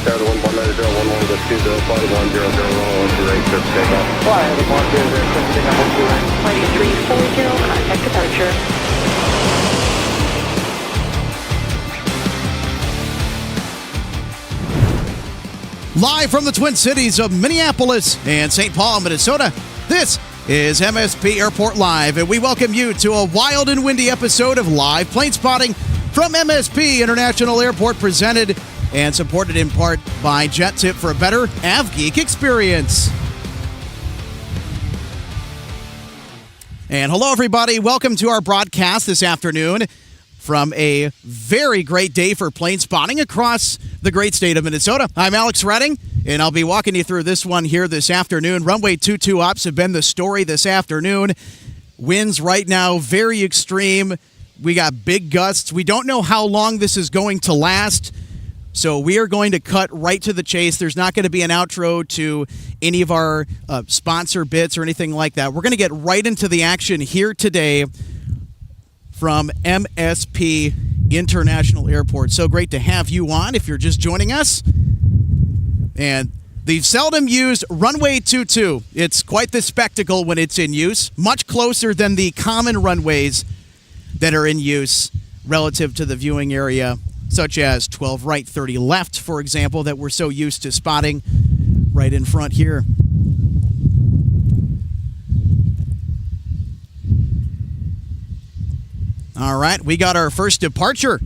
Tower 19011 with 20 flight 1000 to range for takeoff. Fly 100, clearing up 2340, contact departure. Live from the Twin Cities of Minneapolis and St. Paul, Minnesota, this is MSP Airport Live, and we welcome you to a wild and windy episode of Live Plane Spotting from MSP International Airport, presented and supported in part by Jet Tip for a better AvGeek experience. And hello, everybody. Welcome to our broadcast this afternoon from a very great day for plane spotting across the great state of Minnesota. I'm Alex Redding, and I'll be walking you through this one here this afternoon. Runway 22 ops have been the story this afternoon. Winds right now very extreme. We got big gusts. We don't know how long this is going to last, so we are going to cut right to the chase. There's not going to be an outro to any of our sponsor bits or anything like that. We're going to get right into the action here today from MSP International Airport. So great to have you on if you're just joining us. And the seldom used Runway 22. It's quite the spectacle when it's in use, much closer than the common runways that are in use relative to the viewing area, such as 12 right, 30 left, for example, that we're so used to spotting right in front here. All right, we got our first departure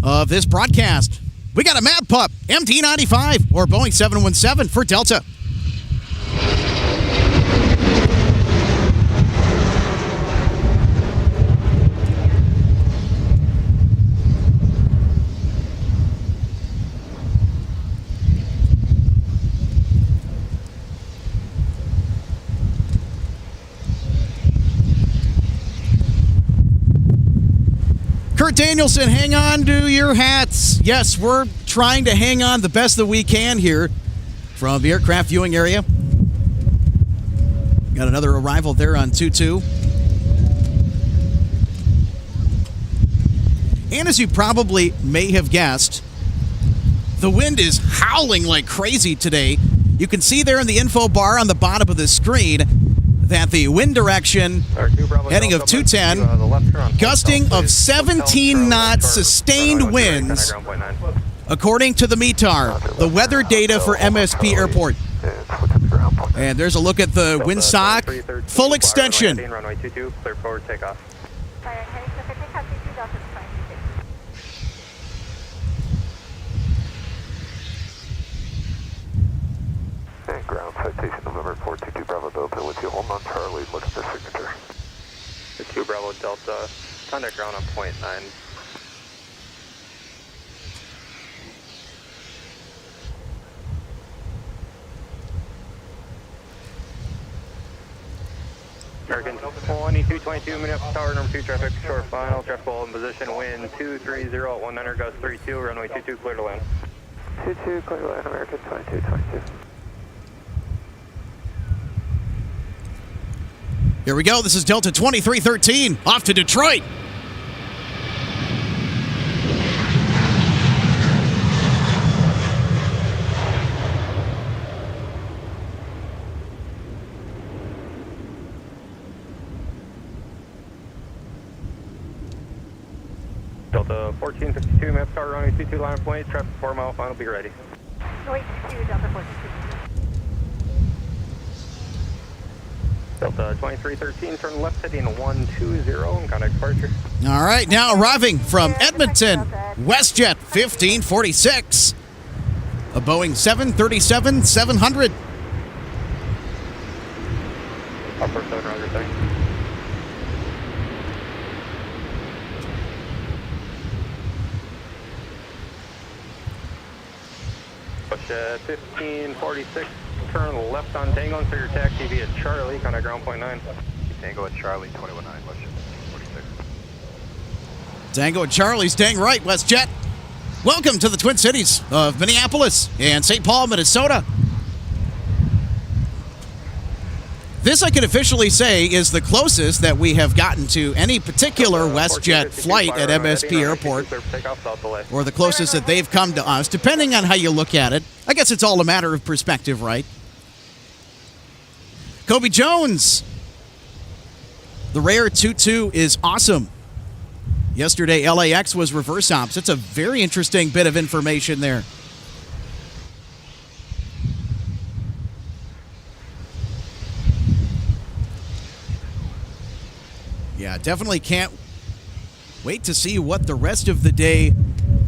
of this broadcast. We got a Mad Pup, MT-95 or Boeing 717 for Delta. Kurt Danielson, hang on to your hats. Yes, we're trying to hang on the best that we can here from the aircraft viewing area. Got another arrival there on 22. And as you probably may have guessed, the wind is howling like crazy today. You can see there in the info bar on the bottom of the screen that the wind direction heading of 210, gusting of 17 knots, sustained winds, according to the METAR, the weather data for MSP Airport. And there's a look at the windsock, full extension. Runway 22, clear forward takeoff. And ground citation November 422 Bravo Delta with you. Hold on Charlie, looking for signature. 2 Bravo Delta, contact ground on point 9. American 2222, Minneapolis Tower, number 2 traffic, short final, traffic ball in position, wind 230 at 19, gust 32, runway 22, clear to land. 22, clear to land, American 2222. Here we go. This is Delta 2313 off to Detroit. Delta 1452, map tower, runway 22, line of point, traffic 4 mile, final, be ready. Wait, 2 Delta 42. Delta 2313, turn left heading 120 and contact departure. All right, now arriving from Edmonton, WestJet 1546, a Boeing 737-700. Upper 7 roger, thanks. Push 1546. Turn left on Tango and your taxi via Charlie, contact ground point 9. Tango at Charlie 219, West 46. Tango and Charlie staying right, WestJet. Welcome to the Twin Cities of Minneapolis and St. Paul, Minnesota. This, I can officially say, is the closest that we have gotten to any particular WestJet flight at MSP Airport, or the closest that they've come to us, depending on how you look at it. I guess it's all a matter of perspective, right? Kobe Jones. The rare 2-2 is awesome. Yesterday, LAX was reverse ops. That's a very interesting bit of information there. Yeah, definitely can't wait to see what the rest of the day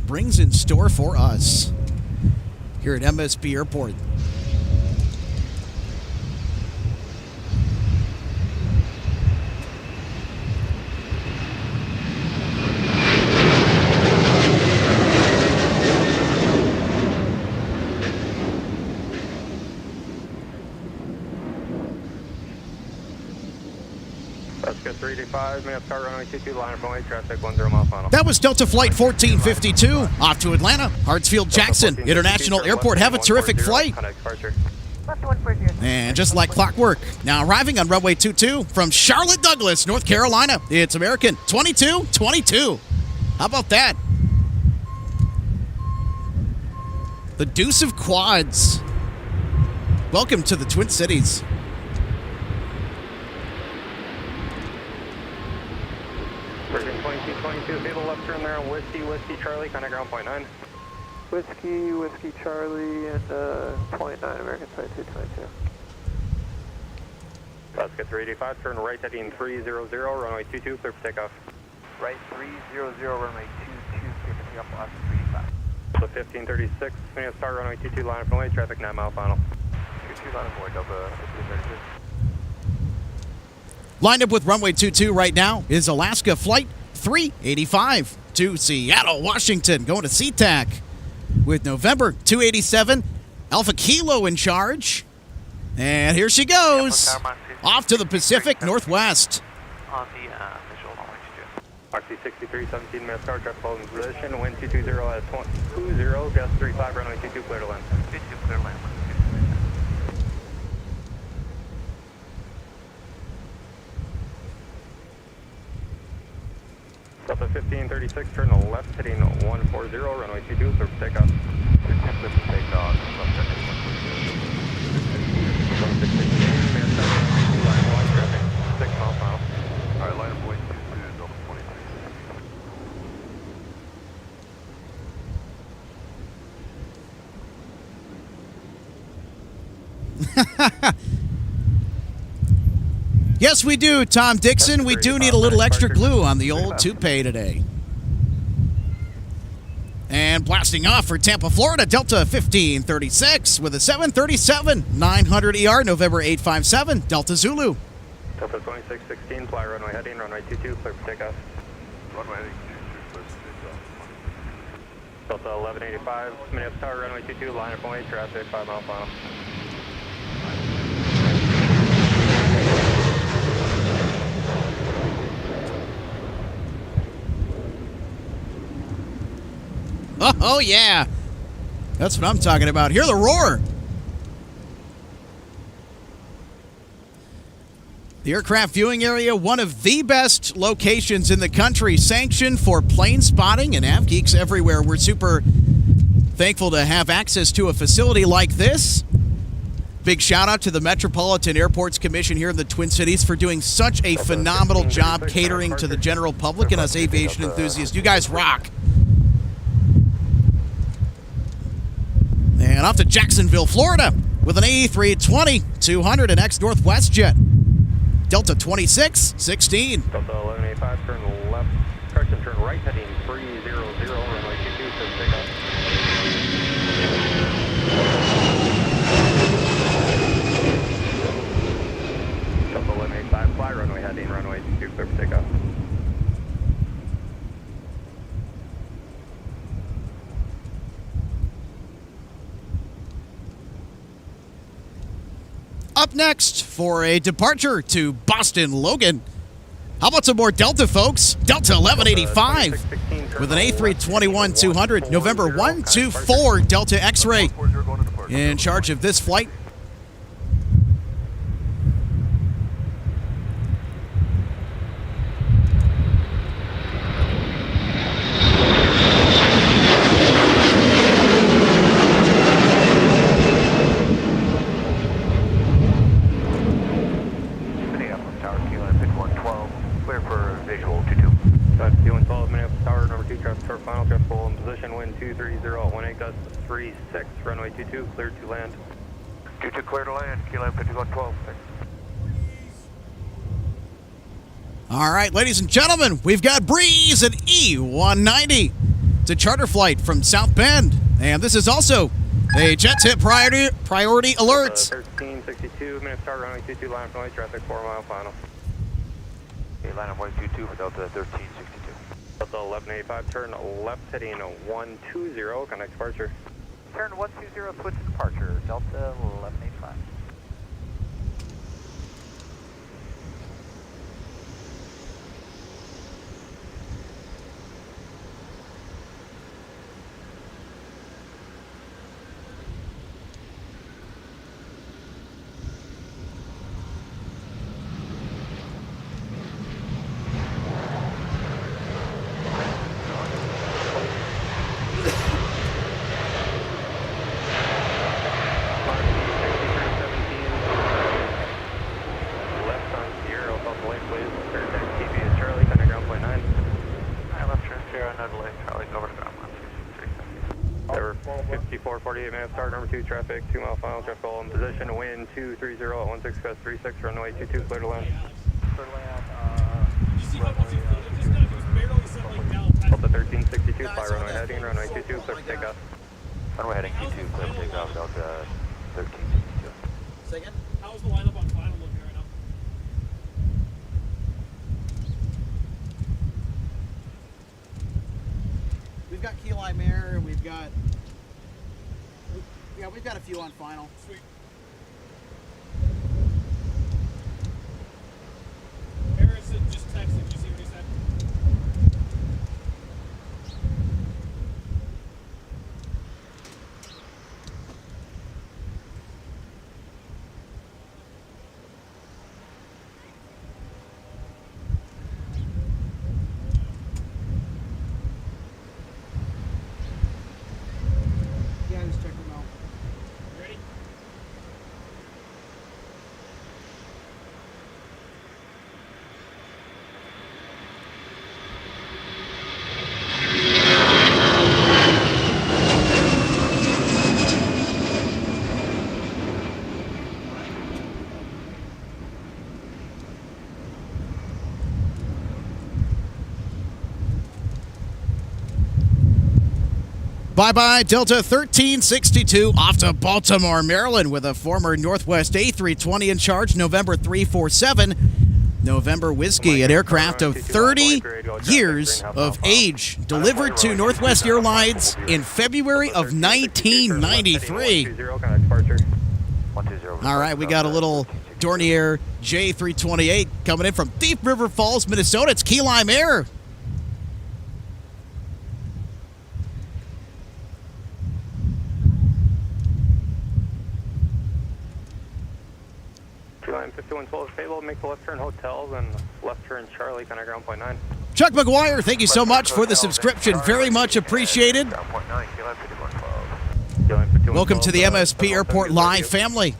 brings in store for us here at MSP Airport. Let's get 385, Minneapolis, runway 22, line up runway, traffic 10 mile final. That was Delta Flight 1452, off to Atlanta, Hartsfield-Jackson International Airport. Have a terrific flight. And just like clockwork, now arriving on runway 22 from Charlotte Douglas, North Carolina, it's American 2222. How about that? The Deuce of Quads. Welcome to the Twin Cities. American 2222, be the left turn there on Whiskey Charlie, kind of ground point 9. Whiskey Charlie, and 0.9, American 2222. Let's get 385, turn right heading 300, runway 22, clear for takeoff. Right 300, runway 22, clear for takeoff, last 385. So 1536, Minneapolis, runway 22, line up runway, traffic 9 mile final. 22 line up runway, Delta 336. Lined up with runway 22 right now is Alaska Flight 385 to Seattle, Washington, going to SeaTac with November 287, Alpha Kilo in charge. And here she goes, off to the Pacific Northwest. On the visual runway 22. Oxy 6317, Minneapolis, traffic holding position, wind 220 at 20, gust 35, runway 22, clear to land. 22, clear to land. Delta 1536, turn left heading 140, runway 22, clear for takeoff. Clear for takeoff, left heading 140. 1616, Minneapolis, line one, traffic 6 mile final. Alright, line up point 22, Delta 23. Yes, we do, Tom Dixon. We do need a little extra glue on the old toupee today. And blasting off for Tampa, Florida, Delta 1536 with a 737-900 ER, November 857, Delta Zulu. Delta 2616, fly runway heading, runway 22, clear for takeoff. Runway heading 22, clear for takeoff. Delta 1185, Minneapolis Tower, runway 22, line up runway, traffic 5 mile final. Oh, yeah. That's what I'm talking about. Hear the roar. The aircraft viewing area, one of the best locations in the country, sanctioned for plane spotting and av geeks everywhere. We're super thankful to have access to a facility like this. Big shout out to the Metropolitan Airports Commission here in the Twin Cities for doing such a phenomenal job catering to the general public and us aviation enthusiasts. You guys rock. And off to Jacksonville, Florida, with an A320-200 and ex-Northwest jet. Delta 2616. Delta 1185, turn left, correction, turn right heading 300, runway 22, clear for takeoff. Delta 1185, fly runway heading, runway 22, clear for takeoff. Up next for a departure to Boston Logan. How about some more Delta, folks? Delta 1185 with an A321-200, November 124, Delta X-Ray in charge of this flight. gust 36, runway 22, cleared to land. 22 clear to land, key line 5112. All right, ladies and gentlemen, we've got Breeze at E190. It's a charter flight from South Bend, and this is also a jet tip priority alerts. 1362, minute start, runway 22, line from traffic, 4 mile final. Okay, line on 122 for Delta 1362. Delta 1185, turn left heading 120, connect departure. Turn 120, switch to departure, Delta 1185. There 5448, minute start, number 2 traffic, 2 mile final, traffic all in position, wind 230 at 16 gust 36, runway 22, clear to land. Delta 1362, fly runway heading, runway 22, clear for takeoff. Runway heading 22, clear for takeoff, Delta 1362. Say again? How's the lineup on final looking right now? We've got Key Lime Air, and we've got a few on final. Sweet. Harrison just texted. Did you see what he said? Yeah, just check them out. Ready? Bye-bye, Delta 1362, off to Baltimore, Maryland, with a former Northwest A320 in charge, November 347, November Whiskey, an aircraft of 30 years of age, delivered to Northwest Airlines in February of 1993. All right, we got a little Dornier J328 coming in from Thief River Falls, Minnesota. It's Key Lime Air. Line 5112 stable, make the left turn hotels and left turn Charlie, connect ground point 9. Chuck McGuire, thank you so much for the subscription. Very much appreciated. Welcome to the MSP Airport Live family.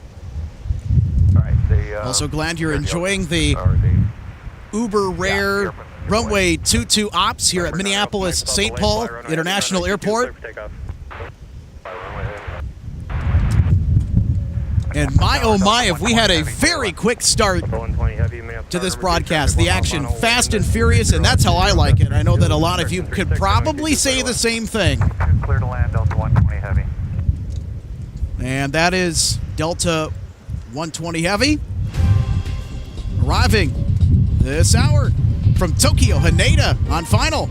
Also glad you're enjoying the uber rare runway 22 ops here at Minneapolis St. Paul International Airport. And my oh my, if we had a very quick start to this broadcast. The action fast and furious, and that's how I like it. I know that a lot of you could probably say the same thing. Clear to land, Delta 120 Heavy. And that is Delta 120 Heavy arriving this hour from Tokyo, Haneda on final.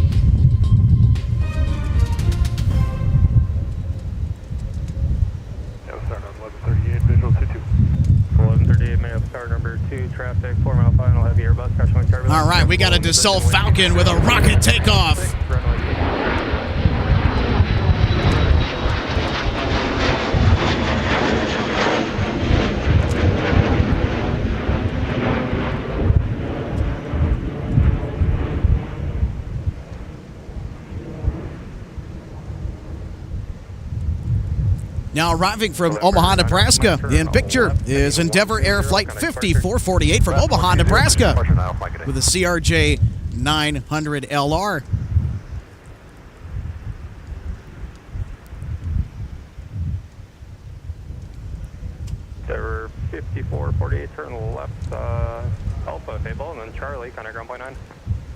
Start on 1138, visual 22. 1138, may have star number 2, traffic, 4 mile final, heavy Airbus, caution turbulence. All right, we got a Dassault Falcon with a rocket takeoff. Now arriving from Omaha, Nebraska, in picture is Endeavor Air Flight 5448 from Omaha, Nebraska, with a CRJ 900 LR. 5448, turn left, Alpha Fable, and then Charlie, kind of ground point 9.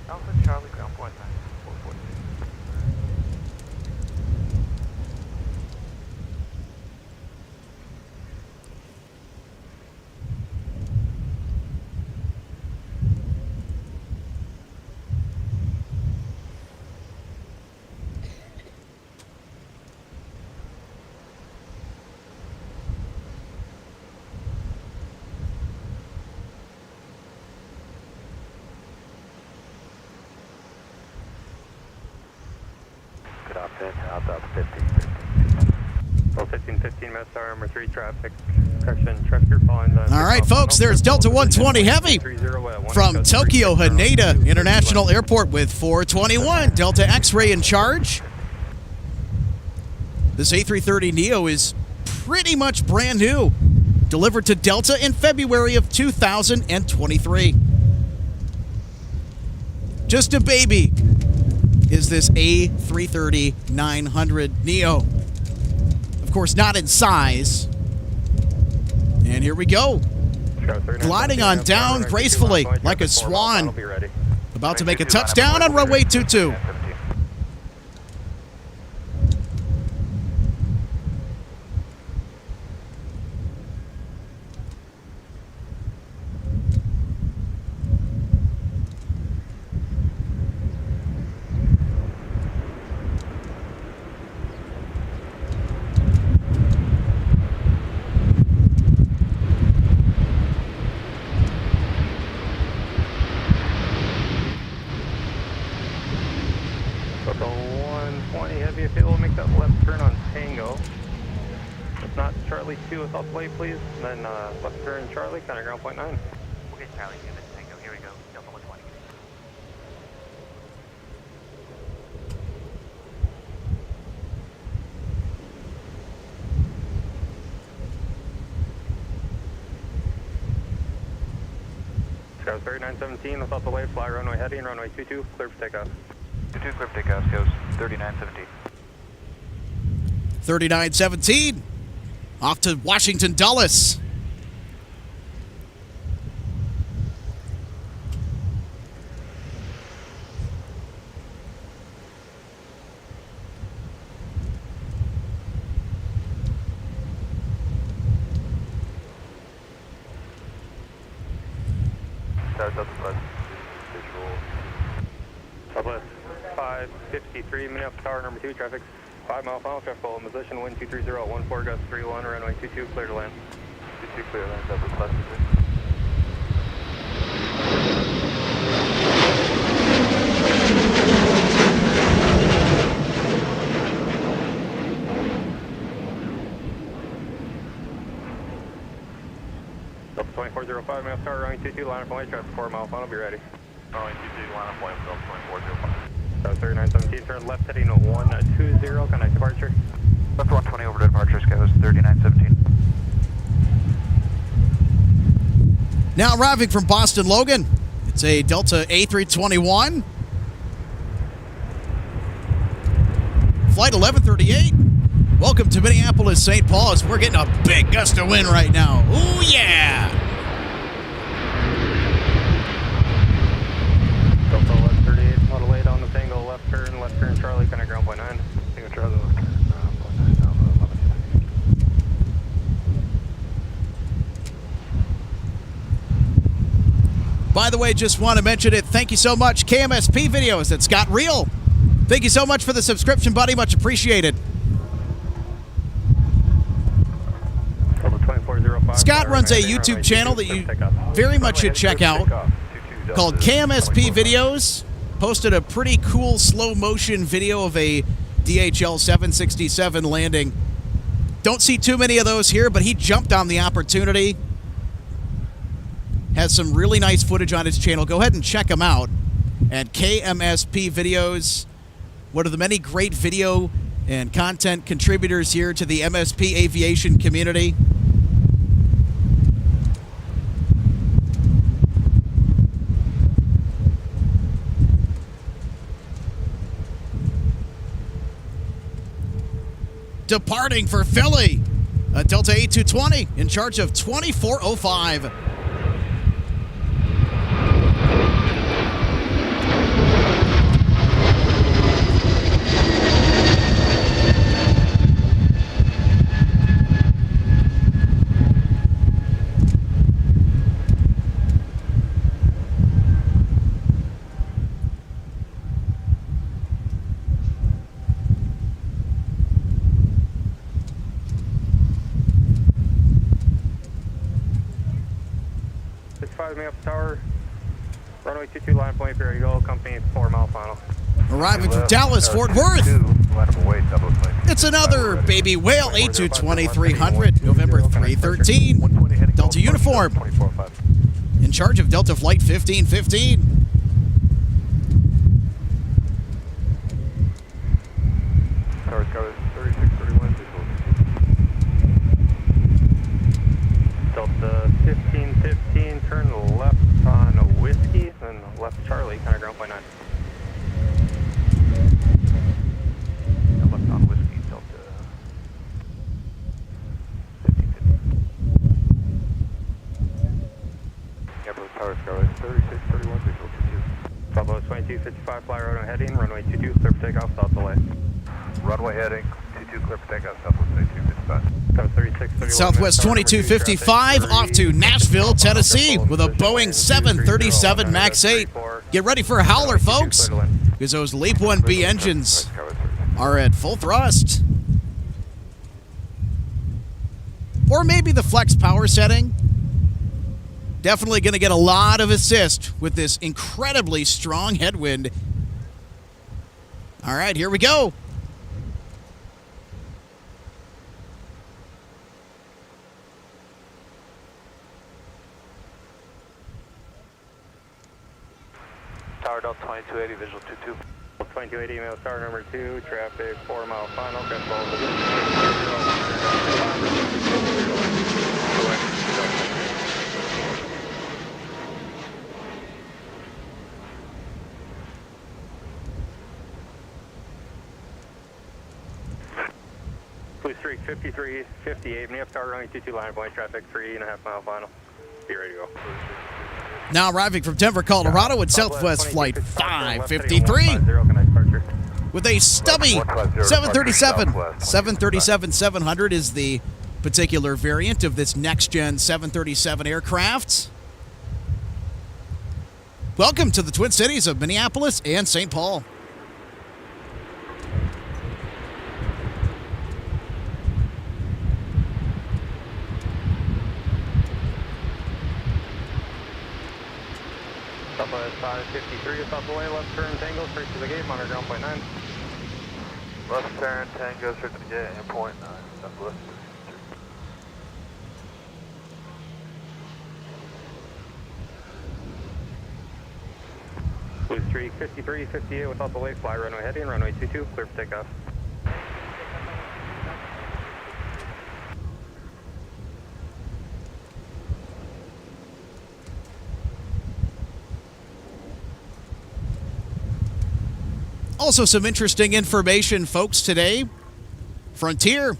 Alpha Charlie, ground point 9. 442. Good option, out 1515 Mass Tower, number 3 traffic. Correction, traffic you're following. All right, folks, there's Delta 120 Heavy from Tokyo Haneda International Airport with 421. Delta X-Ray in charge. This A330neo is pretty much brand new. Delivered to Delta in February of 2023. Just a baby is this A330-900 Neo. Of course, not in size. And here we go. Gliding on down gracefully like a swan. About to make a touchdown on runway 22. Delta 120 Heavy, if it will make that left turn on Tango. If not, Charlie 2 without delay, please. And then left turn Charlie, kind of ground point 9. Okay, Charlie, give it Tango. Here we go. Delta 120. Scout 3917 without delay, fly runway heading, runway 22, clear for takeoff. 22 clear for takeoff, goes 3917. 3917. Off to Washington Dulles. Delta Plus, visual. Southwest 553, Minneapolis Tower, number 2, traffic 5 mile final, traffic in position, wind 230 14, gust 31, runway 22, clear to land. 22 clear land, Delta Plus. Delta 2405, Minneapolis Tower, runway 22, line up and traffic 4 mile final, be ready. Runway 22, line up point, Delta 2405. South 3917, turn left heading 120, connect departure. Left 120 over to departure, goes 3917. Now arriving from Boston Logan, it's a Delta A321. Flight 1138. Welcome to Minneapolis, St. Paul, as we're getting a big gust of wind right now. Ooh, yeah! Delta 1138, model 8 on the Tango, left turn Charlie, connect ground point 9. Tango Charlie, left turn, ground point 9, Delta 11. By the way, just want to mention it. Thank you so much, KMSP Videos. That's got real. Thank you so much for the subscription, buddy. Much appreciated. Delta 2405. Scott runs a YouTube channel that you very much should check out called KMSP Videos. Posted a pretty cool slow motion video of a DHL 767 landing. Don't see too many of those here, but he jumped on the opportunity. Has some really nice footage on his channel. Go ahead and check him out at KMSP Videos. One of the many great video and content contributors here to the MSP Aviation community. Departing for Philly. Delta 8220 in charge of 2405. Me up tower, runway 22 line point, ready to go, company 4 mile final. Arriving from Dallas, Fort Worth. It's another baby whale, A220-300, November 313. Delta uniform. In charge of Delta Flight 1515. Tower Skywards 3631, Delta 1515, turn left on Whiskey, then left Charlie, kind of ground point 9. and left on Whiskey, Delta 1515. Capital Tower Skywards 3631, visual 22. Bravo 2255, fly right on heading, runway 22, clear for takeoff, south delay. Runway heading, 22 clear for takeoff, southwest 2255. Southwest 2255 off to Nashville, Tennessee with a Boeing 737 MAX 8. Get ready for a howler, folks, because those LEAP 1B engines are at full thrust. Or maybe the flex power setting. Definitely going to get a lot of assist with this incredibly strong headwind. All right, here we go. Tower Delta 2280, visual 22. 2280, email tower number 2, traffic 4 mile final, crest ball. Blue Streak 53, 58, Minneapolis tower running 22 line point, traffic 3.5 mile final. Be ready to go. Now arriving from Denver, Colorado at Southwest Flight 553 with a stubby 737. 737-700 is the particular variant of this next-gen 737 aircraft. Welcome to the Twin Cities of Minneapolis and St. Paul. Southwest 553, south away, left turn Tango, straight to the gate, monitor ground point 9. Left turn, Tango, straight to the gate, and point 9, southwest. Blue Streak 53, 58, without delay, fly runway heading, runway 22, clear for takeoff. Also, some interesting information, folks, today. Frontier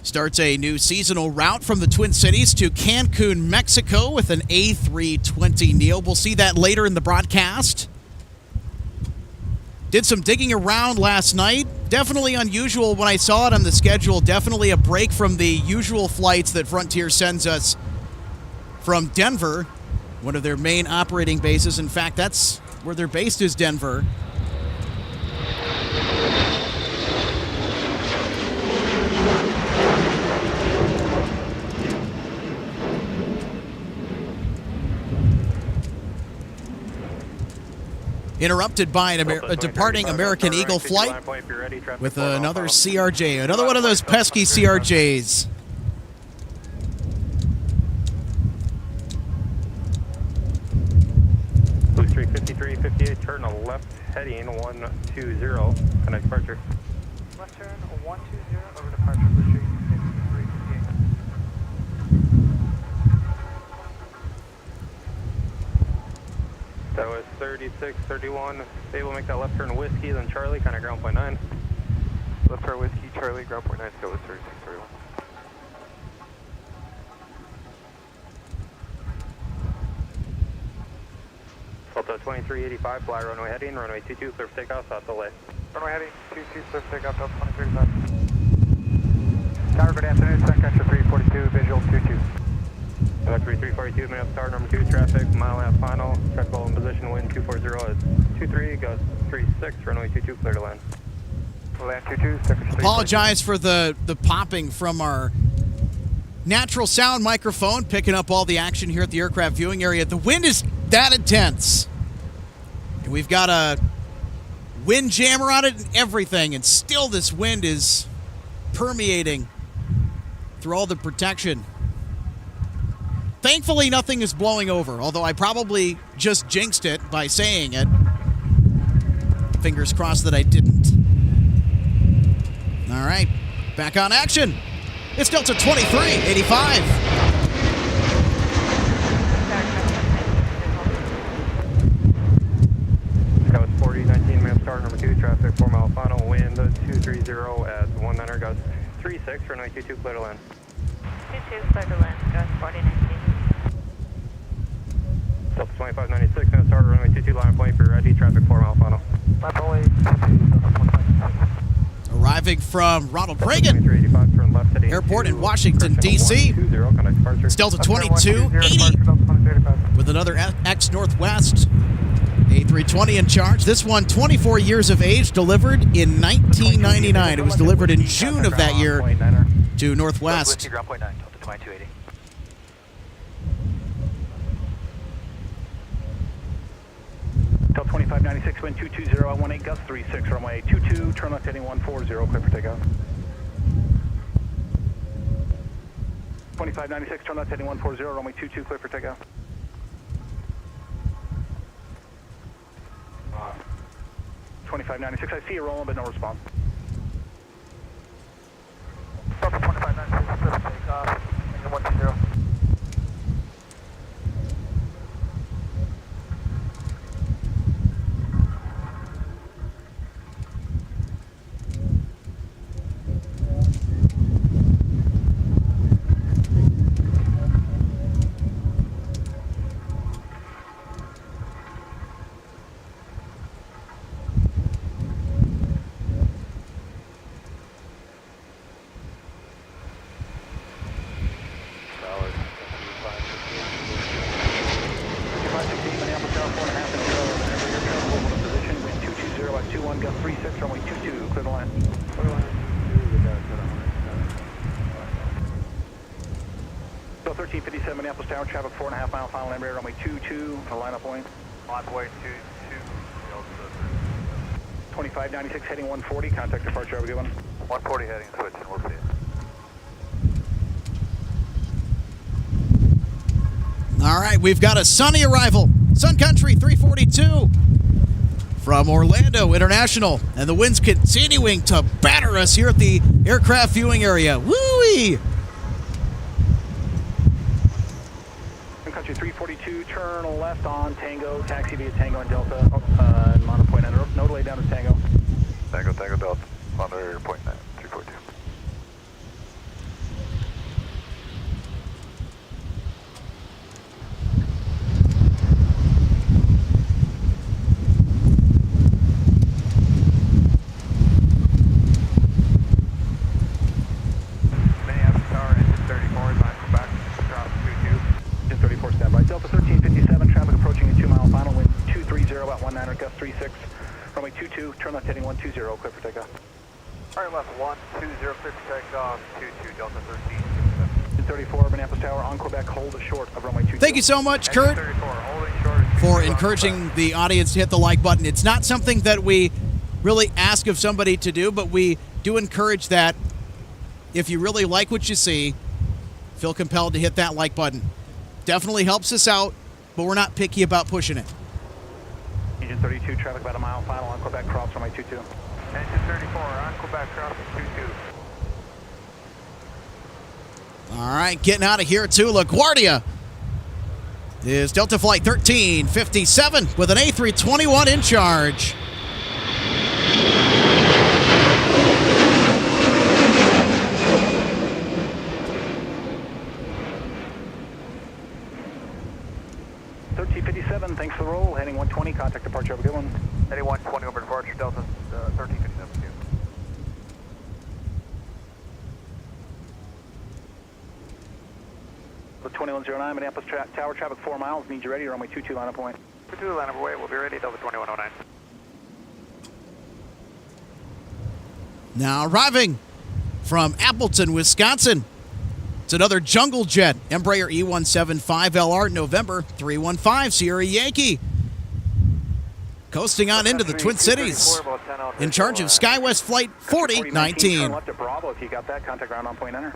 starts a new seasonal route from the Twin Cities to Cancun, Mexico with an A320neo. We'll see that later in the broadcast. Did some digging around last night. Definitely unusual when I saw it on the schedule. Definitely a break from the usual flights that Frontier sends us from Denver, one of their main operating bases. In fact, that's where they're based, is Denver. Interrupted by a departing American Eagle flight with another CRJ, another one of those pesky CRJs. Blue Streak 53, 58, turn a left heading 120, connect departure. Left turn 120 over departure, Blue Streak 53, 58. That was 36, 31. Stable, make that left turn Whiskey, then Charlie, kind of ground point 9. Left turn Whiskey, Charlie, ground point 9, go with 36, 31. Delta 2385, fly runway heading, runway 22, clear for takeoff, south delay. Runway heading, 22, clear for takeoff, Delta 2385. Tower, good afternoon, Sun Country 342, visual 22. Factory 342, Minneapolis Tower number 2, traffic, mile and a half final, check roll in position, wind 240 at 23, gust 36, runway 22, clear to land. Land 22, second. Apologize for the popping from our natural sound microphone, picking up all the action here at the aircraft viewing area. The wind is that intense. And we've got a wind jammer on it and everything, and still this wind is permeating through all the protection. Thankfully, nothing is blowing over, although I probably just jinxed it by saying it. Fingers crossed that I didn't. All right, back on action. It's Delta 2385. Gust 40, 19, Minneapolis Tower number 2, traffic, 4 mile final, wind 230 at 19, gust 36, runway 22, clear to land. 22, clear to land, gust 40, 19. Delta 2596, Minneapolis Tower, runway 22, line of plane for ready, traffic 4 mile final. Left only, 22, Delta 2596. Arriving from Ronald Reagan 2385, turn left heading Airport in to Washington, D.C. 120, contact departure. It's Delta 2280 with another X Northwest A320 in charge. This one, 24 years of age, delivered in 1999. It was delivered in June of that year to Northwest. Ground point 9, Delta 2280. Delta 2596, wind 220 at 18, gust 36, runway 22, turn left heading 140, clear for takeoff. 2596, turn left heading 140, runway 22, clear for takeoff. Uh, 2596, I see you rolling, but no response. Delta 2596, clear for takeoff, 120. So 1357 Minneapolis Tower, traffic 4.5 mile final land barrier, runway 22, line up point. Line up way 22, 2596 heading 140, contact departure, have a good one. 140 heading switch, and we'll see it. All right, we've got a sunny arrival. Sun Country 342 from Orlando International. And the wind's continuing to batter us here at the aircraft viewing area. Woo-wee! Sun Country 342, turn left on Tango, taxi via Tango and Delta, Mono point, no delay down to Tango. Tango, Delta, Mono point 9, 342. Minneapolis Tower, engine 34, is on Quebec, cross 22. Engine 34, standby. Delta 1357, traffic approaching a 2 mile final, wind 230 at 19, gust 36. Runway 22, turn left heading 120, clear for takeoff. Alright, left 120, clear for takeoff, 22, Delta 13. 34, Minneapolis Tower, on Quebec, hold short of runway 22. Thank you so much, Kurt, 34, holding short for encouraging the audience to hit the like button. It's not something that we really ask of somebody to do, but we do encourage that if you really like what you see, feel compelled to hit that like button. Definitely helps us out, but we're not picky about pushing it. Engine 32, traffic about a mile final on Quebec, cross runway 22. Engine 34, on Quebec, cross 22. All right, getting out of here to LaGuardia is Delta Flight 1357 with an A321 in charge. thanks for the roll. Heading 120, contact departure. Have a good one. Heading 120 over departure, Delta 1357. The 2109, Minneapolis Tower, traffic 4 miles. Need you ready. Runway 22, line up point. 22, line up away. We'll be ready. Delta 2109. Now arriving from Appleton, Wisconsin. It's another Jungle Jet, Embraer E175LR, November 315, Sierra Yankee. Coasting on into the Twin Cities. In charge of SkyWest Flight 4019. Turn left at Bravo. If you got that, contact ground on point enter.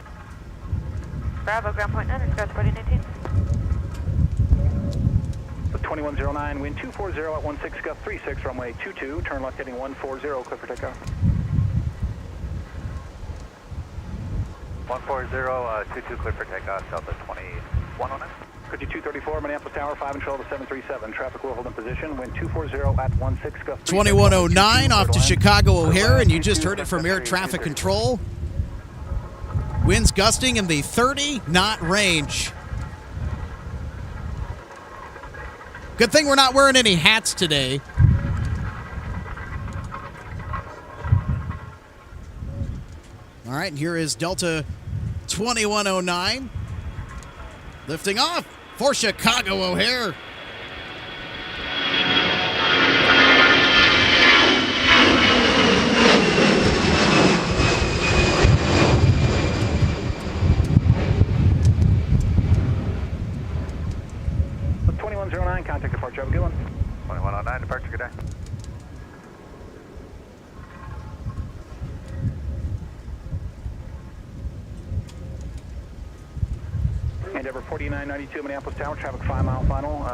Bravo, ground point enter, Sky 4019. The 2109, wind 240 at 16 gust 36, runway 22, turn left heading 140, clear for takeoff. 140, 22, clear for takeoff, Delta 2109. Could you 234, Minneapolis Tower, 5 and 12 to 737, traffic will hold in position, wind 240 at 16 gust 36. 2109 off to Chicago O'Hare, and you just heard it from air traffic control. Winds gusting in the 30-knot range. Good thing we're not wearing any hats today. All right, and here is Delta 2109 lifting off for Chicago O'Hare. The 2109, contact departure, have a good one. 2109, departure, good day. Endeavor 4992, Minneapolis Tower, traffic 5 mile final,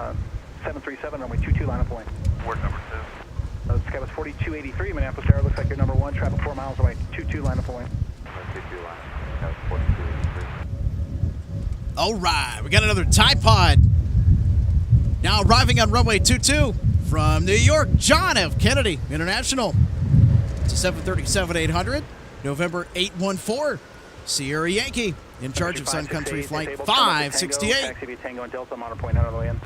737, runway 22, line up point. Word number 2. SkyWest 4283, Minneapolis Tower, looks like you're number 1, traffic 4 miles away, 22, line up point. 22 line, SkyWest 4283. All right, we got another Tide Pod. Now arriving on runway 22 from New York, John F. Kennedy International. It's a 737-800, November 814, Sierra Yankee, in charge of Sun Country Flight 568. Taxi via Tango and Delta, monitor point out of the way in.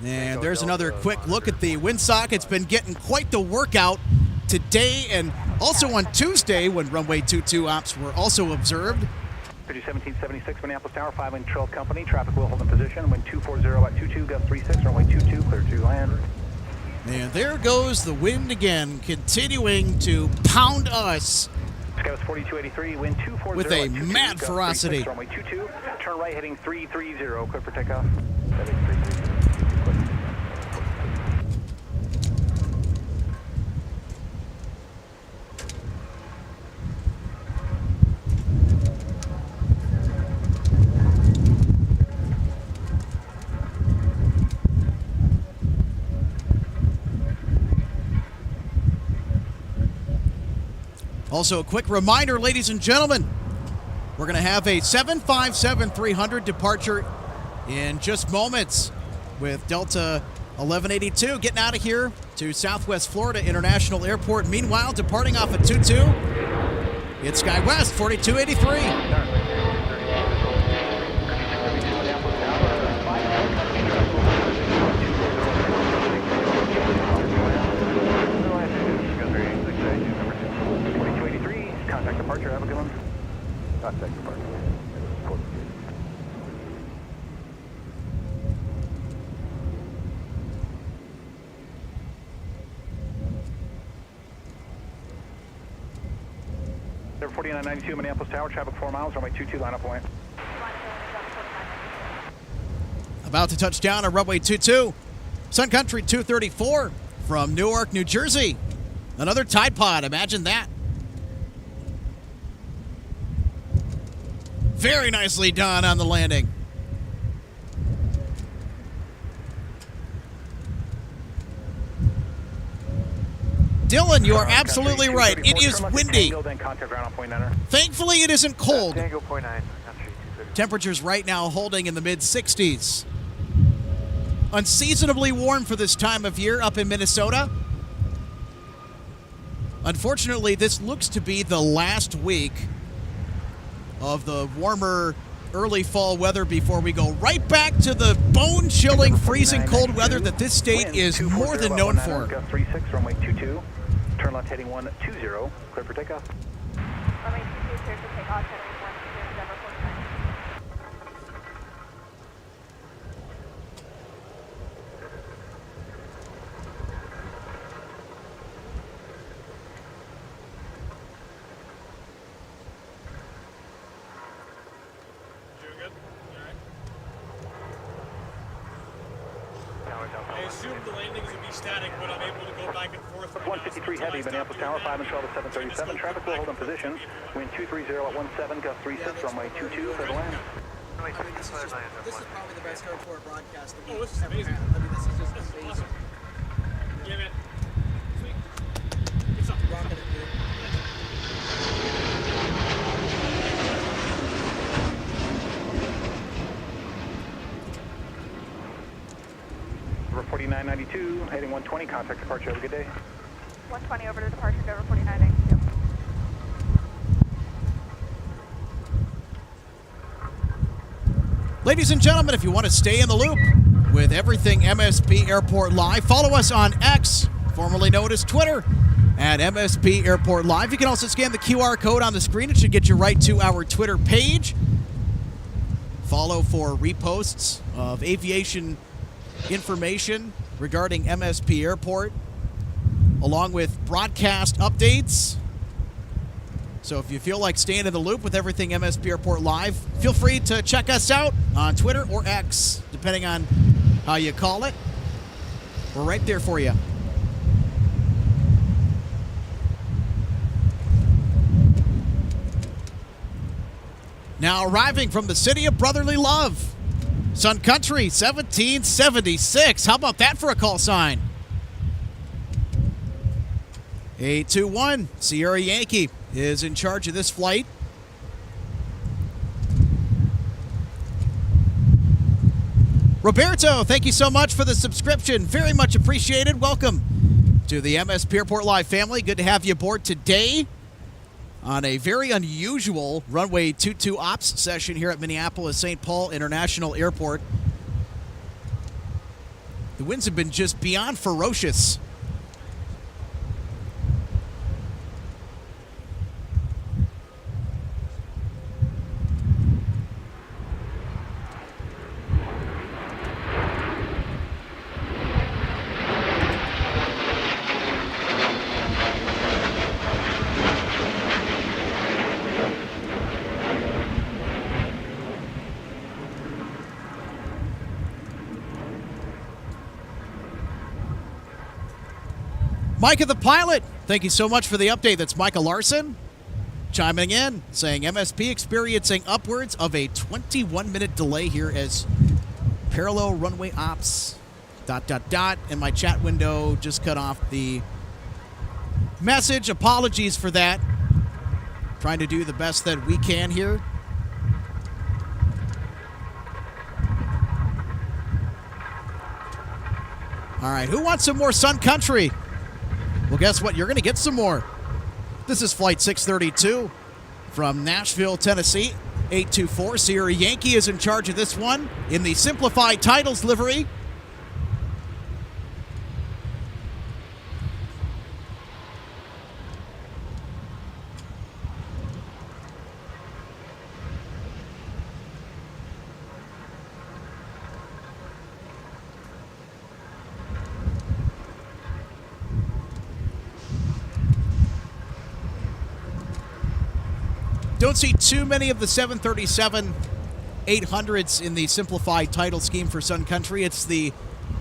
And there's another quick look at the windsock. It's been getting quite the workout today and also on Tuesday when runway 22 ops were also observed. 1776, Minneapolis Tower, 5 and 12 company, traffic will hold in position, wind 240 at 22, gust 36, runway 22, clear to land. And there goes the wind again, continuing to pound us SkyWest 4283, wind 240 with a at 22, mad gust ferocity. 36, runway 22, turn right heading 330, clear for takeoff. Also, a quick reminder, ladies and gentlemen, we're going to have a 757-300 departure in just moments with Delta 1182 getting out of here to Southwest Florida International Airport. Meanwhile, departing off at 22, it's SkyWest 4283. Contact departure, have a good one. Contact departure. Number 4992, Minneapolis Tower, traffic 4 miles, runway 22, line up point. About to touch down on runway 22, Sun Country 234 from Newark, New Jersey. Another Tide Pod, imagine that. Very nicely done on the landing. Dylan, you are absolutely right. It is windy. Thankfully, it isn't cold. Tango point 9. Temperatures right now holding in the mid-60s. Unseasonably warm for this time of year up in Minnesota. Unfortunately, this looks to be the last week of the warmer early fall weather before we go right back to the bone-chilling, freezing cold weather that this state is more than known for. Gust 36, runway 22, turn left heading 120, clear for takeoff. Runway 22, clear for takeoff, heading 120, Denver 49. You're good? Alright. I assumed the landings would be static, but I'm able to go back and forth. 153 heavy, Minneapolis Tower, 5 and 12 at 737. Traffic will hold in position. Wind 230 at 17, gust 36, runway 22, clear to land. This is probably the best airport broadcast that Oh, this is amazing. I mean, this is just This is amazing. awesome. Yeah, man. Sweet. Good stuff. Rocking it, dude. Number 4992, heading 120, contact departure. Have a good day. 120 over to departure, Denver 4992. Ladies and gentlemen, if you want to stay in the loop with everything MSP Airport Live, follow us on X, formerly known as Twitter, at MSP Airport Live. You can also scan the QR code on the screen. It should get you right to our Twitter page. Follow for reposts of aviation information regarding MSP Airport, along with broadcast updates. So if you feel like staying in the loop with everything MSP Airport Live, feel free to check us out on Twitter or X, depending on how you call it. We're right there for you. Now arriving from the city of brotherly love, Sun Country 1776. How about that for a call sign? 821 Sierra Yankee is in charge of this flight. Roberto, thank you so much for the subscription. Very much appreciated. Welcome to the MSP Airport Live family. Good to have you aboard today on a very unusual runway 22 ops session here at Minneapolis St. Paul International Airport. The winds have been just beyond ferocious. Micah the pilot, thank you so much for the update. That's Micah Larson chiming in, saying MSP experiencing upwards of a 21-minute delay here as parallel runway ops, ... And my chat window just cut off the message. Apologies for that. Trying to do the best that we can here. All right, who wants some more Sun Country? Well, guess what? You're going to get some more. This is Flight 632 from Nashville, Tennessee. 824 Sierra Yankee is in charge of this one in the simplified titles livery. Don't see too many of the 737-800s in the simplified title scheme for Sun Country. It's the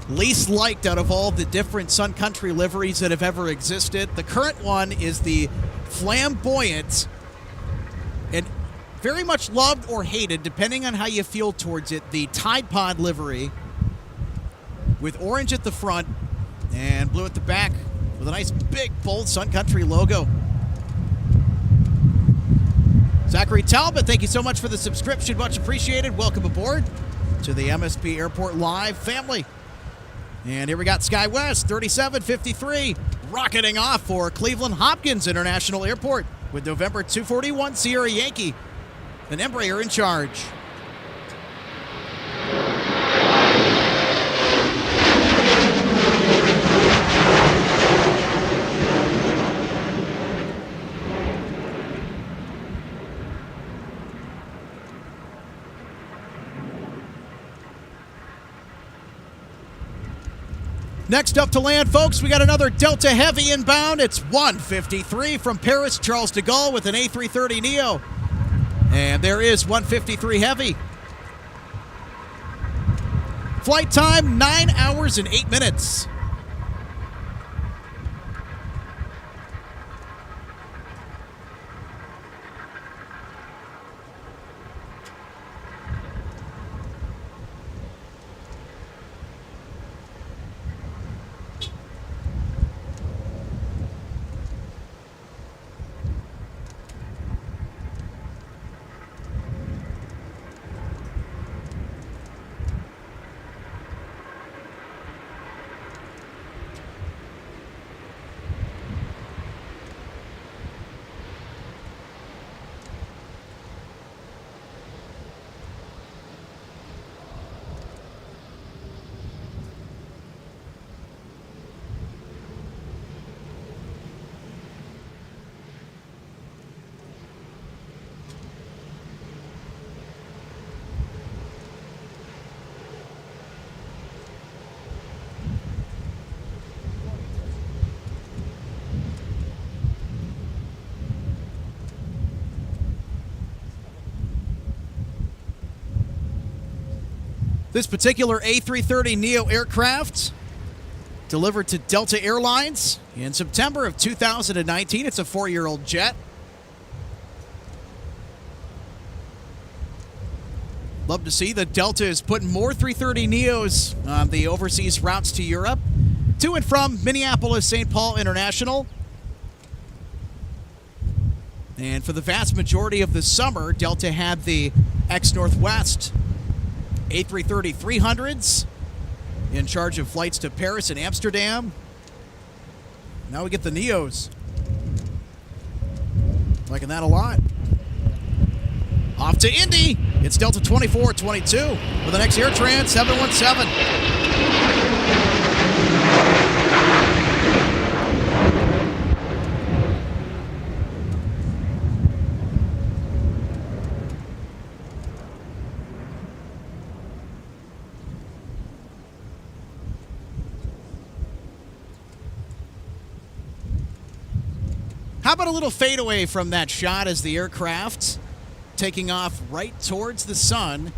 least liked out of all the different Sun Country liveries that have ever existed. The current one is the flamboyant and very much loved or hated, depending on how you feel towards it, the Tide Pod livery with orange at the front and blue at the back with a nice big bold Sun Country logo. Zachary Talbot, thank you so much for the subscription. Much appreciated. Welcome aboard to the MSP Airport Live family. And here we got SkyWest 3753 rocketing off for Cleveland Hopkins International Airport with November 241 Sierra Yankee, an Embraer in charge. Next up to land, folks, we got another Delta Heavy inbound. It's 153 from Paris, Charles de Gaulle with an A330neo. And there is 153 Heavy. Flight time, 9 hours and 8 minutes. This particular A330neo aircraft delivered to Delta Airlines in September of 2019. It's a 4-year-old jet. Love to see that Delta is putting more 330neos on the overseas routes to Europe, to and from Minneapolis, St. Paul International. And for the vast majority of the summer, Delta had the ex-Northwest A330-300s in charge of flights to Paris and Amsterdam. Now we get the Neos. Liking that a lot. Off to Indy. It's Delta 2422 with the next AirTran 717. How about a little fadeaway from that shot as the aircraft taking off right towards the sun,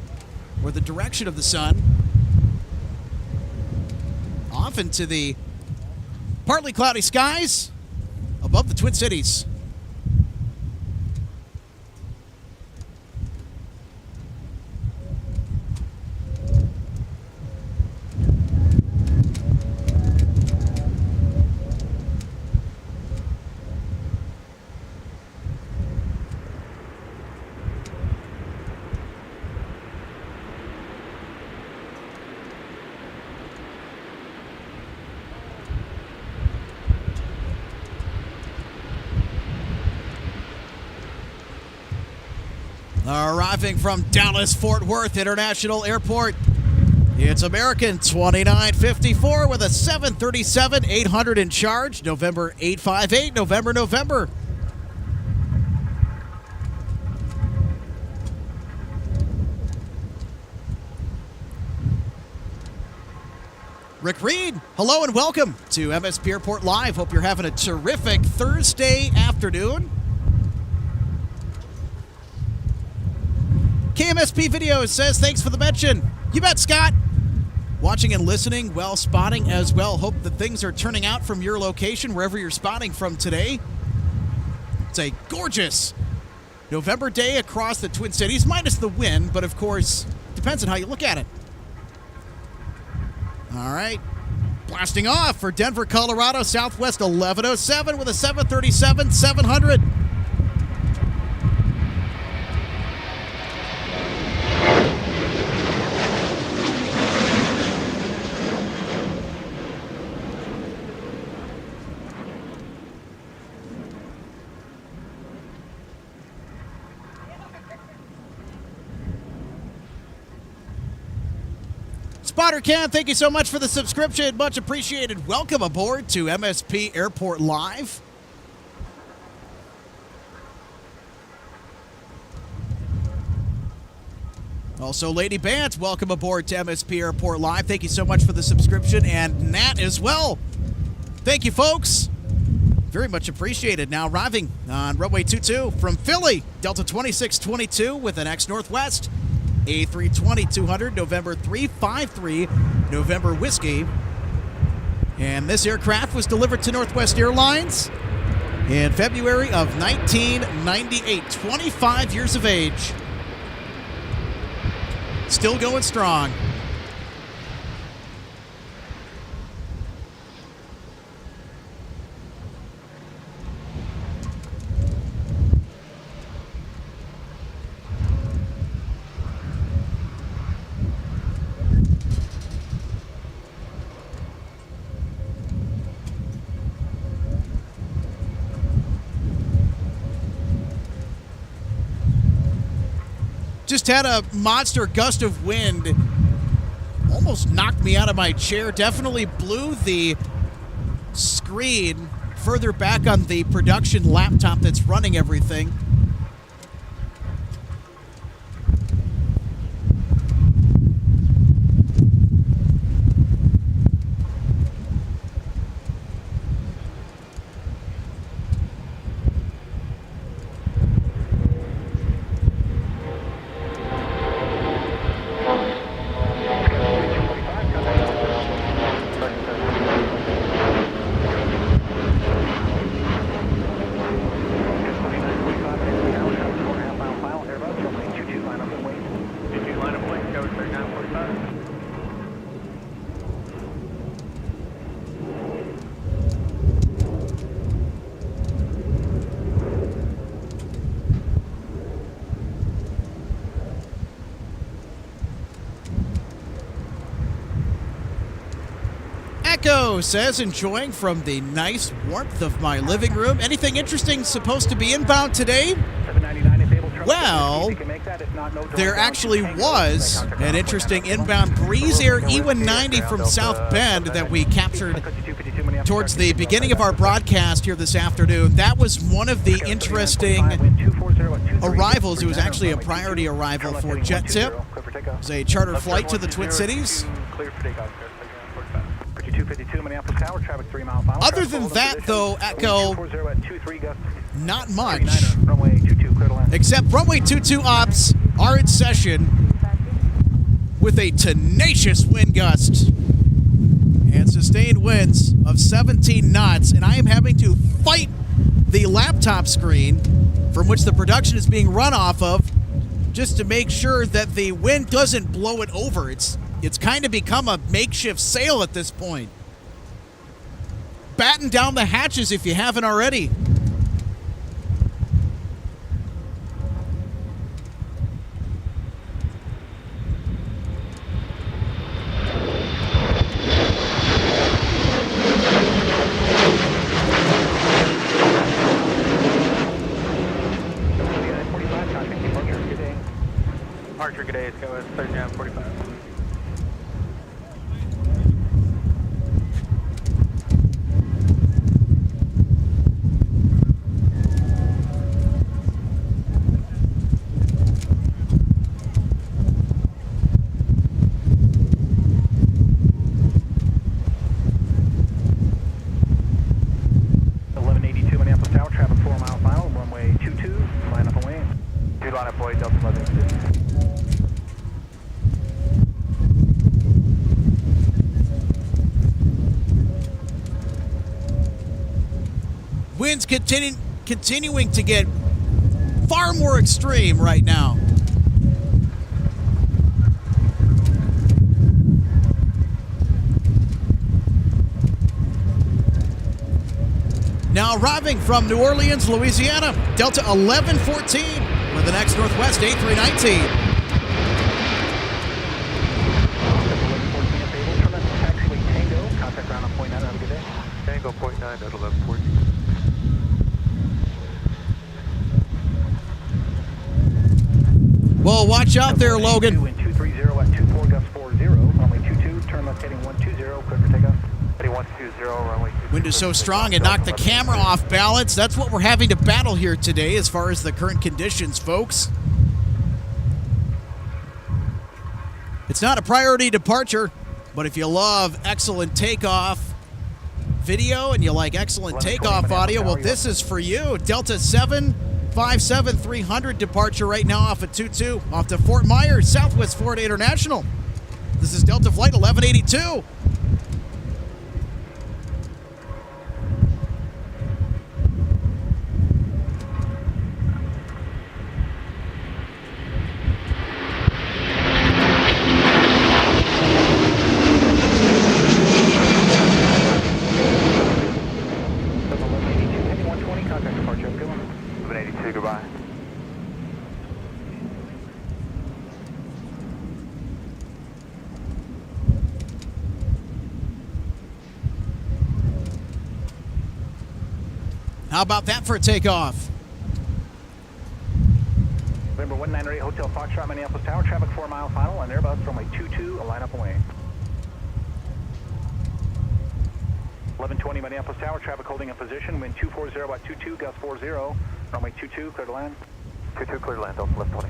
or the direction of the sun, off into the partly cloudy skies above the Twin Cities. Arriving from Dallas-Fort Worth International Airport, it's American 2954 with a 737-800 in charge, November 858, November. Rick Reed, hello and welcome to MSP Airport Live. Hope you're having a terrific Thursday afternoon. KMSP Videos says, thanks for the mention. You bet, Scott. Watching and listening while spotting as well. Hope that things are turning out from your location, wherever you're spotting from today. It's a gorgeous November day across the Twin Cities, minus the wind, but of course, depends on how you look at it. All right. Blasting off for Denver, Colorado, Southwest 1107 with a 737-700. Spotter Ken, thank you so much for the subscription. Much appreciated. Welcome aboard to MSP Airport Live. Also, Lady Bant, welcome aboard to MSP Airport Live. Thank you so much for the subscription, and Nat as well. Thank you, folks. Very much appreciated. Now arriving on runway 22 from Philly, Delta 2622 with an X Northwest, A320-200, November 353, November Whiskey. And this aircraft was delivered to Northwest Airlines in February of 1998, 25 years of age. Still going strong. Just had a monster gust of wind. Almost knocked me out of my chair. Definitely blew the screen further back on the production laptop that's running everything. Echo says, enjoying from the nice warmth of my living room. Anything interesting supposed to be inbound today? Well, there actually was an interesting inbound Breeze Air E190 from South Bend that we captured towards the beginning of our broadcast here this afternoon. That was one of the interesting arrivals. It was actually a priority arrival for JetTip. It was a charter flight to the Twin Cities. Other than that, though, Echo, not much. Except runway 22 ops are in session with a tenacious wind gust and sustained winds of 17 knots. And I am having to fight the laptop screen from which the production is being run off of just to make sure that the wind doesn't blow it over. It's kind of become a makeshift sail at this point. Batten down the hatches if you haven't already. Archer, good day. It's going 3945. Winds continuing to get far more extreme right now. Now arriving from New Orleans, Louisiana, Delta 1114 with an X Northwest A319. Tango 0.9 at 1114. Well, watch out there, Logan. 230 at 24 gust 40, runway 22, turn left heading 120, clear for takeoff. Heading 120, runway 22. Wind is so strong it knocked the camera off balance. That's what we're having to battle here today as far as the current conditions, folks. It's not a priority departure, but if you love excellent takeoff video and you like excellent takeoff audio, well, this is for you. Delta 757-300 departure right now off of 22, off to Fort Myers, Southwest Florida International. This is Delta Flight 1182. Goodbye. How about that for a takeoff? November 198 Hotel Foxtrot, Minneapolis Tower, traffic 4 mile final, on Airbus runway 22, a line up away. 1120 Minneapolis Tower, traffic holding in position, wind 240 about 22, gust 40, runway 22, clear to land. 22, clear to land, Delta 1120.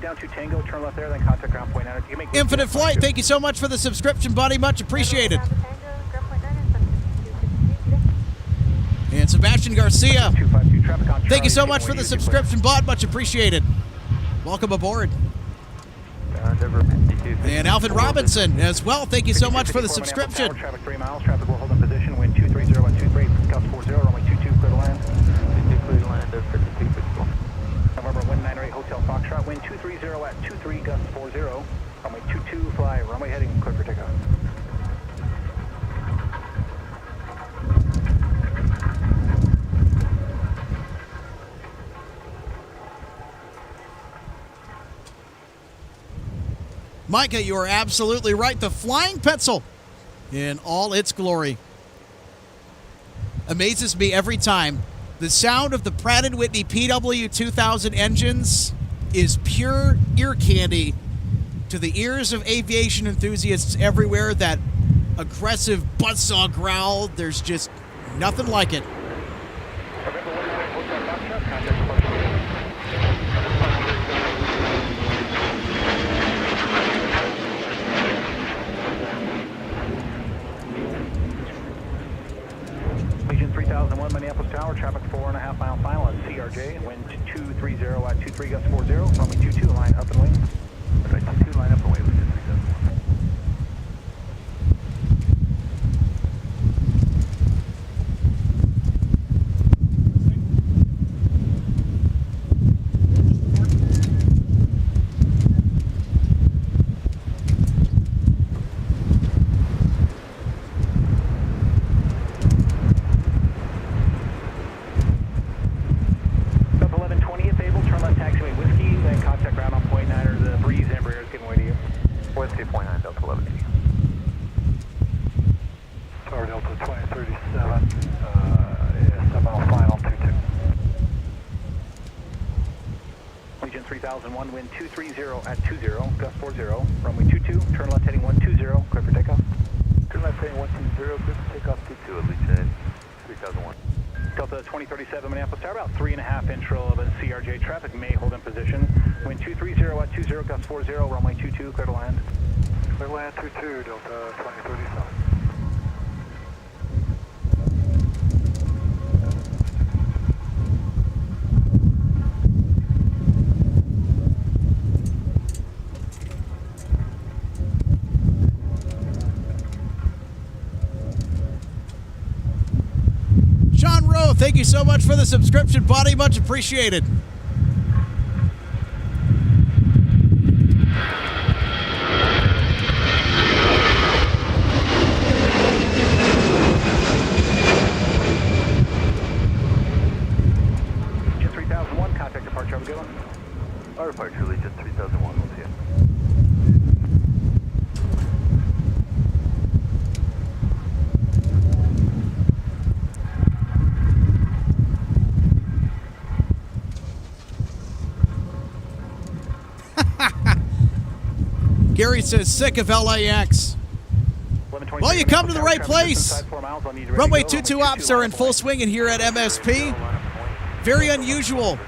Down to Tango, turn left there, then contact ground point 9. You can make Infinite Flight, thank you so much for the subscription, buddy. Much appreciated. And Sebastian Garcia, 252, traffic on thank you so Charlie, much for the 218, subscription, bud. Much appreciated. Welcome aboard. And Alvin Robinson as well. Thank you so much for the subscription. Traffic 3 miles, traffic will hold in position, wind 230 at 23, gust 40, runway 22, clear to land. 22, clear to land, 52, physical. November 198 Hotel Foxtrot, wind 230 at 23, gust 40, runway 22, fly, runway heading, clear for takeoff. Micah, you are absolutely right. The Flying Petzl in all its glory amazes me every time. The sound of the Pratt & Whitney PW2000 engines is pure ear candy to the ears of aviation enthusiasts everywhere. That aggressive buzzsaw growl, there's just nothing like it. Legion 3001 Minneapolis Tower, traffic 4.5 mile final on CRJ, wind 230 at 23, gust 40, runway 22, line up and wing. Right, 22, line up and wing, Legion 3001. Wind 230 at 20, gust 40, runway 22, turn left heading 120, clear for takeoff. Turn left heading 120, clear for takeoff 22 at Legion 3001. Delta 2037 Minneapolis Tower, about 3.5 inch roll of CRJ traffic, may hold in position. Wind 230 at 20, gust 40, runway 22, clear to land. Clear to land 22, Delta 2037. Thank you so much for the subscription, buddy. Much appreciated. Legion 3001, contact departure, have a good one. Our departure, Legion 3001, we'll see you. Gary says, sick of LAX. Well, you come to the right place. Runway 22 ops are in full swing in here at MSP. Very unusual.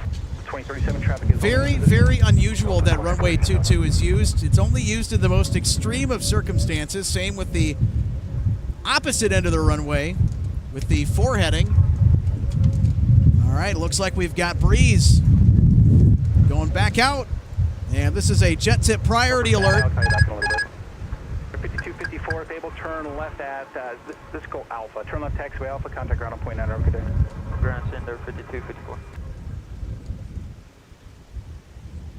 Very, very unusual that runway 22 is used. It's only used in the most extreme of circumstances. Same with the opposite end of the runway with the foreheading. All right, looks like we've got breeze going back out. And this is a jet tip priority alert. 5254, if able, turn left at Cisco Alpha. Turn left taxiway Alpha, contact ground on point 9. Okay. Ground center 5254.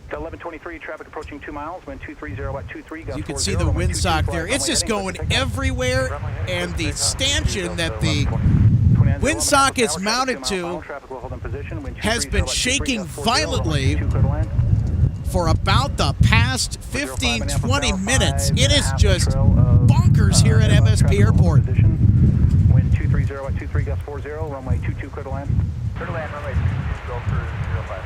1123, traffic approaching 2 miles, wind 230 at 23. You can see the windsock there. It's just going everywhere, and the stanchion that the windsock is mounted to has been shaking violently for about the past 15-20 minutes. It is just bonkers here at MSP Airport. Wind 230 at 23, gust 40, runway 22, clear to land. Clear to land, runway 22, go for 05.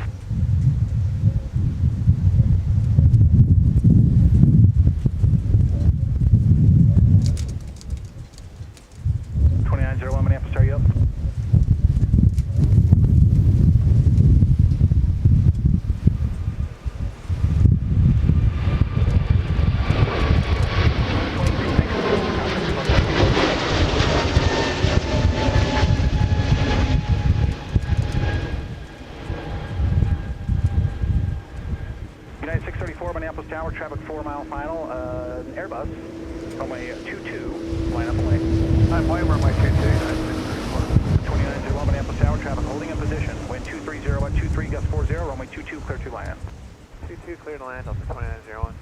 Minneapolis, are you up? United 634, Minneapolis Tower, traffic 4 mile final, Airbus, runway 22, line up away. I'm white, runway 22, 2901 Minneapolis Tower, traffic holding in position, wind 230 at 23, gust 40, runway 22, clear to land. 22, clear to land, up to 2901.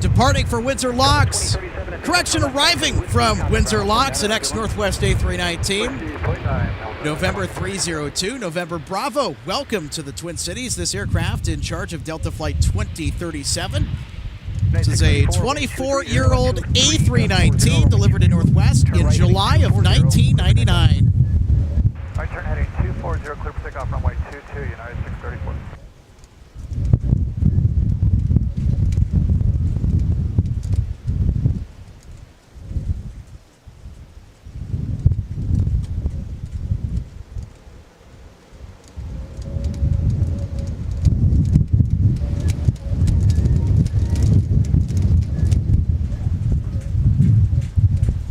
Departing for Windsor Locks. Correction, arriving from Windsor Locks, the next Northwest A319. November 302, November Bravo. Welcome to the Twin Cities. This aircraft in charge of Delta Flight 2037. This is a 24-year-old A319 delivered to Northwest in July of 1999. Right turn heading 240, clear for takeoff, runway 22, United 634.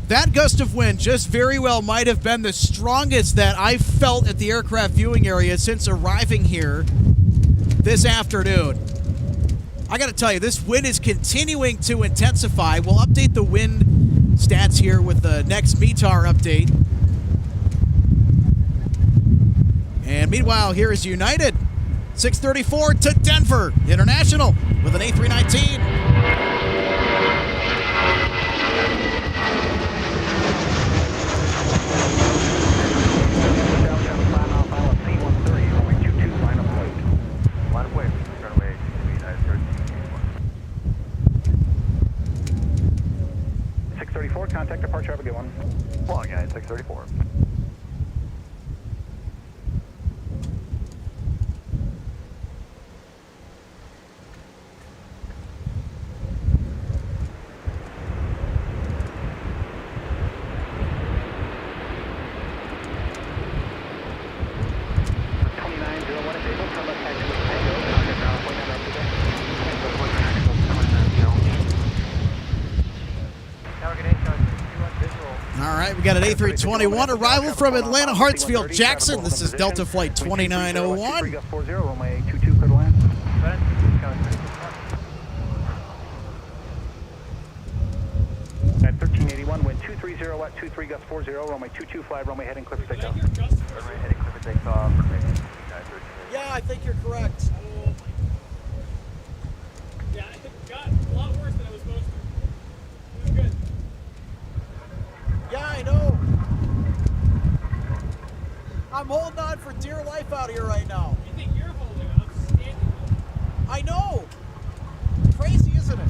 That gust of wind just very well might have been the strongest that I've felt at the aircraft viewing area since arriving here this afternoon. I got to tell you, this wind is continuing to intensify. We'll update the wind stats here with the next METAR update. And meanwhile, here is United 634 to Denver International with an A319. Contact departure, have a good one. Long United 634. All right, we got an A321 arrival from Atlanta Hartsfield Jackson. This is Delta Flight 2901. At 1381, wind 230 at 23, gust 40, runway 22, fly runway heading clear for takeoff. Runway heading clear for takeoff. Yeah, I think you're correct. Oh my. Yeah, I think it got a lot worse than it was supposed to. It was good. Yeah, I know. I'm holding on for dear life out here right now. You think you're holding on? I'm standing on. I know. Crazy, isn't it?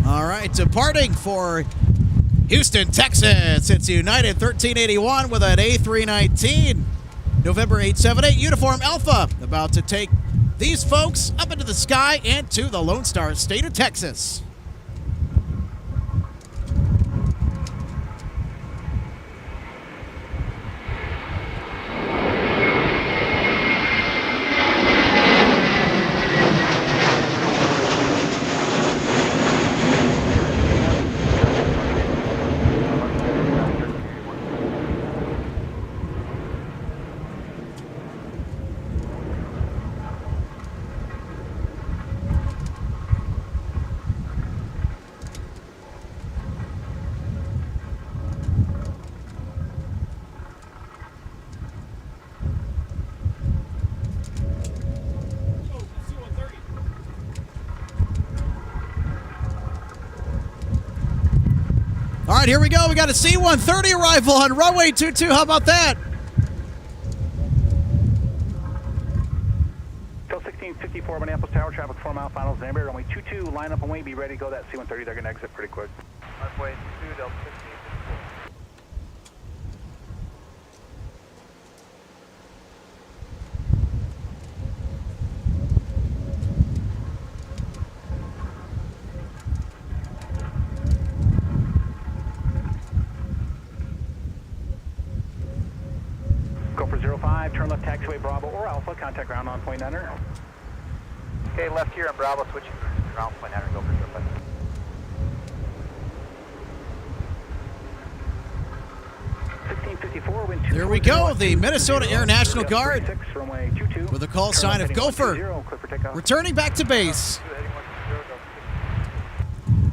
All right, departing for Houston, Texas. It's United 1381 with an A319. November 878 Uniform Alpha about to take these folks up into the sky and to the Lone Star State of Texas. All right, here we go. We got a C-130 arrival on runway 22. How about that? Till 1654 Minneapolis Tower, traffic 4 mile finals, Amber, runway 22, line up and wait, be ready to go. That C-130, they're going to exit pretty quick. Runway 2, Delta 16. Go for 05, turn left taxiway Bravo or Alpha, contact ground on point niner. Okay, left here on Bravo, switching to ground point niner, go for 05. There we go, the Minnesota Air National Guard with a call sign of Gopher, returning back to base.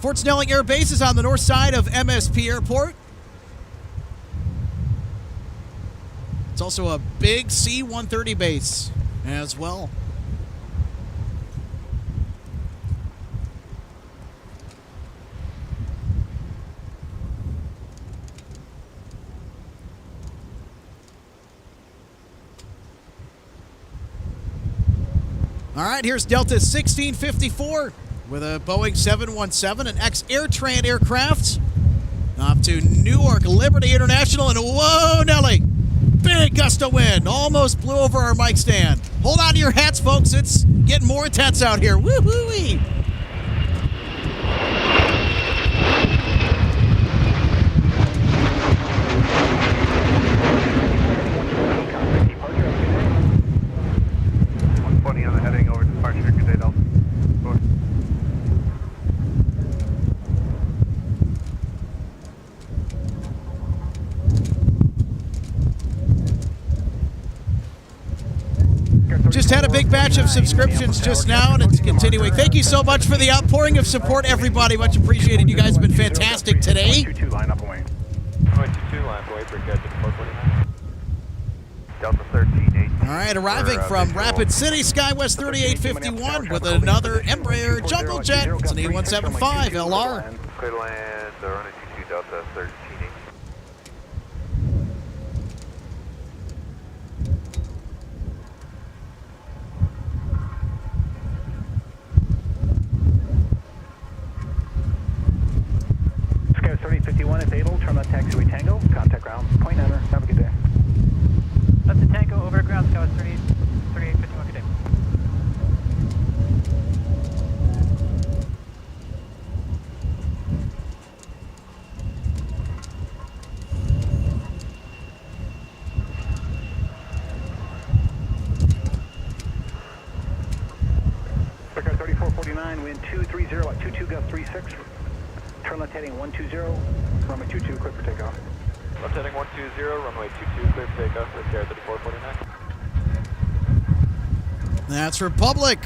Fort Snelling Air Base is on the north side of MSP Airport. It's also a big C-130 base as well. All right, here's Delta 1654 with a Boeing 717, an ex-Airtran aircraft, off to Newark Liberty International, and whoa, Nelly! Big gust of wind, almost blew over our mic stand. Hold on to your hats, folks. It's getting more intense out here. Woo-hoo-wee! On the heading over departure, good day, Delta. Just had a big batch of subscriptions just now, and it's continuing. Thank you so much for the outpouring of support, everybody. Much appreciated. You guys have been fantastic today. Line up and wait. Runway 22, line up and wait, bridge 449. Delta 13, All right, arriving from Rapid City, SkyWest 3851 with another Embraer Jungle Jet. It's an E175 LR. clear to land, runway 22, Delta 13. SkyWest 3851 is able, turn left taxiway Tango, contact ground, point niner, have a good day. Left to Tango, over ground, SkyWest 3851, good day. SkyWest 3449, wind 230 at 22 gust 36. Turn left heading 120, runway 22, clear for takeoff. Left heading 120, runway 22, clear for takeoff, with Air 3449. That's Republic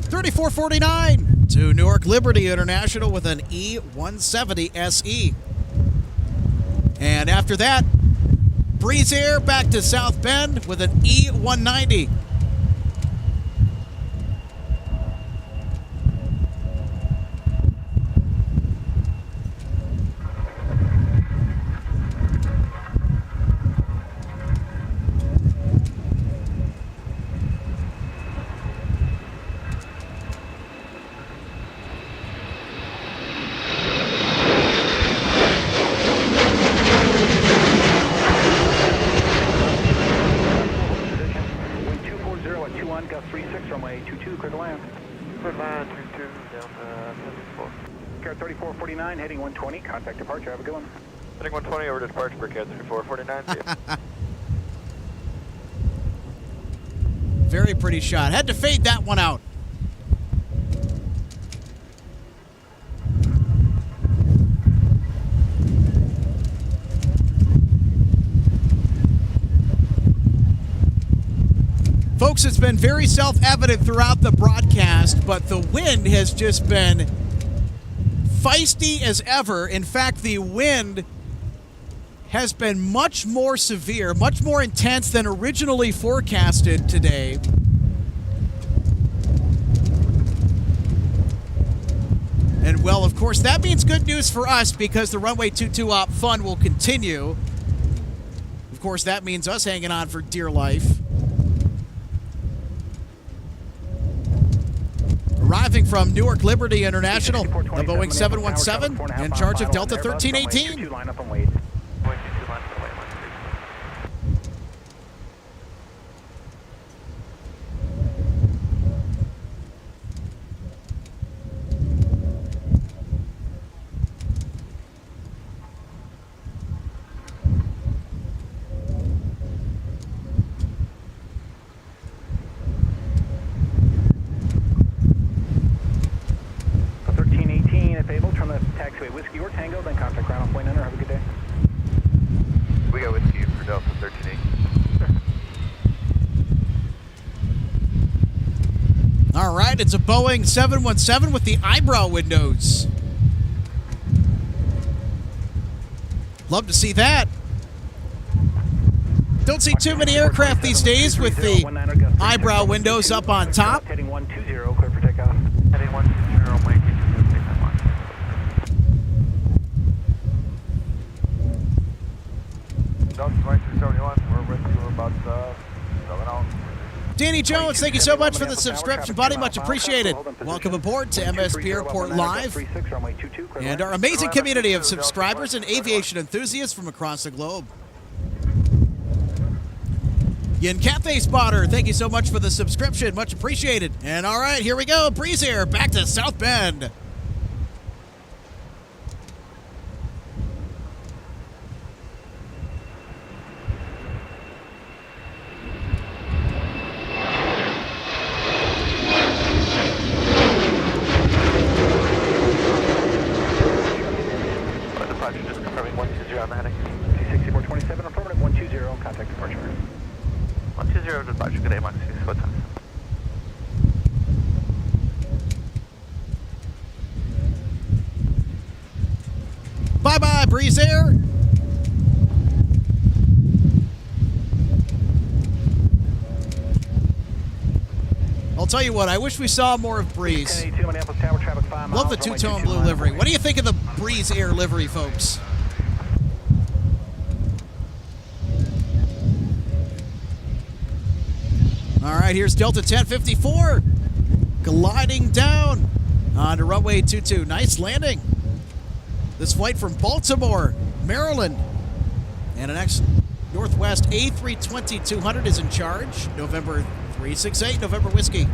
3449 to Newark Liberty International with an E170 SE. And after that, Breeze Air back to South Bend with an E190. 49, heading 120, contact departure, have a good one. Heading 120 over to departure for Cat 3449. See you. Very pretty shot. Had to fade that one out. Folks, it's been very self-evident throughout the broadcast, but the wind has just been feisty as ever. In fact, the wind has been much more severe, much more intense than originally forecasted today. And, well, of course, that means good news for us because the Runway 22 op fun will continue. Of course, that means us hanging on for dear life. Arriving from Newark Liberty International, the Boeing 717 in charge of Delta 1318. Line up and wait. Taxiway Whiskey or Tango, then contact ground on point enter. Have a good day. We got whiskey for Delta 1318. All right, it's a Boeing 717 with the eyebrow windows. Love to see that. Don't see too many aircraft these days with the eyebrow windows up on top. Heading 120, clear for takeoff. Heading 120, Mike. Delta 2271, we're with you about 7 hours. Danny Jones, thank you so much for the subscription, buddy. Much appreciated. Welcome aboard to MSP Airport Live and our amazing community of subscribers and aviation enthusiasts from across the globe. Yin Cathay Spotter, thank you so much for the subscription. Much appreciated. And all right, here we go. Breeze Air back to South Bend. Just confirming 120 on the heading. C6427, affirmative 120, contact departure. 120 departure, good day, Max. What's on? Bye-bye, Breeze Air. I'll tell you what, I wish we saw more of Breeze. Love the two-tone blue livery. What do you think of the Breeze Air livery, folks? All right, here's Delta 1054 gliding down onto runway 22. Nice landing. This flight from Baltimore, Maryland. And an ex-Northwest A320-200 is in charge. November 368, November Whiskey. Delta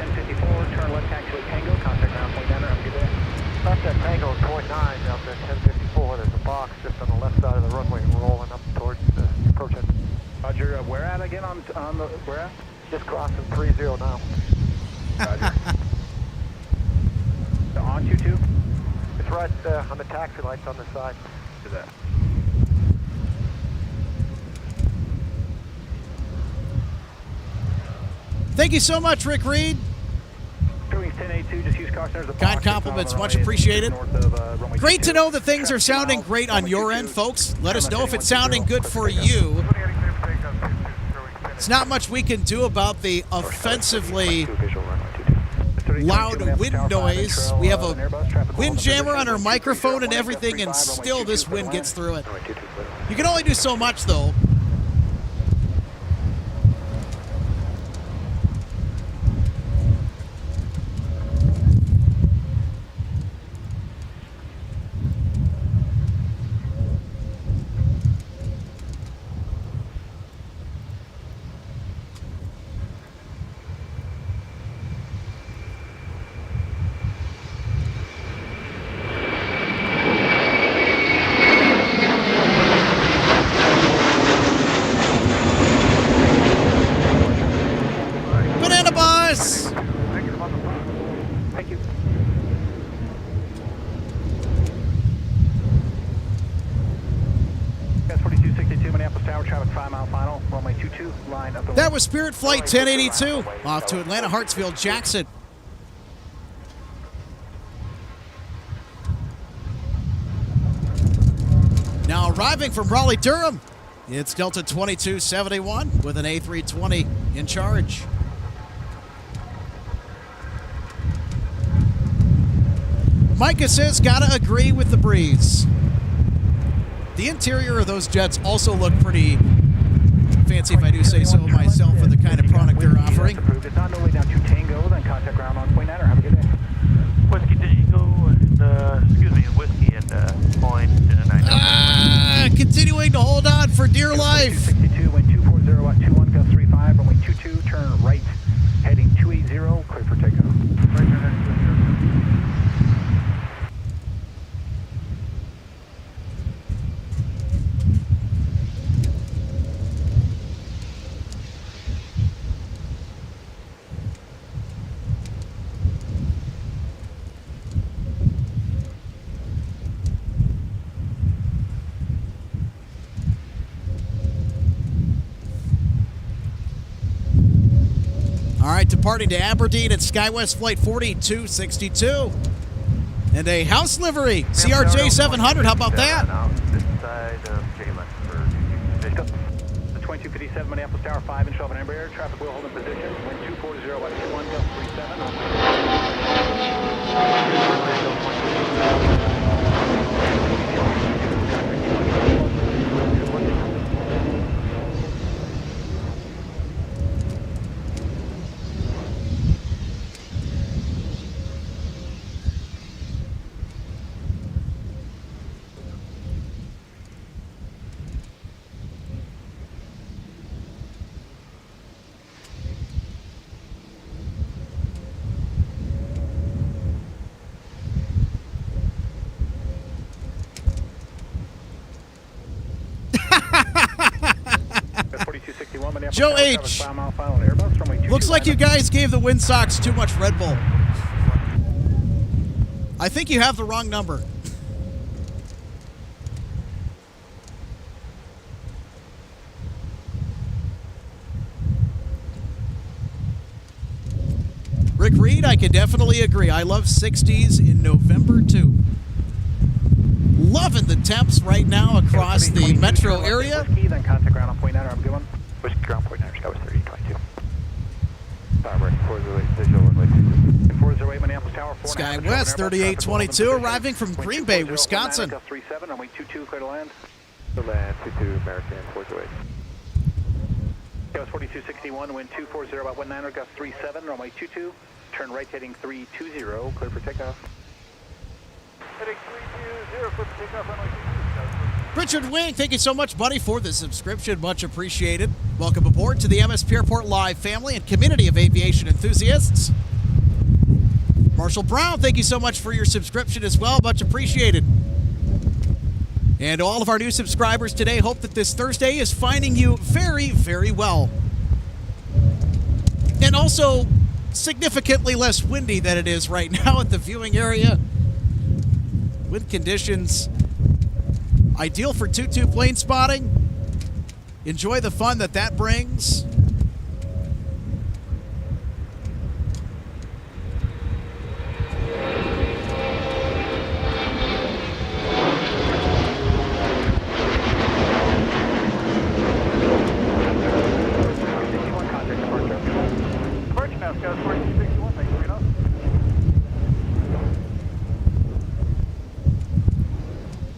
1054, turn left taxiway Tango, contact ground point enter. Have a good day. Left at Tango 29, Delta 1054. There's a box just on the left side of the runway rolling up towards the approach end. Roger, where at again on the, where at? Just crossing 30 now. Roger. So on 22? It's right on the taxi lights on the side. To that. Thank you so much, Rick Reed. Kind compliments, much appreciated. Great to know that things are sounding great on your end, folks. Let us know if it's sounding good for you. It's not much we can do about the offensively loud wind noise. We have a wind jammer on our microphone and everything, and still this wind gets through it. You can only do so much, though. Tower, traffic 5 mile final, runway 22, line up the That was Spirit Flight 1082 off to Atlanta Hartsfield Jackson. Now arriving from Raleigh Durham, it's Delta 2271 with an A320 in charge. Micah says, gotta agree with the breeze. The interior of those jets also look pretty fancy, if I do say so myself, for the kind of product they're offering. It's not no way down to Tango, then contact ground on Point 9. Have a good day. Whiskey Tango and, whiskey at point 9. Continuing to hold on for dear life. 262, wind 240 at 21, gust 35, runway 22, turn right, heading 280, clear for takeoff. Right turn heading 280. All right, departing to Aberdeen at SkyWest Flight 4262. And a house livery, CRJ 700. How about that? This side of Jalen for The 2257 Minneapolis Tower, 5 inch off an Embraer. Traffic will hold in position. Wind 240 at 21, gust 37. Joe H. Looks like you guys gave the Wind Sox too much Red Bull. I think you have the wrong number. Rick Reed, I can definitely agree. I love 60s in November too. Loving the temps right now across the metro area. Whiskey, then contact ground on Point 9. I'm good one. Whiskey ground Point 9, Sky was 3022. Starboard, 408, visual runway 408, Minneapolis Tower, 4 SkyWest 3822 arriving from Green Bay, Wisconsin. 37, runway 22, clear to land. to land, 22 American, 408. Sky 4261, wind 240 about 19er, gust 37, runway 22, turn right heading 320, clear for takeoff. Heading 320, clear for takeoff, runway 22. Richard Wing, thank you so much, buddy, for the subscription. Much appreciated. Welcome aboard to the MSP Airport Live family and community of aviation enthusiasts. Marshall Brown, thank you so much for your subscription as well. Much appreciated. And all of our new subscribers today, hope that this Thursday is finding you very, very well. And also significantly less windy than it is right now at the viewing area. Wind conditions ideal for 2-2 plane spotting. Enjoy the fun that brings.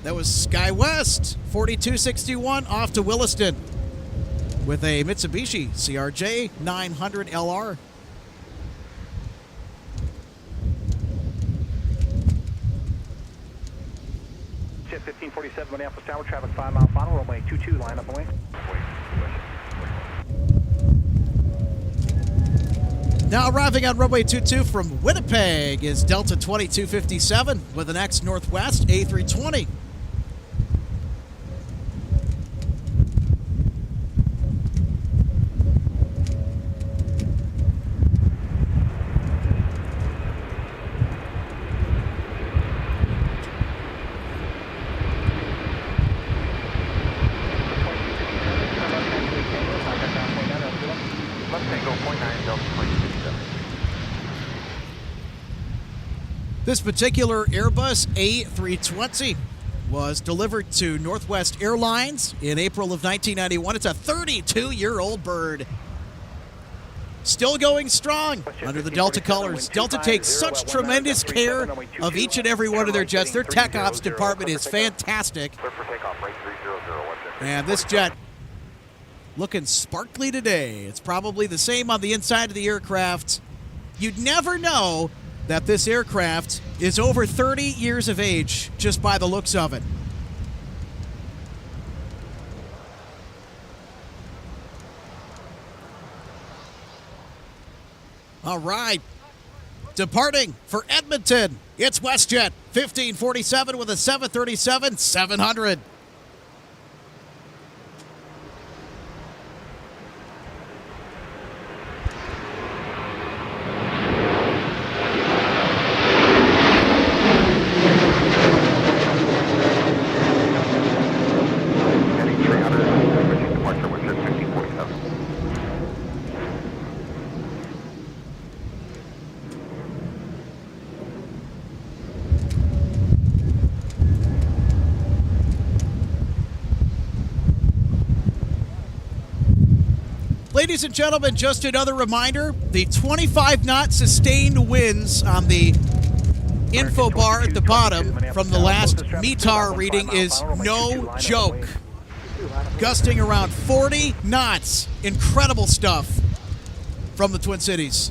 That was SkyWest 4261 off to Williston with a Mitsubishi CRJ 900 LR. Jet 1547 Minneapolis Tower, traffic 5 mile final, runway 22, line up and wing. Now arriving on runway 22 from Winnipeg is Delta 2257 with an X Northwest A320. This particular Airbus A320 was delivered to Northwest Airlines in April of 1991. It's a 32-year-old bird. Still going strong under the Delta colors. Delta takes such tremendous care of each and every one of their jets. Their tech ops department is fantastic. And this jet looking sparkly today. It's probably the same on the inside of the aircraft. You'd never know that this aircraft is over 30 years of age just by the looks of it. All right. Departing for Edmonton, it's WestJet 1547 with a 737-700. Ladies and gentlemen, just another reminder, the 25-knot sustained winds on the info bar at the bottom from the last METAR reading is no joke. Gusting around 40 knots. Incredible stuff from the Twin Cities.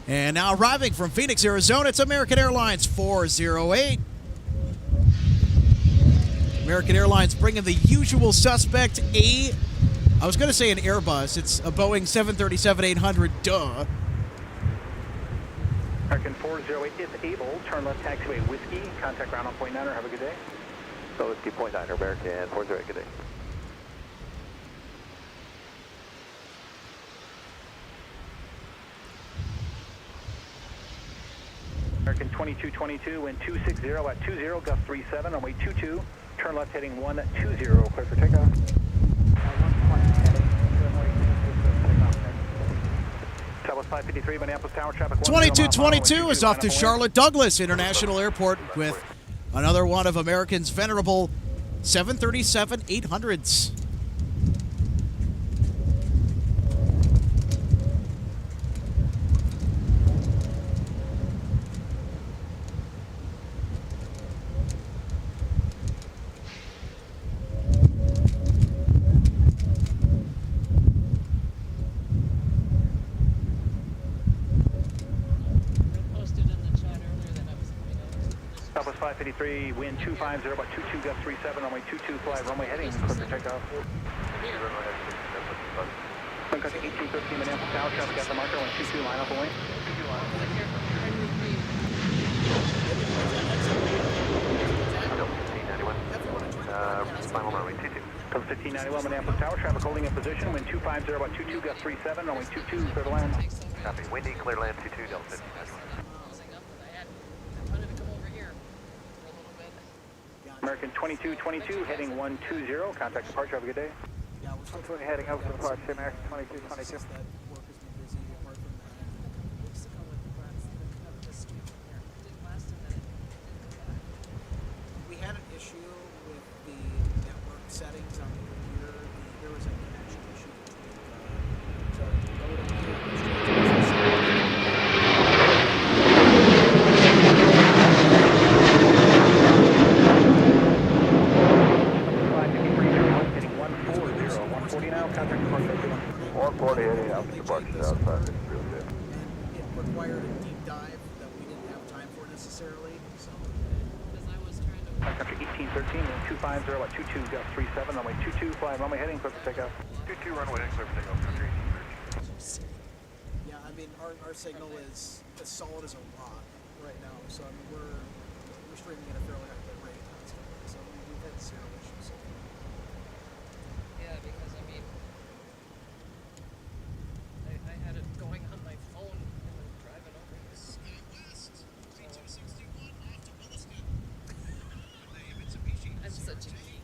And now arriving from Phoenix, Arizona, it's American Airlines 408. American Airlines bringing the usual suspect, I was going to say an Airbus. It's a Boeing 737-800, duh. American 408 is able. Turn left taxiway whiskey. Contact ground on point 9er. Have a good day. So whiskey point 9er, American 408, good day. American 2222, wind 260 at 20, gust 37, runway 22. Turn left heading 120, clear for takeoff. Southwest 553, Minneapolis Tower, traffic 2222 is off to Charlotte Douglas International Airport with another one of American's venerable 737-800s. Southwest 553, wind 250, about 22, gust 37, runway 22, fly runway heading, clear for takeoff. Sun country 1813, Minneapolis Tower, traffic at the marker, 122, line up away. Final runway 22. Comes 1591, Minneapolis Tower, traffic holding in position, wind 250, about 22, gust 37, runway 22, clear to land. Copy, windy, clear land 22, Delta 1591. American 2222, heading 120, contact departure, have a good day. Yeah, we're heading over to departure, American 2222. We had an issue with the network settings on the computer. There was a connection issue outside. and it required a deep dive that we didn't have time for necessarily. So, Country 1813, wind 250, about 22, gust 37, runway 22, fly runway heading, clear for takeoff. 22 runway heading, clear for takeoff, country 1813. yeah, I mean, our signal is as solid as a rock right now. So I mean, we're streaming at a fairly high bit rate. So we've had zero issues. Yeah, because I mean, I had it going on my phone and then driving over this. I'm such a geek.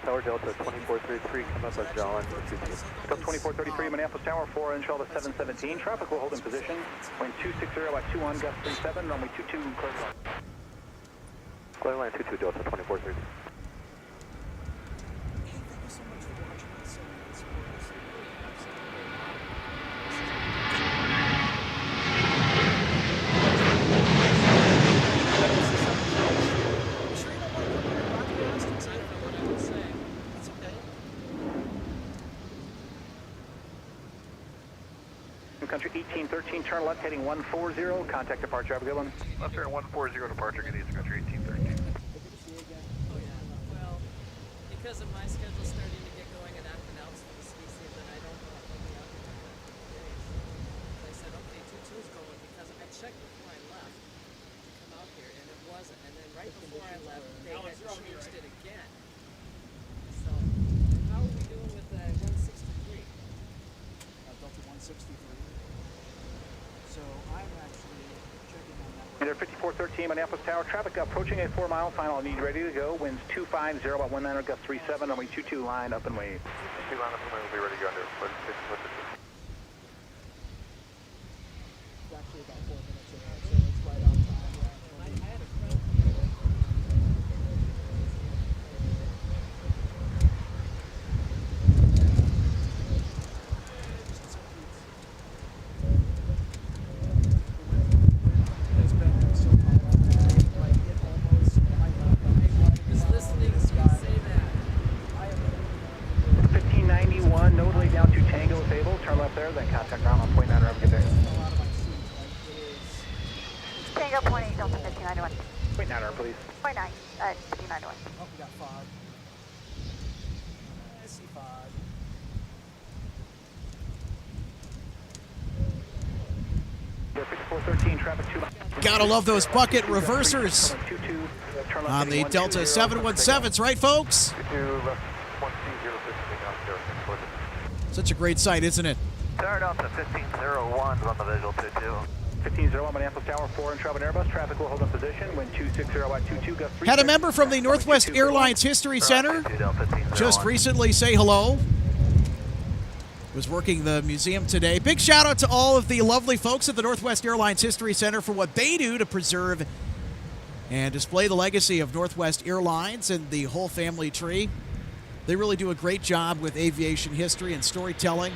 Tower Delta 2433, come up on John. Delta 2433, Minneapolis Tower, 4 inch Delta 717. Traffic will hold in position. Wind 260 at 21, gust 37, runway 22, clear line. Clear line 22, Delta 2433. Country 1813, turn left heading 140, contact departure, have a good one. Left turn 140 departure, good east country 1813. Well, because of my schedule starting to get going and acting out for the ski season, I don't know if I'll be out here for a couple days. I said, okay, 22's going because I checked before I left to come out here and it wasn't. And then right before I left, they had changed it again. So, how are we doing with the 163? Delta 163. So I'm actually checking on that. Air 5413, Minneapolis Tower, traffic approaching a 4 mile final, need ready to go. Winds 250 about 19, gust 37, runway 22, line up and wave. 2 line up and we'll be ready to go under. It's actually about 4 minutes ahead, so it's right on time. Yeah. I had a friend. Just listening to you say that. 1591, notably down to Tango is able, turn left there, then contact ground on point 9, have a good day. Tango point 8, Delta 1591. Point 9, please. Point 9, 1591. Oh, we got 5. I see 5. Air 5413, traffic 2 miles. Gotta love those bucket reversers on the Delta 717s, right, folks? 22 left 120, out there. Such a great sight, isn't it? Tower Delta 1501 on the visual 22. 1501, Minneapolis Tower, 4 inch Travel Airbus, traffic will hold in position, wind 260 at 22, gust 3. Had a member from the Northwest Airlines History Center just recently say hello. Was working the museum today. Big shout out to all of the lovely folks at the Northwest Airlines History Center for what they do to preserve and display the legacy of Northwest Airlines and the whole family tree. They really do a great job with aviation history and storytelling.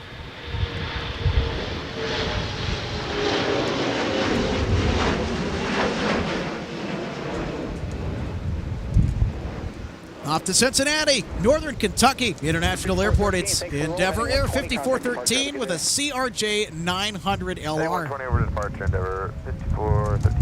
Off to Cincinnati, Northern Kentucky International Airport. It's Endeavor Air 5413 with a CRJ 900 LR. 120 over to departure, Endeavor 5413.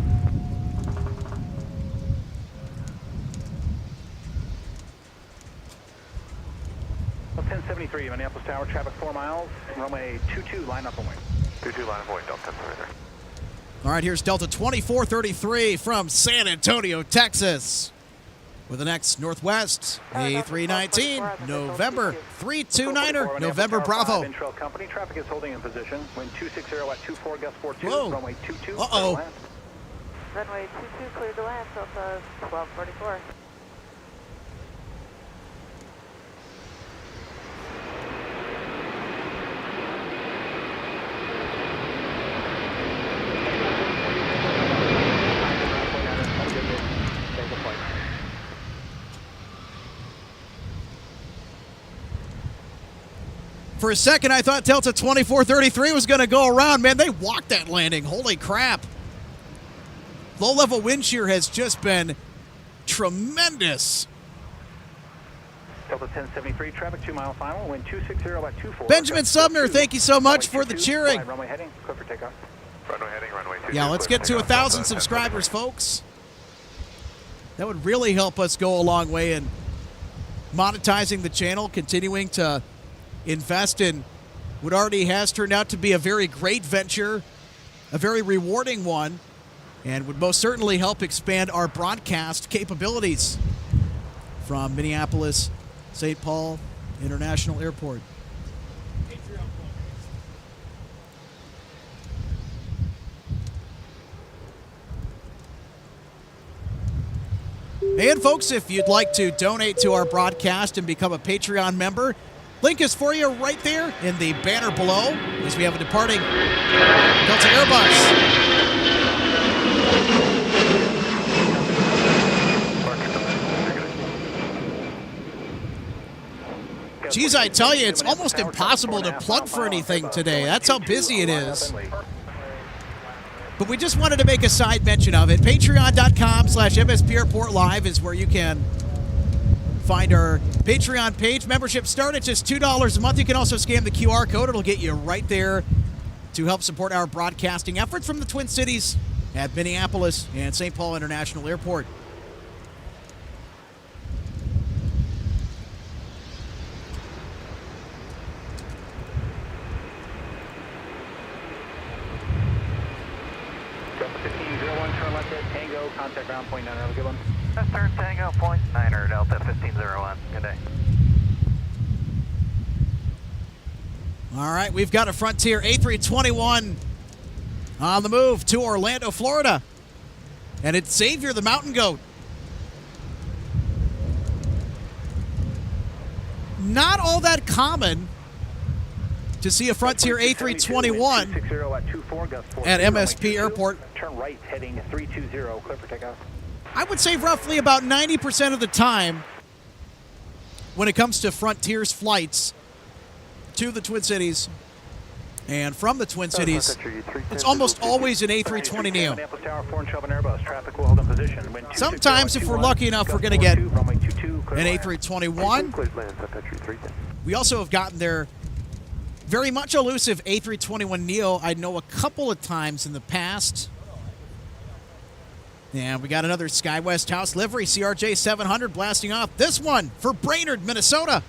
Well, 1073, Minneapolis Tower, traffic 4 miles, runway 22, line up and wing. 22 line of point, Delta 1073. All right, here's Delta 2433 from San Antonio, Texas. With the next Northwest, A319, November 329er, November Bravo. Intrail Company, traffic is holding in position. Wind 260 at 24, gust 42, Whoa. runway 22. Uh-oh. Runway 22, clear to land, Delta 1244. For a second, I thought Delta 2433 was going to go around. Man, they walked that landing. Holy crap. Low-level wind shear has just been tremendous. Delta 1073, traffic 2 mile final, wind 260 at 24. Benjamin Sumner, thank you so much for the cheering. Runway heading, clear for takeoff. Runway heading, runway 22. Yeah, let's get to 1,000 subscribers, folks. That would really help us go a long way in monetizing the channel, continuing to invest in what already has turned out to be a very great venture, a very rewarding one, and would most certainly help expand our broadcast capabilities from Minneapolis, St. Paul International Airport. And folks, if you'd like to donate to our broadcast and become a Patreon member, link is for you right there in the banner below as we have a departing Delta Airbus. Geez, I tell you, it's almost impossible to plug for anything today. That's how busy it is. But we just wanted to make a side mention of it. Patreon.com/MSP Airport Live is where you can find our Patreon page. Membership start at just $2 a month. You can also scan the QR code. It'll get you right there to help support our broadcasting efforts from the Twin Cities at Minneapolis and St. Paul International Airport. Contact ground point 9, have a good one. That's turn Tango, point 9er, Delta 1501. Good day. All right, we've got a Frontier A321 on the move to Orlando, Florida. And it's Xavier the Mountain Goat. Not all that common to see a Frontier A321 at MSP Airport. Turn right, heading 320, clear for takeoff. I would say roughly about 90% of the time when it comes to Frontier's flights to the Twin Cities and from the Twin Cities, it's almost always an A320neo. Sometimes, if we're lucky enough, we're going to get an A321. We also have gotten their very much elusive A321neo, I know, a couple of times in the past. And we got another SkyWest House livery, CRJ 700, blasting off. This one for Brainerd, Minnesota.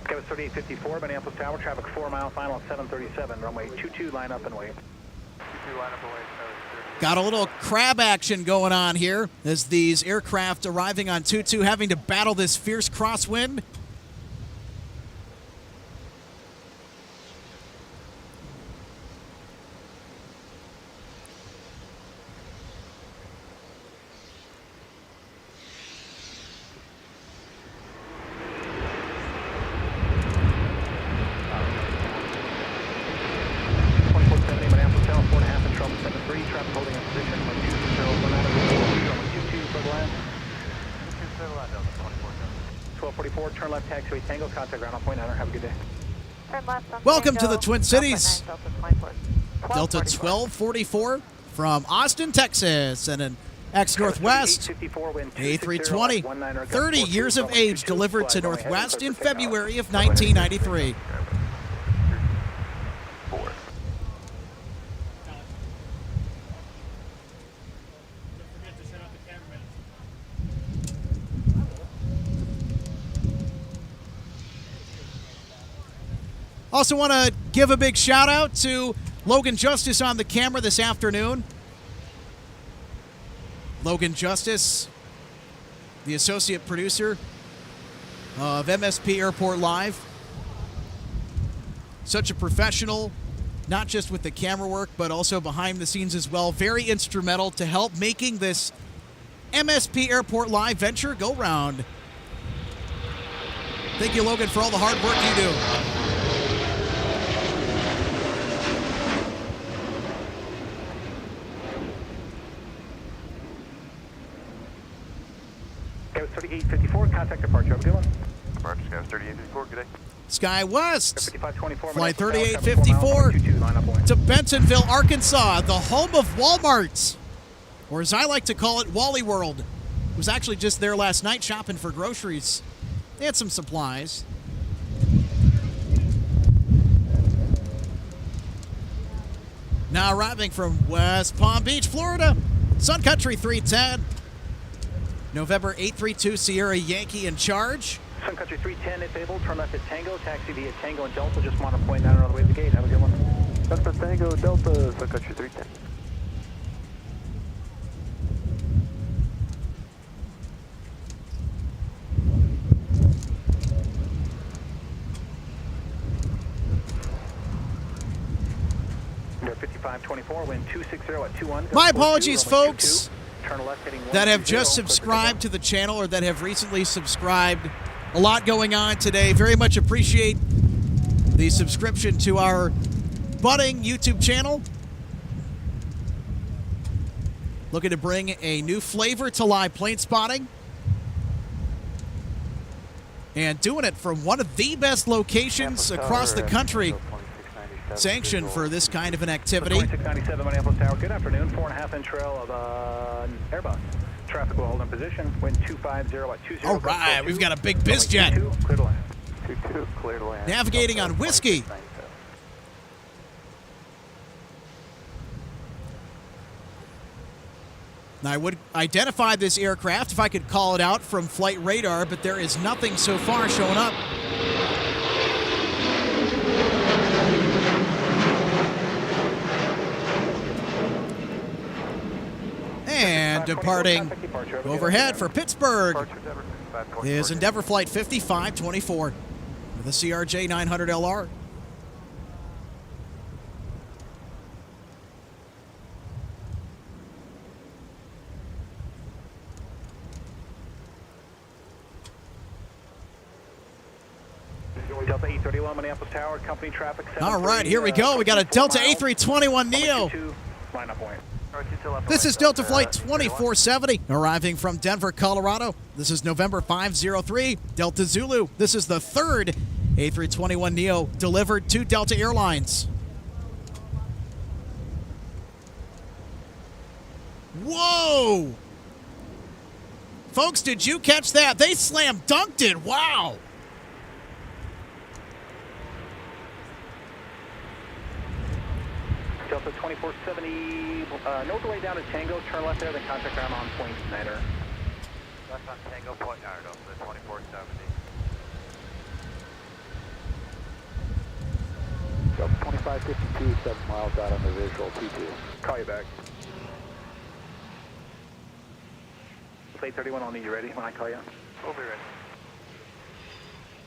Kevin 3854, Minneapolis Tower, traffic 4 mile final at 737, runway 22, line up and wait. 22, line up and wait. Got a little crab action going on here as these aircraft arriving on 22 having to battle this fierce crosswind. Traffic holding in position, 120, 22 for the land. 1244, turn left, taxiway Tango, contact ground on point 9, have a good day. Turn left on Welcome to Tango, the Twin Cities. Delta 24. Delta 1244 from Austin, Texas, and an ex-Northwest A320, 30 years of age, delivered to Northwest in February of 1993. Also want to give a big shout out to Logan Justice on the camera this afternoon. Logan Justice, the associate producer of MSP Airport Live. Such a professional, not just with the camera work, but also behind the scenes as well. Very instrumental to help making this MSP Airport Live venture go round. Thank you, Logan, for all the hard work you do. Skywards 3854, contact departure. Have a good one. Departure, Skywards 3854, good day. SkyWest, 5524, Flight 3854 to Bentonville, Arkansas, the home of Walmart, or as I like to call it, Wally World. Was actually just there last night shopping for groceries. They had some supplies. Now arriving from West Palm Beach, Florida, Sun Country 310. November 832 Sierra Yankee in charge. Sun Country 310, if able, turn left at Tango, taxi via Tango and Delta, just want to point 9 on the way to the gate. Have a good one. Delta Tango, Delta, Sun Country 310. Air 5524, wind 260 at 21. My apologies, folks, Turn left heading that have 120, just clear for subscribed to the channel or that have recently subscribed. A lot going on today. Very much appreciate the subscription to our budding YouTube channel. Looking to bring a new flavor to live plane spotting. And doing it from one of the best locations across the country sanctioned for this kind of an activity. 2697 Minneapolis Tower, good afternoon. 4.5-inch trail of Airbus. Traffic will hold in position. Wind 250 at 20. All right, we've got a big biz jet. Clear to land. 22, clear to land. Navigating on whiskey. Now, I would identify this aircraft if I could call it out from flight radar, but there is nothing so far showing up. And departing overhead for Pittsburgh is Endeavor Flight 5524 with a CRJ 900LR. Delta 831 Minneapolis Tower, company traffic. All right, here we go. We got a Delta A321neo. Line up point. This is Delta Flight 2470, arriving from Denver, Colorado. This is November 503, Delta Zulu. This is the third A321neo delivered to Delta Airlines. Whoa! Folks, did you catch that? They slam dunked it. Wow! Delta 2470, no delay down to Tango, turn left there, then contact ground on point Snyder. Left on Tango, point Niner, Delta 2470. Delta 2552, 7 miles out on the visual, 22. Call you back. Delta 831, I'll need you ready when I call you. We'll be ready.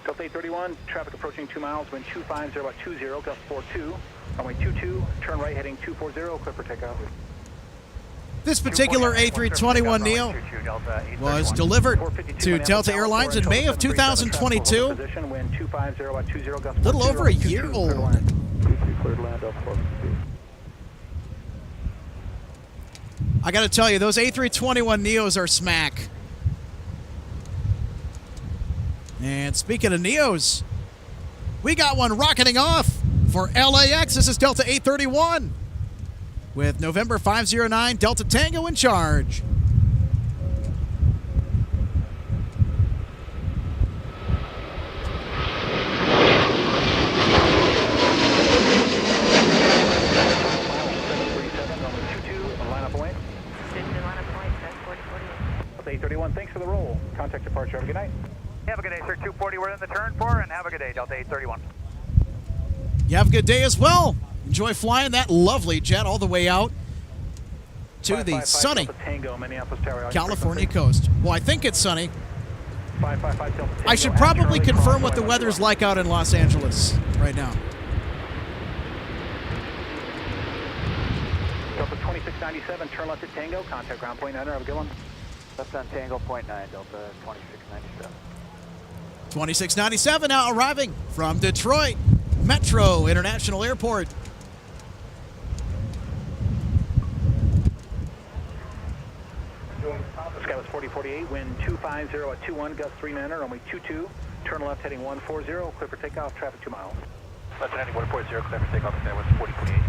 Delta 831, traffic approaching 2 miles, wind 250 about 20, gust 42. Runway 22, turn right heading 240, clear for takeoff. This particular A321neo was delivered to Delta Airlines in May of 2022. A little over a year old. I got to tell you, those A321neos are smack. And speaking of neos, we got one rocketing off for LAX. This is Delta 831 with November 509 Delta Tango in charge. Delta 831, thanks for the roll. Contact departure. Have a good night. Have a good day, sir. 240, we're in the turn for, and have a good day, Delta 831. You have a good day as well. Enjoy flying that lovely jet all the way out to the sunny California coast. Well, I think it's sunny. I should probably confirm what the weather's like out in Los Angeles right now. Delta 2697, turn left at Tango, contact ground point Niner. Have a good one. Left on Tango, point 9, Delta 2697. 2697 now arriving from Detroit Metro International Airport. Skyless 4048, wind 250 at 21, gust 39er, runway 22, turn left heading 140, clear for takeoff, traffic 2 miles. Left heading 140, clear for takeoff, Skywest 4048.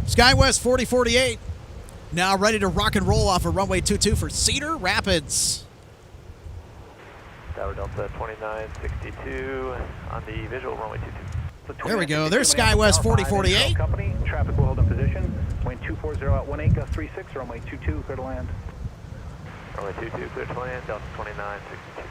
Skywest 4048 now ready to rock and roll off of runway 22 for Cedar Rapids. Tower Delta 2962 on the visual runway 22. There we go. There's Skywest 4048. Company, traffic will hold in position. Wind 240 at 18, gust 36, runway 22, clear to land. Runway 22, clear to land, Delta 2962.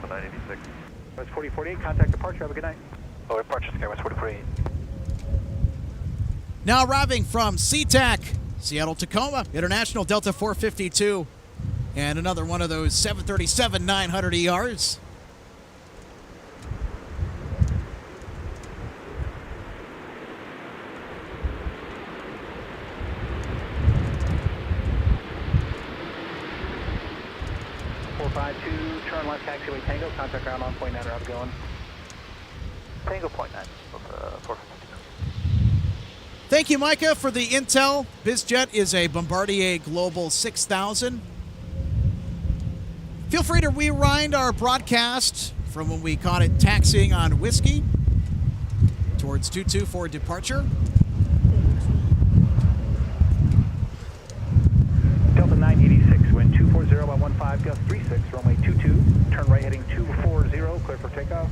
Delta 986. West 4048, contact departure, have a good night. Oh, departure, Skywest 4048. Now arriving from SeaTac, Seattle Tacoma, International Delta 452, and another one of those 737-900 ERs. Turn left, taxiway Tango, contact ground on point 9, how's it going? Tango point 9, 452. Thank you, Micah, for the intel. BizJet is a Bombardier Global 6000. Feel free to rewind our broadcast from when we caught it taxiing on Whiskey towards 22 for departure. Delta 986, wind 240 about 15, gust 36, runway 22, turn right heading 240, clear for takeoff.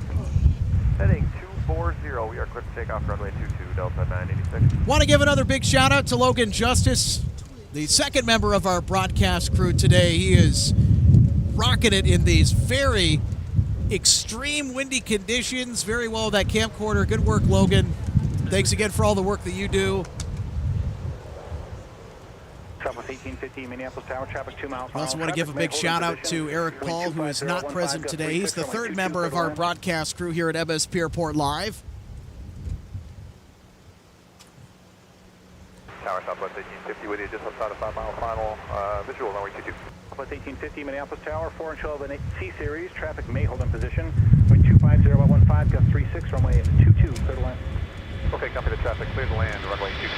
Heading 240, we are clear for takeoff, runway 22, Delta 986. Want to give another big shout out to Logan Justice, the second member of our broadcast crew today. He is rocking it in these very extreme windy conditions. Very well with that camcorder. Good work, Logan. Thanks again for all the work that you do. Southwest 1850, Minneapolis Tower, traffic 2 miles. I also want to give a big shout out to Eric Paul, who is not present today. He's the third member of our broadcast crew here at MSP Airport Live. Tower Southwest 1850 with you just outside of 5 mile final visual, runway 22. Southwest 1850, Minneapolis Tower, 4 and 12 in C-Series, traffic may hold in position. Wind 250 about 15, gust 36, runway 22, clear to land. Okay, copy the traffic, clear to land, runway 22.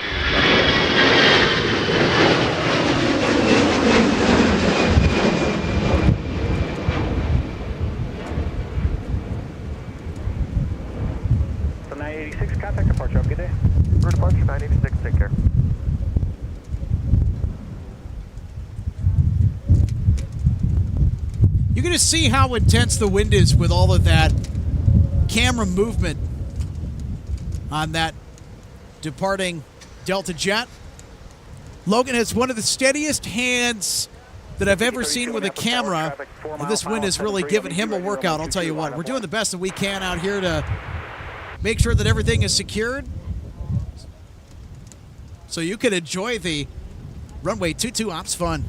So 986, contact departure, have a good day. For departure 986, take care. You can just see how intense the wind is with all of that camera movement on that departing Delta jet. Logan has one of the steadiest hands that I've ever seen with a camera, and this wind has really given him a workout. I'll tell you what, we're doing the best that we can out here to make sure that everything is secured so you can enjoy the runway 22 ops fun.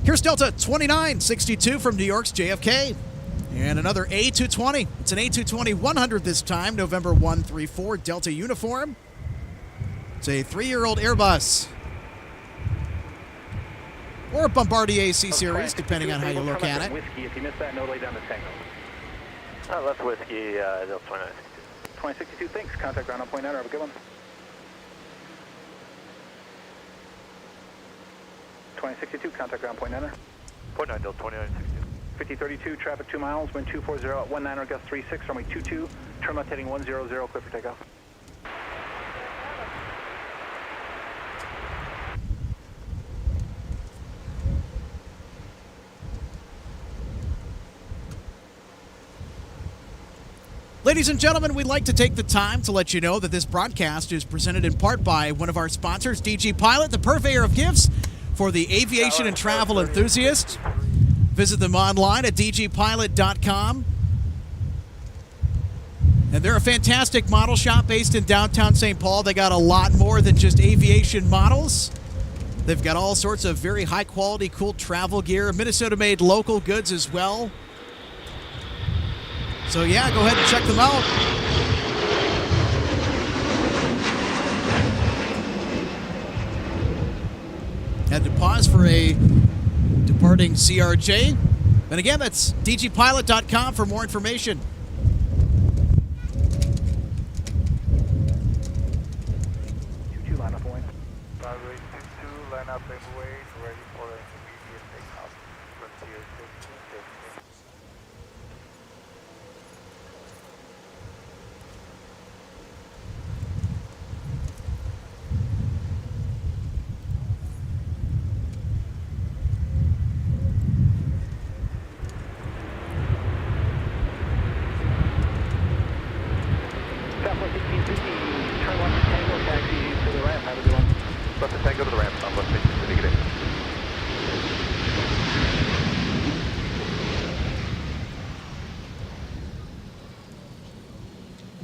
Here's Delta 2962 from New York's JFK. And another A220. It's an A220-100 this time, November 134, Delta uniform. It's a 3-year-old Airbus. Or a Bombardier C-Series, depending on how you look at it. Whiskey, if you miss that, no lay down the Tango. Left Whiskey, Delta 2962. 2062, thanks. Contact ground on point 9, have a good one. 2062, contact ground point 9. Point 9, Delta 2962. 5032, traffic 2 miles, wind 240 at 19, gust 36, runway 22, turn left heading 100, clear for takeoff. Ladies and gentlemen, we'd like to take the time to let you know that this broadcast is presented in part by one of our sponsors, DG Pilot, the purveyor of gifts for the aviation and travel enthusiast. Visit them online at dgpilot.com. And they're a fantastic model shop based in downtown St. Paul. They got a lot more than just aviation models. They've got all sorts of very high quality, cool travel gear, Minnesota-made local goods as well. So yeah, go ahead and check them out. Had to pause for a departing CRJ. And again, that's dgpilot.com for more information. Line up wind. Runway 22, line up and wait, ready for an immediate takeoff. Frontier 15, take. Southwest 1850, turn left to Tango, taxi to the ramp, have a good one. Left the Tango to the ramp, Southwest 1850, good day.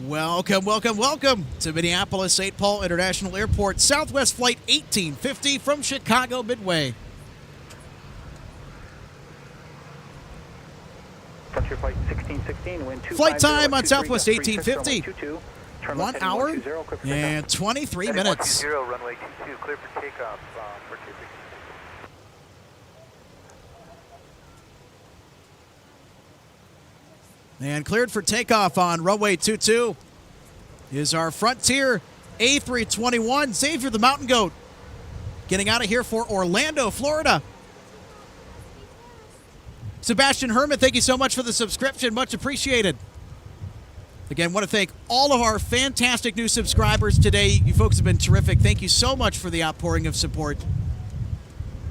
Welcome, welcome, welcome to Minneapolis St. Paul International Airport, Southwest Flight 1850 from Chicago Midway. Frontier Flight 1616, wind 250. Flight time on Southwest 1850. 1 hour and 23 minutes. Runway 22, clear for takeoff. Frontier 16. And cleared for takeoff on runway 22 is our Frontier A321, Xavier the Mountain Goat, getting out of here for Orlando, Florida. Sebastian Herman, thank you so much for the subscription. Much appreciated. Again, want to thank all of our fantastic new subscribers today. You folks have been terrific. Thank you so much for the outpouring of support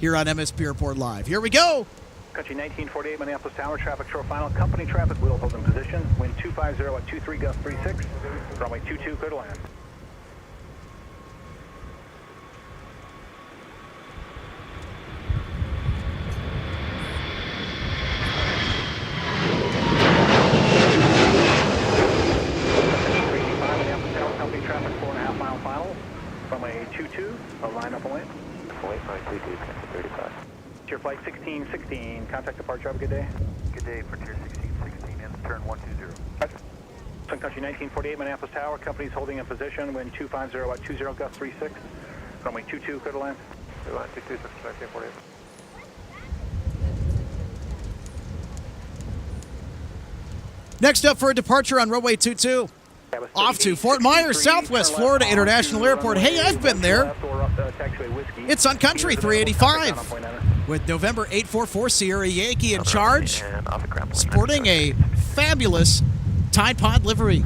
here on MSP Airport Live. Here we go. Country 1948, Minneapolis Tower, traffic short final. Company traffic will hold in position. Wind 250 at 23, gust 36. Runway 22, clear to land. Company traffic 4.5 mile final. Runway 22, line up and land. 48922, 35. Frontier Flight 1616, contact departure, have a good day. Good day, Frontier 1616, ends turn 120. Sun Country 1948, Minneapolis Tower, company's holding in position, wind 250 at 20, gust 36. Runway 22, clear to land. Clear line 22, 1948. Next up for a departure on runway 22. Off to Fort Myers, Southwest Florida International Airport. Hey, I've been there. It's Sun Country 385 with November 844 Sierra Yankee in charge, sporting a fabulous Tide Pod livery.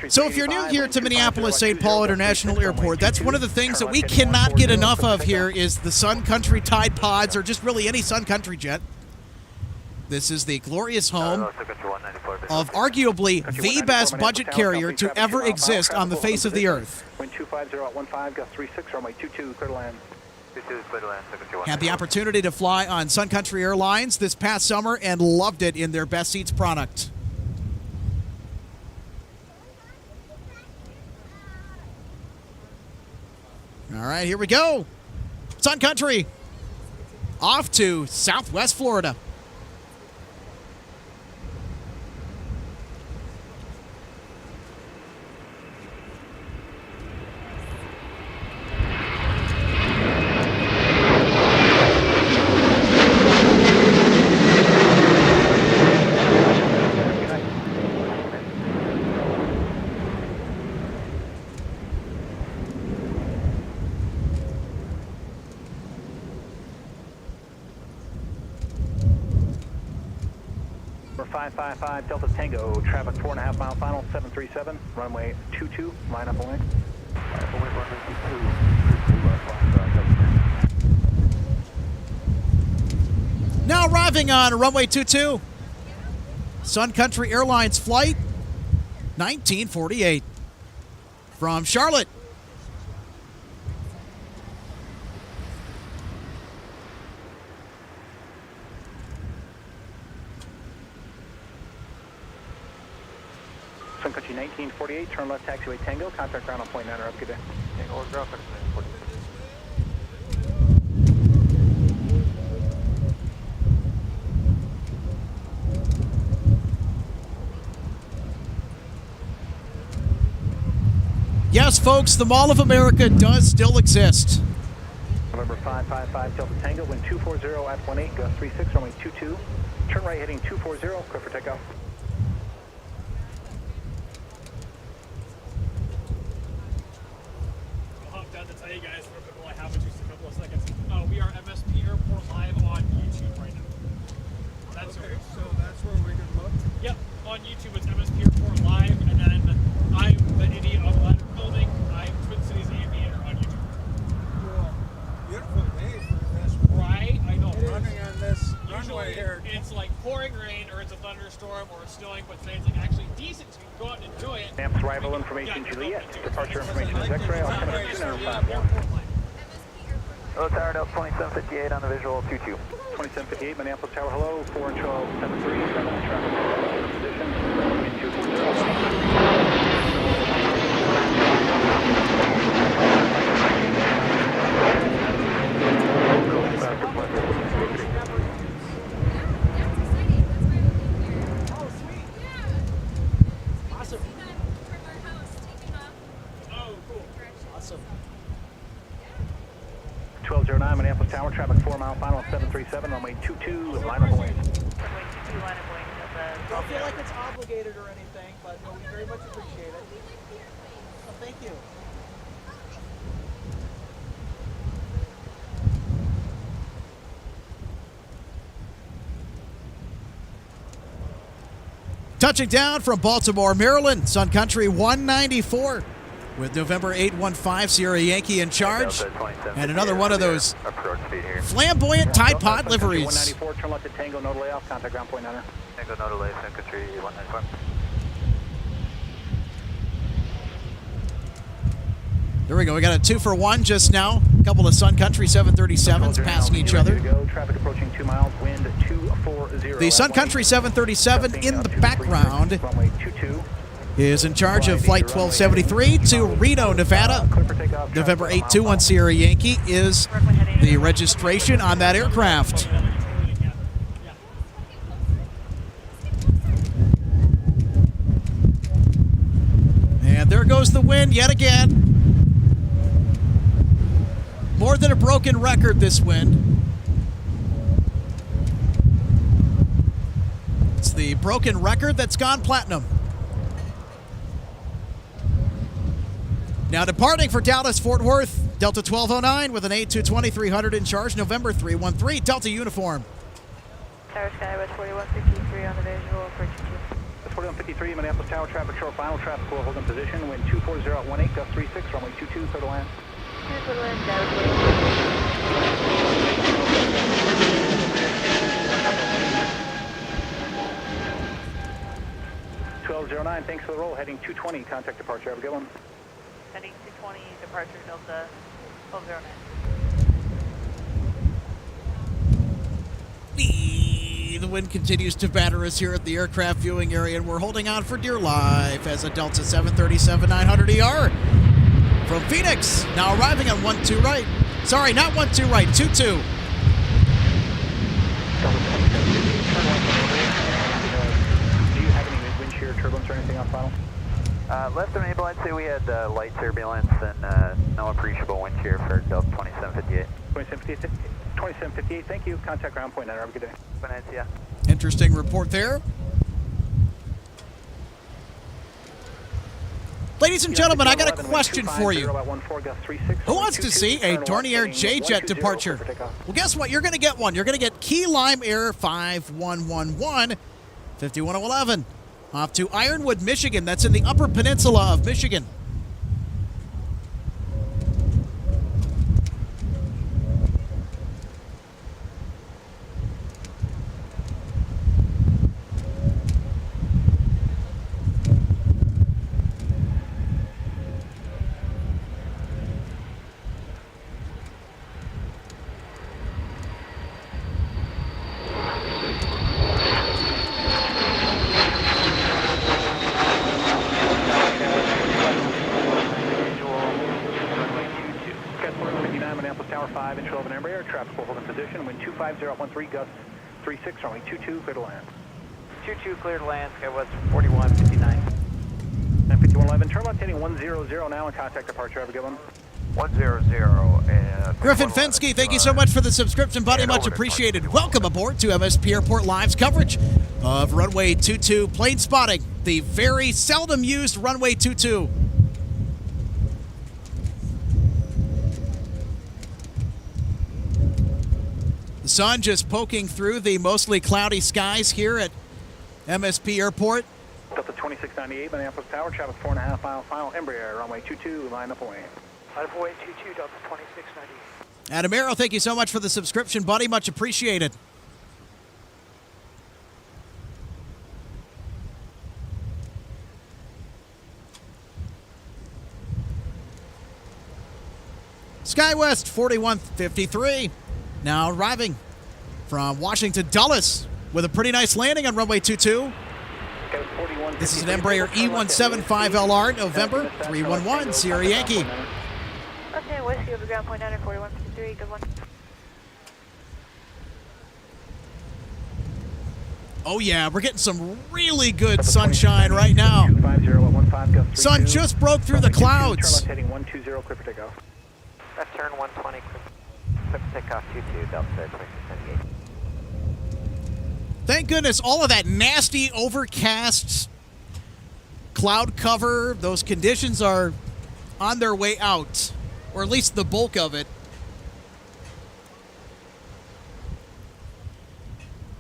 So if you're new here to Minneapolis St. Paul International Airport, that's one of the things that we cannot get enough of here is the Sun Country Tide Pods, or just really any Sun Country jet. This is the glorious home of arguably the best budget carrier to ever exist on the face of the earth. Wind 250 at 15, gust 36, runway 22, clear to land. Had the opportunity to fly on Sun Country Airlines this past summer and loved it in their Best Seats product. All right, here we go. Sun Country off to Southwest Florida. Number 555, Delta Tango, traffic 4.5 mile final, 737, runway 22, line up and land. Now arriving on runway 22, Sun Country Airlines flight 1948 from Charlotte. Sun Country 1948, turn left taxiway Tango, contact ground on point 9 or up, good day. Tango or ground, 1948. Yes, folks, the Mall of America does still exist. November 555, Delta Tango, wind 240 at 18, gust 36, runway 22. Turn right heading 240, clear for takeoff. I'll hop down to tell you guys real quick while I have it, just a couple of seconds. We are MSP Airport Live on YouTube right now. That's okay, so that's where we can look? Yep, on YouTube it's MSP Airport Live, and then I'm the idiot on the ladder building. I'm Twin Cities Aviator on YouTube. Cool. Beautiful day for this. Right? I know. Running on this Usually runway here. it's like pouring rain, or it's a thunderstorm, or it's snowing, but today it's like actually decent, so you can go out and enjoy it. Amps arrival information Juliet. Departure information is X-ray. Altimeter 2951. Hello, Tower Delta 2758 on the visual 22. 2758 Minneapolis Tower, hello, 4 and 12, 73, traffic position, wind 240. Oh, sweet. Awesome. Oh, cool. Awesome. 1209 Minneapolis Tower, traffic 4 mile final at 737, runway 22, line up away. Runway 22, line of wings at the Don't feel like it's obligated or anything, but no, we very much appreciate it. Well, thank you. Touching down from Baltimore, Maryland, Sun Country 194 with November 815 Sierra Yankee in charge. And another one of those flamboyant Tide Pod liveries. 194, turn left to Tango, no delay off, contact ground point 9. Tango, no delay, Sun Country 194. There we go. We got a 2-for-1 just now. A couple of Sun Country 737s passing each other. Traffic approaching 2 miles, wind 240. The Sun Country 737 in the background is in charge of Flight 1273 to Reno, Nevada. November 821 Sierra Yankee is the registration on that aircraft. And there goes the wind yet again. More than a broken record, this wind. It's the broken record that's gone platinum. Now departing for Dallas, Fort Worth, Delta 1209 with an A220-300 in charge, November 313, Delta uniform. Tower Skywest 4153 on the visual, approaching 2. 4153 Minneapolis Tower, traffic short final, traffic will hold in position, wind 240 at 18, gust 36, runway 22, clear to land. Clear to land, Skywest 1209, thanks for the roll, heading 220, contact departure, have a good one. Heading 220, departure Delta 1209. The wind continues to batter us here at the aircraft viewing area, and we're holding on for dear life as a Delta 737-900ER from Phoenix, now arriving on 12 right. Sorry, not 12 right, 22. Do you have any wind shear turbulence or anything on final? Left enable, I'd say we had light turbulence and no appreciable wind shear for Delta 2758. 2758, thank you. Contact ground point 9, have a good day. Nice, yeah. Interesting report there. Ladies and gentlemen, I got a question for you. Who wants to see a Dornier J-Jet departure? Well, guess what? You're going to get one. You're going to get Key Lime Air 5111, 5111, off to Ironwood, Michigan. That's in the Upper Peninsula of Michigan. Gust 36, runway 22, clear to land. 22 clear to land, Skywest 4159. And 5111, turn left heading 100 now and contact departure, have a good one. 100 and... Griffin Fensky, thank you so much for the subscription, buddy. Much appreciated. Welcome aboard to MSP Airport Live's coverage of Runway 22 plane spotting, the very seldom used Runway 22. The sun just poking through the mostly cloudy skies here at MSP Airport. Delta 2698, Minneapolis Tower, traffic 4.5 mile final, Embraer, runway 22, line up away. Line up away 22, Delta 2698. Adam Arrow, thank you so much for the subscription, buddy. Much appreciated. SkyWest 4153, now arriving from Washington Dulles with a pretty nice landing on runway 22. This is an Embraer E175LR, November 311, Sierra Yankee. Okay, Whiskey over ground point 9 4153, good one. Oh yeah, we're getting some really good sunshine right now. Sun just broke through the clouds. Heading 120, clear for takeoff. Left turn 120, clear for takeoff 22, Delta 2678. Thank goodness all of that nasty overcast cloud cover, those conditions are on their way out, or at least the bulk of it.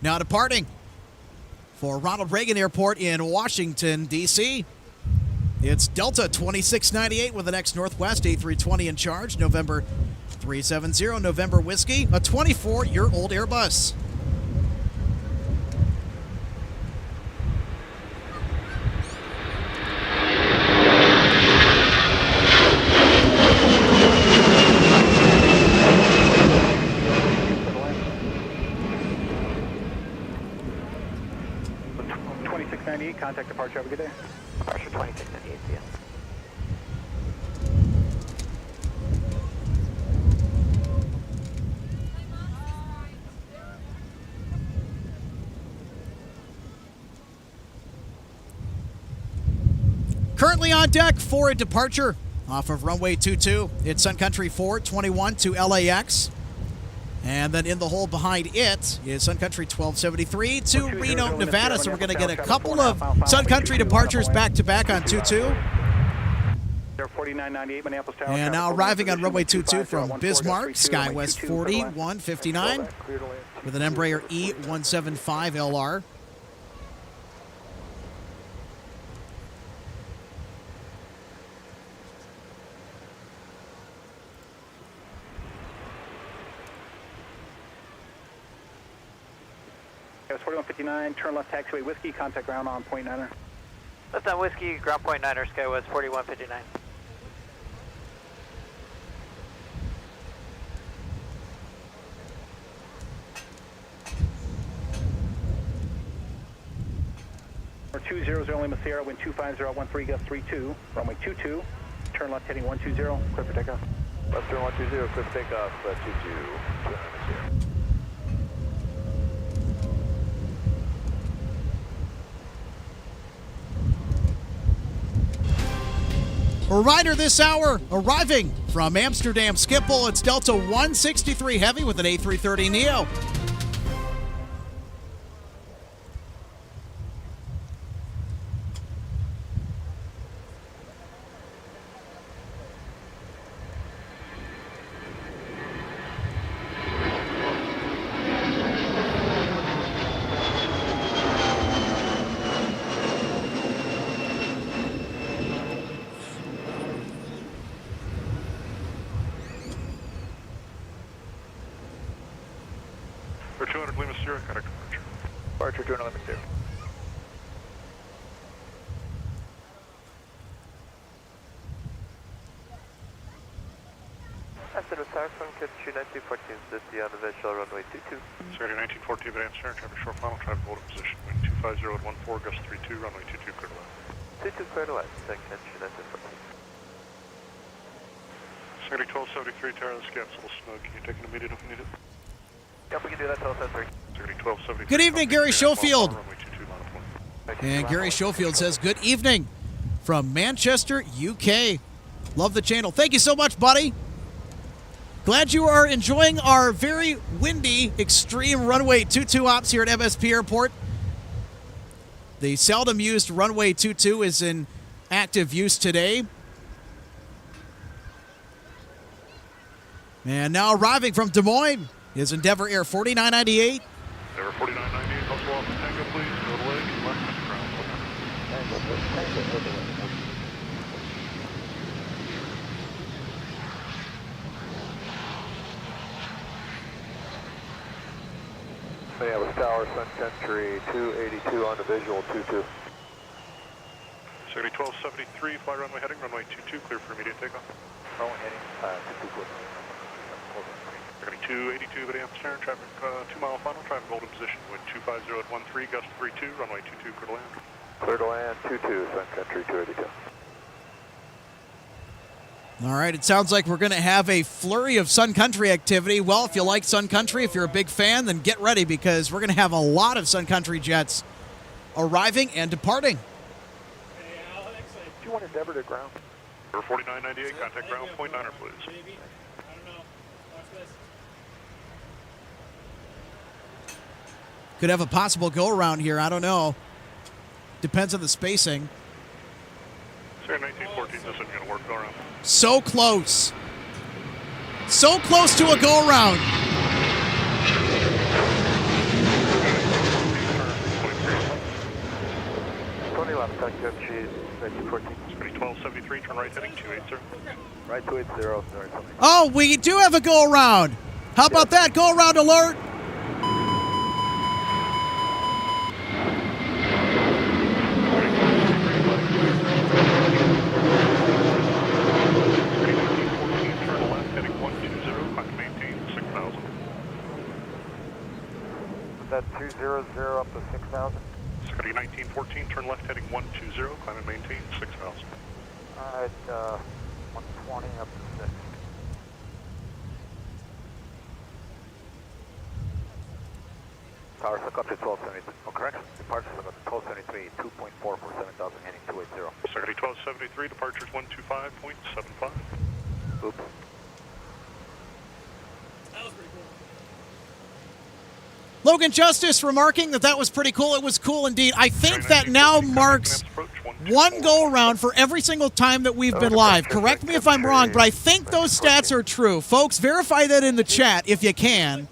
Now departing for Ronald Reagan Airport in Washington, D.C. It's Delta 2698 with the next Northwest A320 in charge, November 370, November Whiskey, a 24-year-old Airbus. Contact departure, have a good day. Departure 2698, see ya. Currently on deck for a departure off of runway 22. It's Sun Country 421 to LAX. And then in the hole behind it is Sun Country 1273 to Reno, Nevada. So we're going to get a couple of Sun Country departures back-to-back on 22. And now arriving on runway 22 from Bismarck, SkyWest 4159 with an Embraer E175LR. That's 4159, turn left taxiway Whiskey, contact ground on point 9er. Left on Whiskey, ground point 9er, SkyWest 4159. Or 200 Lima Sierra, wind 25013, gust 32, runway 22, turn left heading 120, clear for takeoff. Left turn 120, clear for takeoff, 22. A rider this hour arriving from Amsterdam Schiphol. It's Delta 163 Heavy with an A330neo. For 200 Lima Sierra, contact departure. Departure 200 Lima Sierra. After the Sun Country 1914, this is the unofficial runway 22. Saturday 1914, advance turn, traffic short final, traffic hold in position, wind 250 at 14, gust 32, runway 22, clear to left. 22 clear to left, Sun Country 1914. Saturday 1273, tower, this gap's a little snug. Can you take an immediate if we need it? Yep, we can do that till 10:03. Saturday 1273. Good evening, Gary Schofield. Runway 22, minus 1. And Gary Schofield says, good evening from Manchester, UK. Love the channel. Thank you so much, buddy. Glad you are enjoying our very windy, extreme runway 22 ops here at MSP Airport. The seldom used runway 22 is in active use today. And now arriving from Des Moines is Endeavor Air 4998. Endeavor 4998, hustle off the Tango, please. Go to leg, left at the ground. Minneapolis Tower, Sun Country 282 on the visual 22. Saturday 1273, fly runway heading, runway 22, clear for immediate takeoff. Runway heading 22 clear. They're going to 282, but amps turn, traffic 2 mile final, traffic hold in position, wind 250 at 13, gust 32, runway 22, clear to land. Clear to land, 22, Sun Country 282. All right, it sounds like we're going to have a flurry of Sun Country activity. Well, if you like Sun Country, if you're a big fan, then get ready because we're going to have a lot of Sun Country jets arriving and departing. Hey, Alex, Do you want Endeavor to ground? Number 4998, contact ground, point 9er, please. maybe. I don't know. Watch this. Could have a possible go-around here. I don't know. Depends on the spacing. Sir, 1914, this isn't going to work, go around. So close. So close to a go-around. Tony left, Sun Country 1914. 1273, turn right heading 280. Right 280, sorry, something. Oh, we do have a go-around. How about that? Go-around alert. That 200 up to 6,000. Security 1914, turn left heading 120, climb and maintain 6,000. Alright, 120 up to 6. Tower Sun Country 1273, oh correct? Departure Sun Country 1273, 2.4 for 7,000, heading 280. Security 1273, departures 125.75. Oops. That was pretty cool. Logan Justice remarking that was pretty cool. It was cool indeed. I think that now marks one go-around for every single time that we've been live. Correct me if I'm wrong, but I think those stats are true. Folks, verify that in the chat if you can.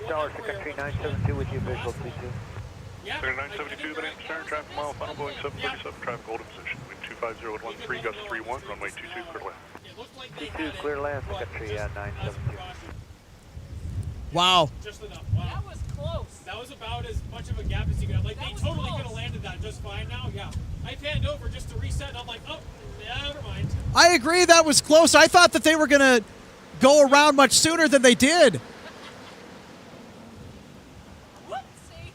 Tower Sun Country 972 with you, visual 22. Yeah. 972, the amps turn, traffic mile final, Boeing 737, traffic hold in position. Wind 250 at 13, gust 31, runway 22, clear to land. 22, clear land, Sun Country 972. Wow. Just enough. Wow. That was close. That was about as much of a gap as you could have. Like, they totally could have landed that just fine now. Yeah. I panned over just to reset, and I'm like, oh, never mind. I agree that was close. I thought that they were going to go around much sooner than they did. Whoopsie.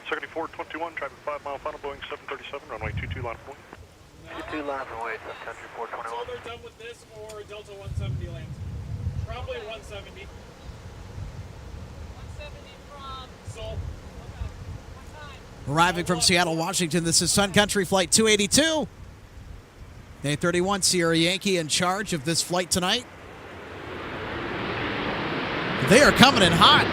Security 421, traffic 5 mile final, Boeing 737, runway 22, line of point. 22 lines away, Sun Country Until 421. they're done with this or Delta 170 lands. Probably 170. 170 from Seoul. Arriving from Seattle, Washington, this is Sun Country Flight 282. A31 Sierra Yankee in charge of this flight tonight. They are coming in hot.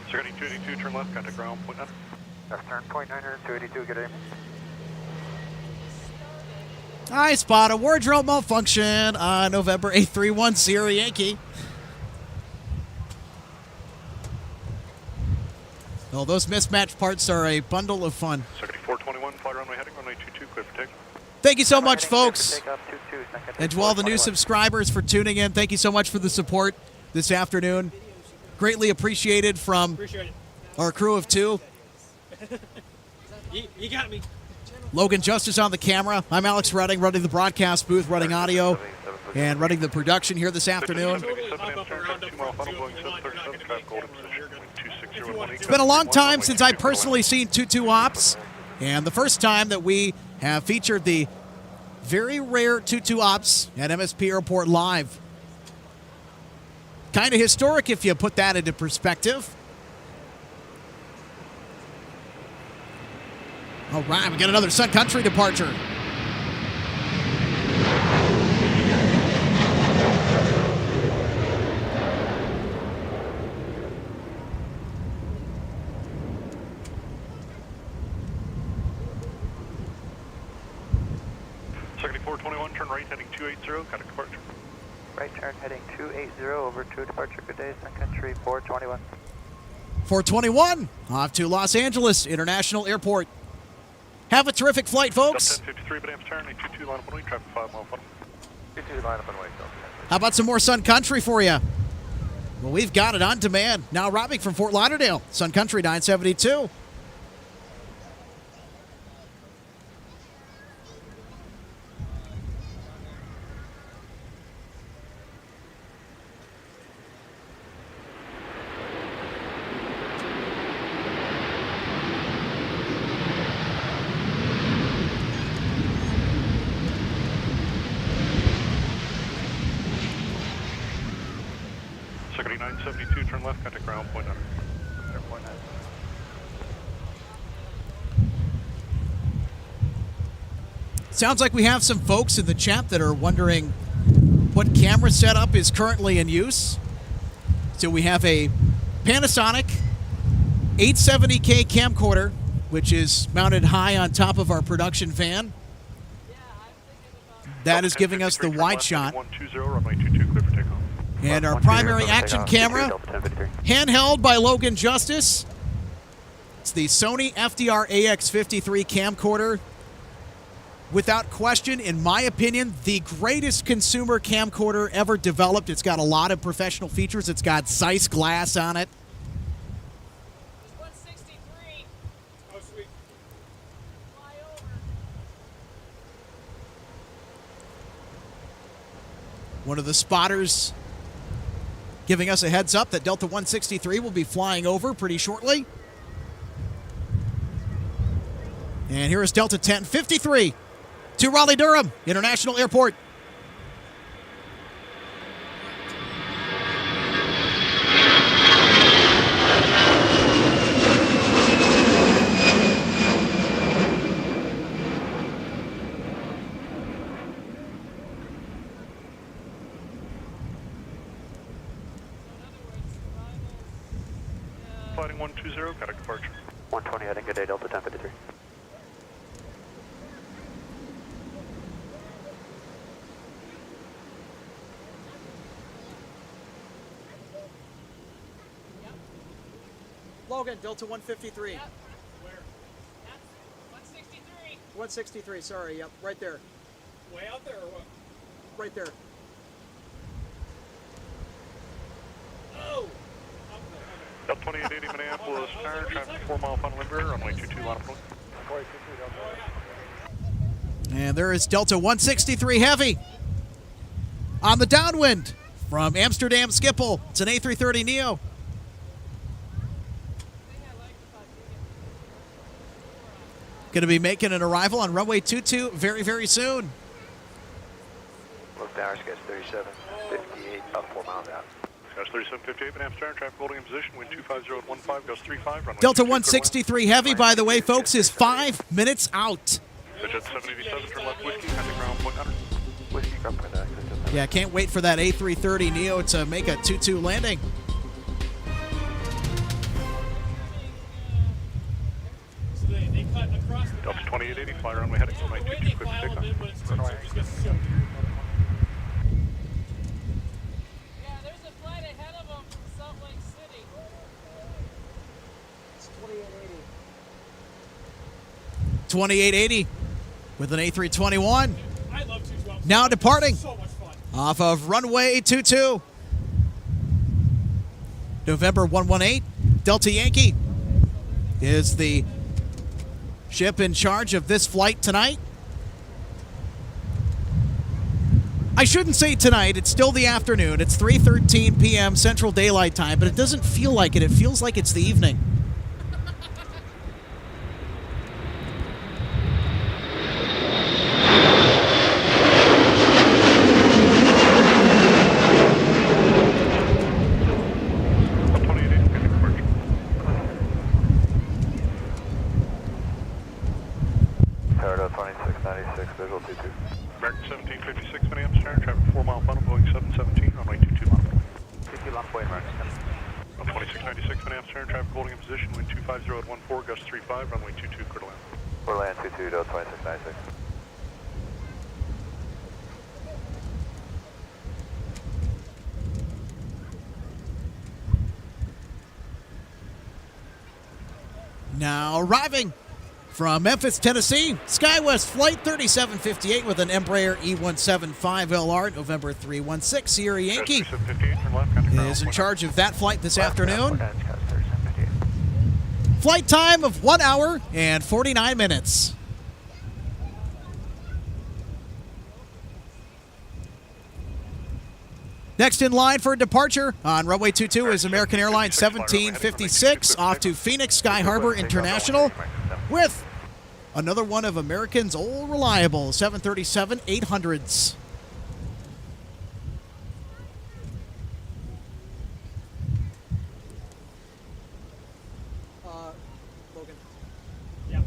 Security 282, turn left, contact ground, point 9. Left turn, point 900, 282, good aim. I spot a wardrobe malfunction on November 831 Sierra Yankee. Well, those mismatched parts are a bundle of fun. Security 421, fly runway heading, runway 22, clear for takeoff. Thank you so much, folks. 22, And to all the new subscribers for tuning in, thank you so much for the support this afternoon. Greatly appreciated from our crew of two. You got me. Logan Justice on the camera. I'm Alex Redding, running the broadcast booth, running audio, and running the production here this afternoon. It's been a long time since I've personally seen 22 Ops, and the first time that we have featured the very rare 22 Ops at MSP Airport live. Kind of historic if you put that into perspective. All right, we got another Sun Country departure. Security 421, turn right heading 280, got a departure. Right turn heading 280 over to departure. Good day, Sun Country 421. 421 off to Los Angeles International Airport. Have a terrific flight, folks. 1053, but amps turn, 22 line up and away, traffic 5 mile final. 22 line up and away, How about some more Sun Country for you? Well, we've got it on demand. Now arriving from Fort Lauderdale, Sun Country 972. Security 972, turn left, contact ground, point 9. Point 9. Sounds like we have some folks in the chat that are wondering what camera setup is currently in use. So we have a Panasonic 870K camcorder, which is mounted high on top of our production van. That is giving us the wide shot. 120, runway 22, clear for takeoff. And our primary action camera, handheld by Logan Justice. It's the Sony FDR AX53 camcorder. Without question, in my opinion, the greatest consumer camcorder ever developed. It's got a lot of professional features. It's got Zeiss glass on it. 163. Oh, sweet. Fly over. One of the spotters giving us a heads up that Delta 163 will be flying over pretty shortly. And here is Delta 1053 to Raleigh-Durham International Airport. Fighting 120, got a departure. 120 heading, good day, Delta 1053. Logan, Delta 153. Yep. Where? That's 163. 163, sorry, yep, right there. Way out there or what? Right there. Oh! Delta 2880 Minneapolis, turn, traffic 4 mile final limber, runway 22, line of point. And there is Delta 163 Heavy on the downwind from Amsterdam Schiphol. It's an A330neo. Going to be making an arrival on runway 22 very, very soon. Look down, sketch 3758, about 4 miles out. Sketch 3758, Minneapolis, traffic holding in position, wind 25015, gust 35, runway Delta 22, 163 Heavy, by the way, folks, is 5 minutes out. Jet 787, turn left, whiskey, contact ground, point 9. Whiskey, ground point 9. Yeah, can't wait for that A330neo to make a 2-2 landing. So they cut across the Delta 2880, fly runway heading, runway 22, clear for takeoff. Yeah, there's a flight ahead of them from Salt Lake City. It's 2880. 2880 with an A321. I love 212. Now departing So much fun. off of runway 22. November 118, Delta Yankee is the ship in charge of this flight tonight. I shouldn't say tonight, it's still the afternoon. It's 3:13 p.m. Central Daylight Time, but it doesn't feel like it. It feels like it's the evening. Toronto 2696, visual 22. American 1756, Minneapolis, turn, traffic 4 mile final, Boeing 717, runway 22, line of point. 22 line point, American. 2696, Minneapolis, turn, traffic holding in position, wind 250 at 14, gust 35, runway 22, clear to land. We're land 22, Delta 2696. Now arriving From Memphis, Tennessee, SkyWest Flight 3758 with an Embraer E175LR, November 316, Sierra Yankee, is in charge of that flight this afternoon. Flight time of 1 hour and 49 minutes. Next in line for departure on runway 22 is American Airlines 1756 off to Phoenix Sky Harbor International with another one of American's old reliable 737-800s. Logan. Yeah.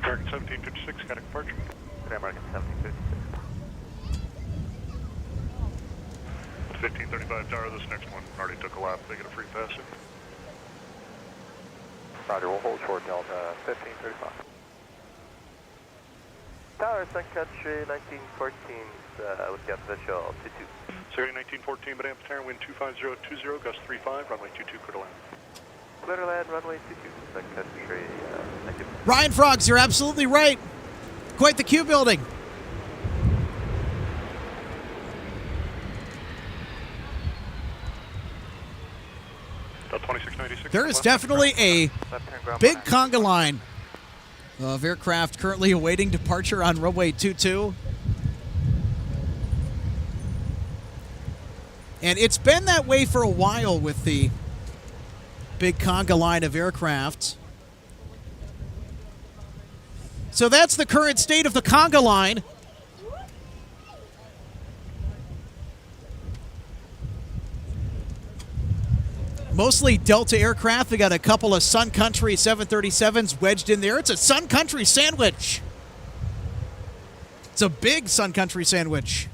American 1756, got a departure. American 1756. 1535 Tower, this next one already took a lap. They get a free pass in. Roger, we'll hold short Delta 1535. Tower, Sun Country 1914 with the official 22. Sierra 1914, but Amphitheater, wind 25020, gust 35, runway 22, clear to land. Clear to land, runway 22, Sun Country, thank you. Ryan Frogs, you're absolutely right. Quite the queue building. Delta 2696. There is definitely a big conga line of aircraft currently awaiting departure on runway 22. And it's been that way for a while with the big conga line of aircraft. So that's the current state of the conga line. Mostly Delta aircraft. We got a couple of Sun Country 737s wedged in there. It's a Sun Country sandwich. It's a big Sun Country sandwich.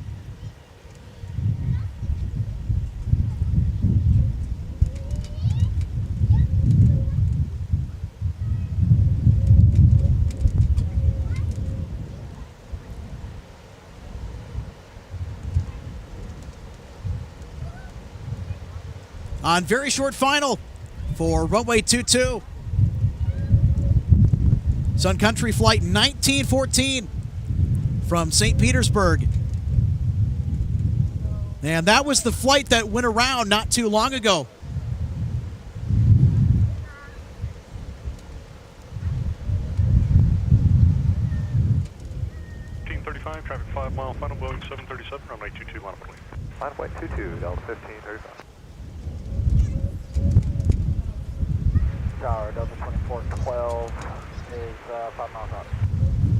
On very short final for runway 22. Sun Country flight 1914 from St. Petersburg. And that was the flight that went around not too long ago. Traffic 5 mile final, Boeing 737, runway 22, line up clean. Runway 22, Delta 1535. Tower, Delta 2412 is 5 miles out.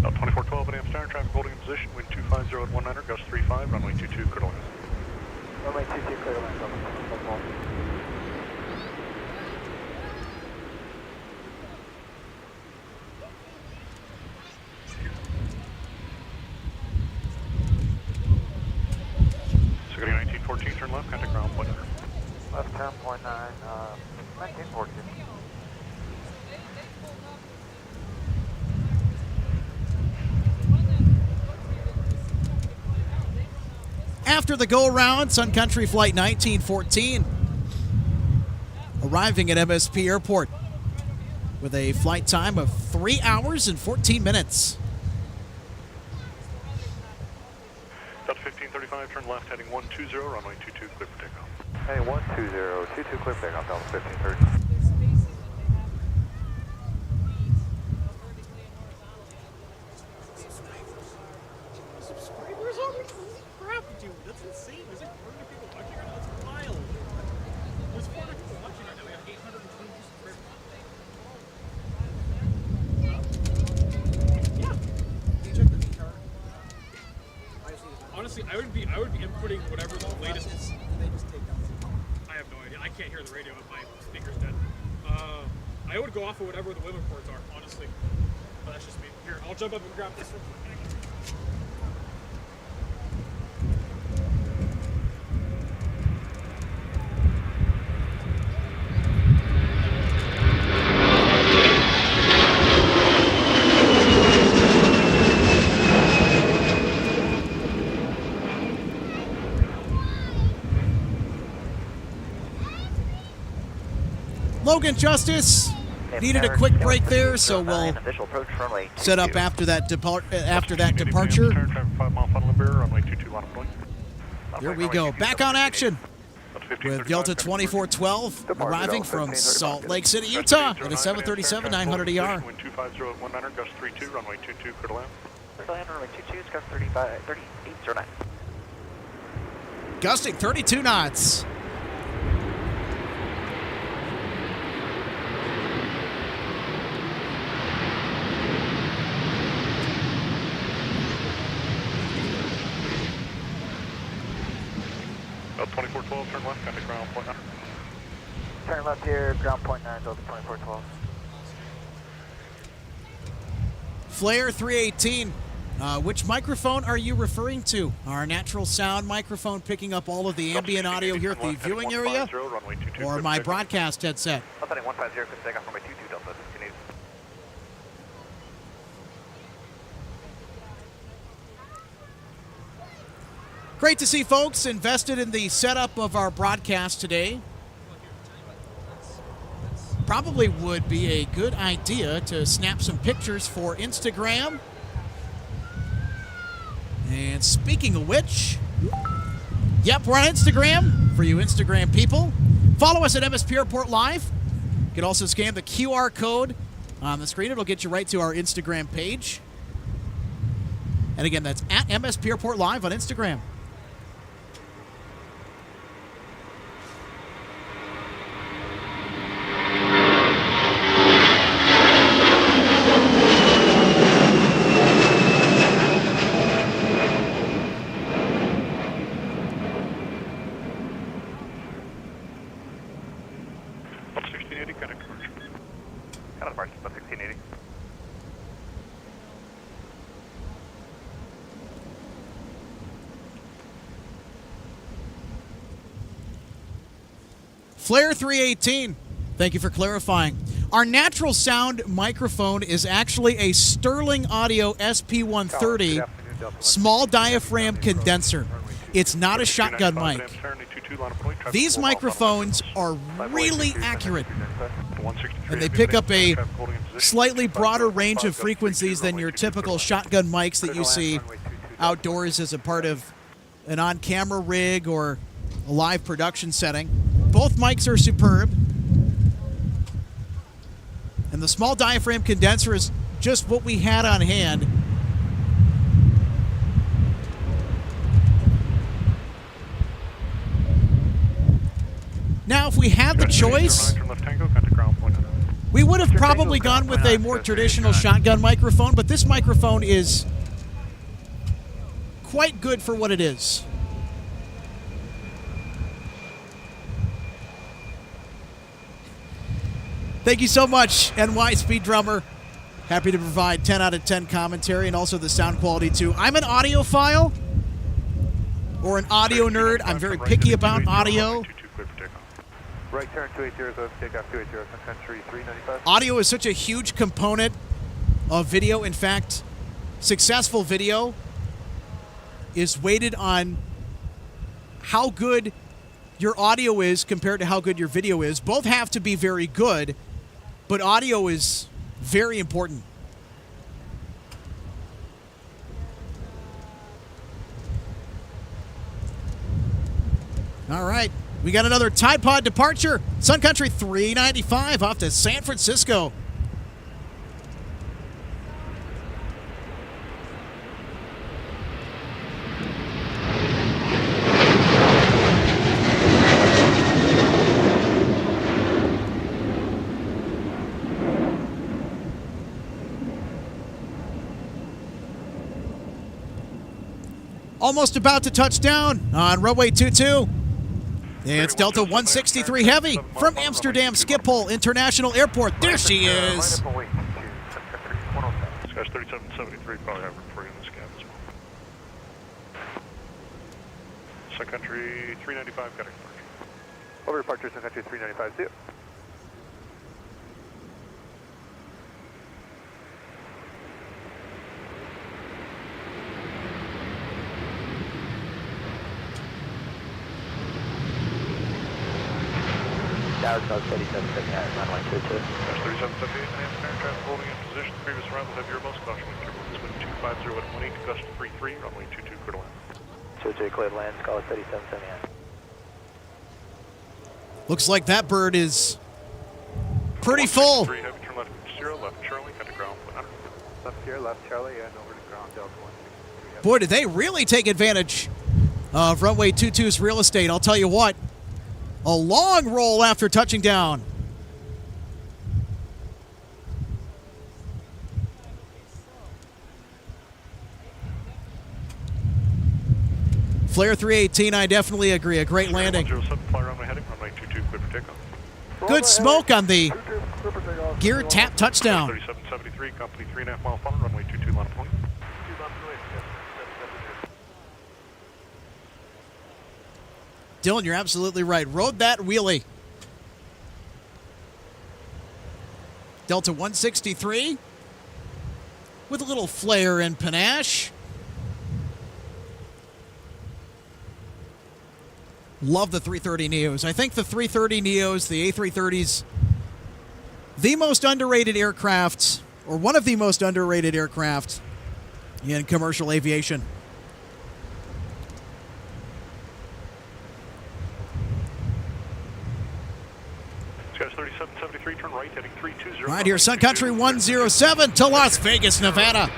Delta 2412 at Amsterdam, traffic holding in position, wind 250 at 19, gust 35, runway 22, clear to land. Runway 22, clear to land, Delta. Security 1914, turn left, contact ground point. Left 10.9, 1914. After the go-around, Sun Country Flight 1914 arriving at MSP Airport with a flight time of 3 hours and 14 minutes. Delta 1535, turn left, heading 120, runway 22, clear for takeoff. Hey, 120, 22, clear for takeoff, Delta 1535. Subscribers on this? Crap, dude, that's insane. Is it 40 people watching right now? That's wild. There's 40 people watching right now. We have 822 subscribers. Yeah. Can you check the V chart? honestly, I would be inputting whatever the latest. Do they just take down? I have no idea. I can't hear the radio if my speaker's dead. I would go off of whatever the weather reports are, honestly. But that's just me. Here, I'll jump up and grab this real quick. Logan Justice needed a quick break there, so we'll set up after that departure. Here we go, back on action with Delta 2412 arriving from Salt Lake City, Utah at a 737 900 ER. Wind 250 at 100, gust 32, runway 22, clear to land. Clear to land, runway 22, gust 3809. Gusting 32 knots. Delta 2412, turn left, contact ground point 9. Turn left here, ground point 9, Delta 2412. Flare 318. Which microphone are you referring to? Our natural sound microphone picking up all of the ambient audio here at the viewing area? Or my broadcast headset? Delta 150, could take off runway 22, Delta 1580. Great to see folks invested in the setup of our broadcast today. Probably would be a good idea to snap some pictures for Instagram. And speaking of which, yep, we're on Instagram for you Instagram people. Follow us at MSP Airport Live. You can also scan the QR code on the screen. It'll get you right to our Instagram page. And again, that's at MSP Airport Live on Instagram. Flare 318, thank you for clarifying. Our natural sound microphone is actually a Sterling Audio SP130 small diaphragm condenser. It's not a shotgun mic. These microphones are really accurate, and they pick up a slightly broader range of frequencies than your typical shotgun mics that you see outdoors as a part of an on-camera rig or a live production setting. Both mics are superb. And the small diaphragm condenser is just what we had on hand. Now, if we had the choice, we would have probably gone with a more traditional shotgun microphone, but this microphone is quite good for what it is. Thank you so much, NY Speed Drummer. Happy to provide 10 out of 10 commentary and also the sound quality, too. I'm an audiophile or an audio nerd. I'm very picky about audio. Right turn 280, go takeoff 280, Sun Country 395. Audio is such a huge component of video. In fact, successful video is weighted on how good your audio is compared to how good your video is. Both have to be very good, but audio is very important. All right, we got another Tide Pod departure. Sun Country 395 off to San Francisco. almost about to touch down on runway 22. It's Delta 163 Heavy from Amsterdam Schiphol International Airport. There she is. Line up and wait to country 107. Skies 3773, probably have room for you in this cab as well. Sun Country 395, got a departure. Over departure, Sun Country 395, see you. Tower South 3779, runway 22. Skies 3778, Amsterdam, traffic holding in position. Previous arrivals have your most caution with turbulence wind 250 at 18, gust 33, runway 22, clear to land. 22 clear to land, Scholar 3779. Looks like that bird is pretty full. 3 heavy, turn left Sierra, left Charlie, cut to ground 100. Left Sierra, left Charlie, and over to ground, Delta 163 heavy. Boy, did they really take advantage of runway 22's real estate. I'll tell you what, a long roll after touching down. Flare 318, I definitely agree. A great landing. 107, fly runway heading, runway 22, clear for takeoff. Good smoke on the gear tap touchdown. 3773, company 3.5 mile funnel, runway 22, line of point. Dylan, you're absolutely right. Rode that wheelie. Delta 163 with a little flair and panache. Love the 330 Neos. I think the 330 Neos, the A330s, the most underrated aircraft, or one of the most underrated aircraft in commercial aviation. Skies 3773, turn right, heading 320. Right here, Sun Country 107 to Las Vegas, Nevada.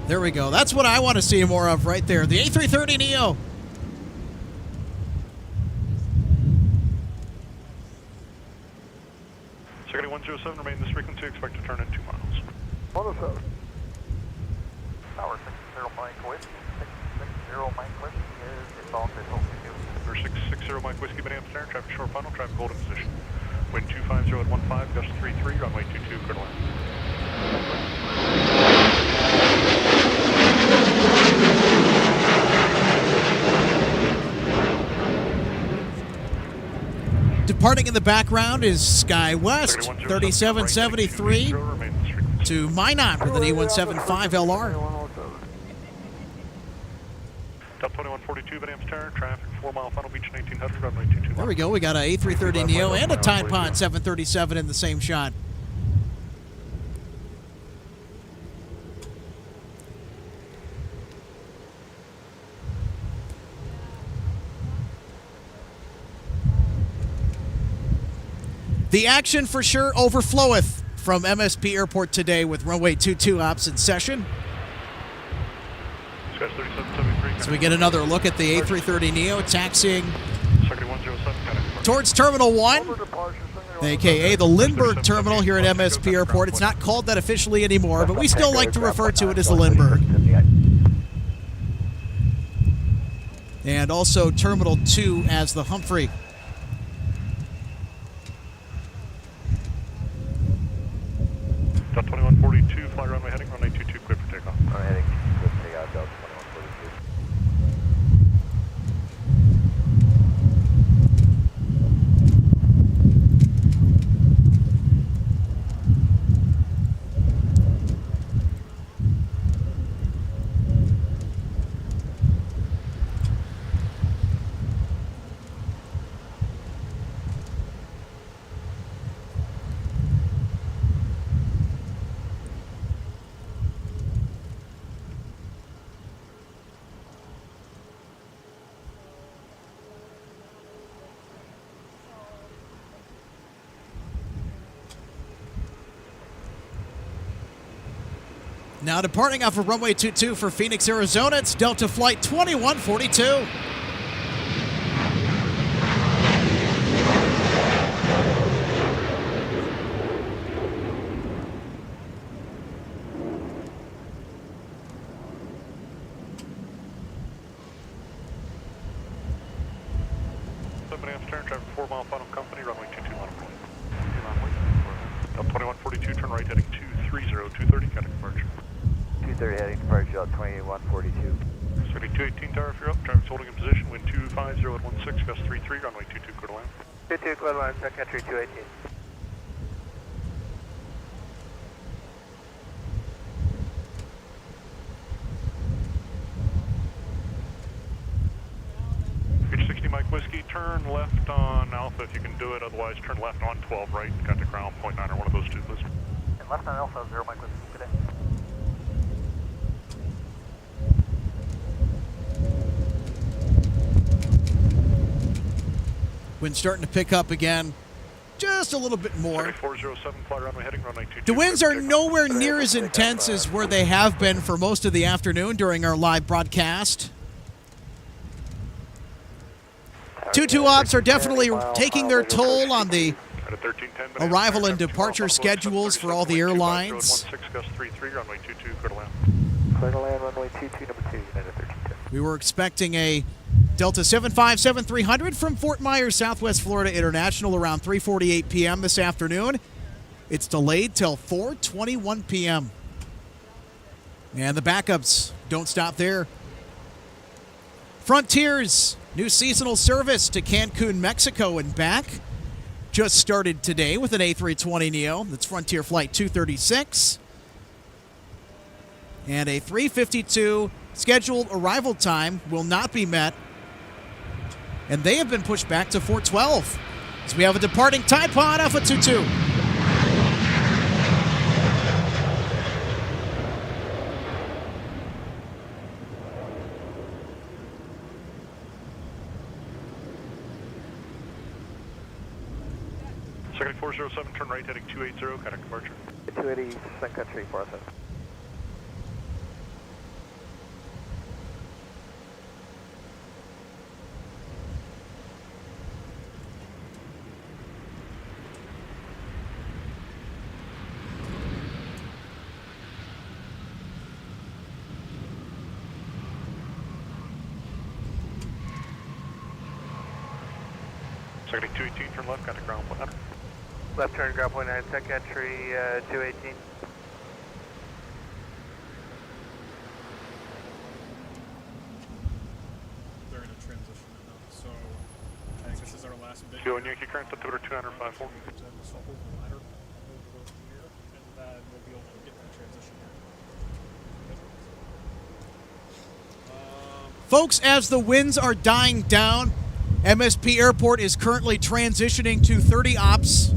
There we go. That's what I want to see more of right there. The A330 Neo. Security 107, remain this frequency, expect to turn in 2 miles. 107. Tower 60 Mike Whiskey, 660 Mike Whiskey is inbound to Tokyo. Number 660 Mike Whiskey, Been Amsterdam, traffic short final, traffic holding position. Wind 250 at 15, gust 33, runway 22, clear to land. Departing in the background is SkyWest 3773 to Minot with an E175 LR. Top 2142, Van Amsterdam, traffic 4 mile funnel, beach 1900, runway 22. There we go. We got a A330 Neo and a Tide Pod 737 in the same shot. The action for sure overfloweth from MSP Airport today with runway 22 ops in session. Skies 3773. So we get another look at the A330 Neo taxiing towards Terminal 1, aka the Lindbergh Terminal here at MSP Airport. It's not called that officially anymore, but we still like to refer to it as the Lindbergh. And also Terminal 2 as the Humphrey. Top 2142, fly runway heading, runway 22, clear for takeoff. I'm heading good takeoff, Delta 2142. Now departing off of runway 22 for Phoenix, Arizona, it's Delta Flight 2142. traffic 4 mile final company, runway 22 line of Delta 2142, turn right heading 230, 230, contact departure. 230 heading departure, Delta 2142. City 218 tower, if you're up, traffic's holding in position, wind 250 at 16, gust 33, runway 22, clear to land. 22, clear to land, check entry 218. Pitch 60 Mike Whiskey, turn left on Alpha if you can do it, otherwise turn left on 12 right, contact ground, point 9 or one of those two, please. And left on Alpha, 0 Mike Whiskey, good day. Wind starting to pick up again, just a little bit more. 407, fly runway heading, runway 22. The winds are nowhere near as intense as where they have been for most of the afternoon during our live broadcast. 22 ops are definitely taking their toll on the arrival and departure schedules for all the airlines. We were expecting a Delta 757-300 from Fort Myers, Southwest Florida International around 3:48 p.m. this afternoon. It's delayed till 4:21 p.m. And the backups don't stop there. Frontier's new seasonal service to Cancun, Mexico and back just started today with an A320neo. That's Frontier Flight 236. And a 3:52 scheduled arrival time will not be met. And they have been pushed back to 4:12. So we have a departing Tide Pod Alpha 22. Second 407, turn right heading 280, contact departure. 280, Sun Country 407. Second 218, turn left, contact ground, point 9. Left turn, ground point 9, Sun Country 218. They're in a transition now, so I think this is our last big. Go on Yankee current, altimeter 254. And then we'll be able to get that transition. Folks, as the winds are dying down, MSP Airport is currently transitioning to 30 ops.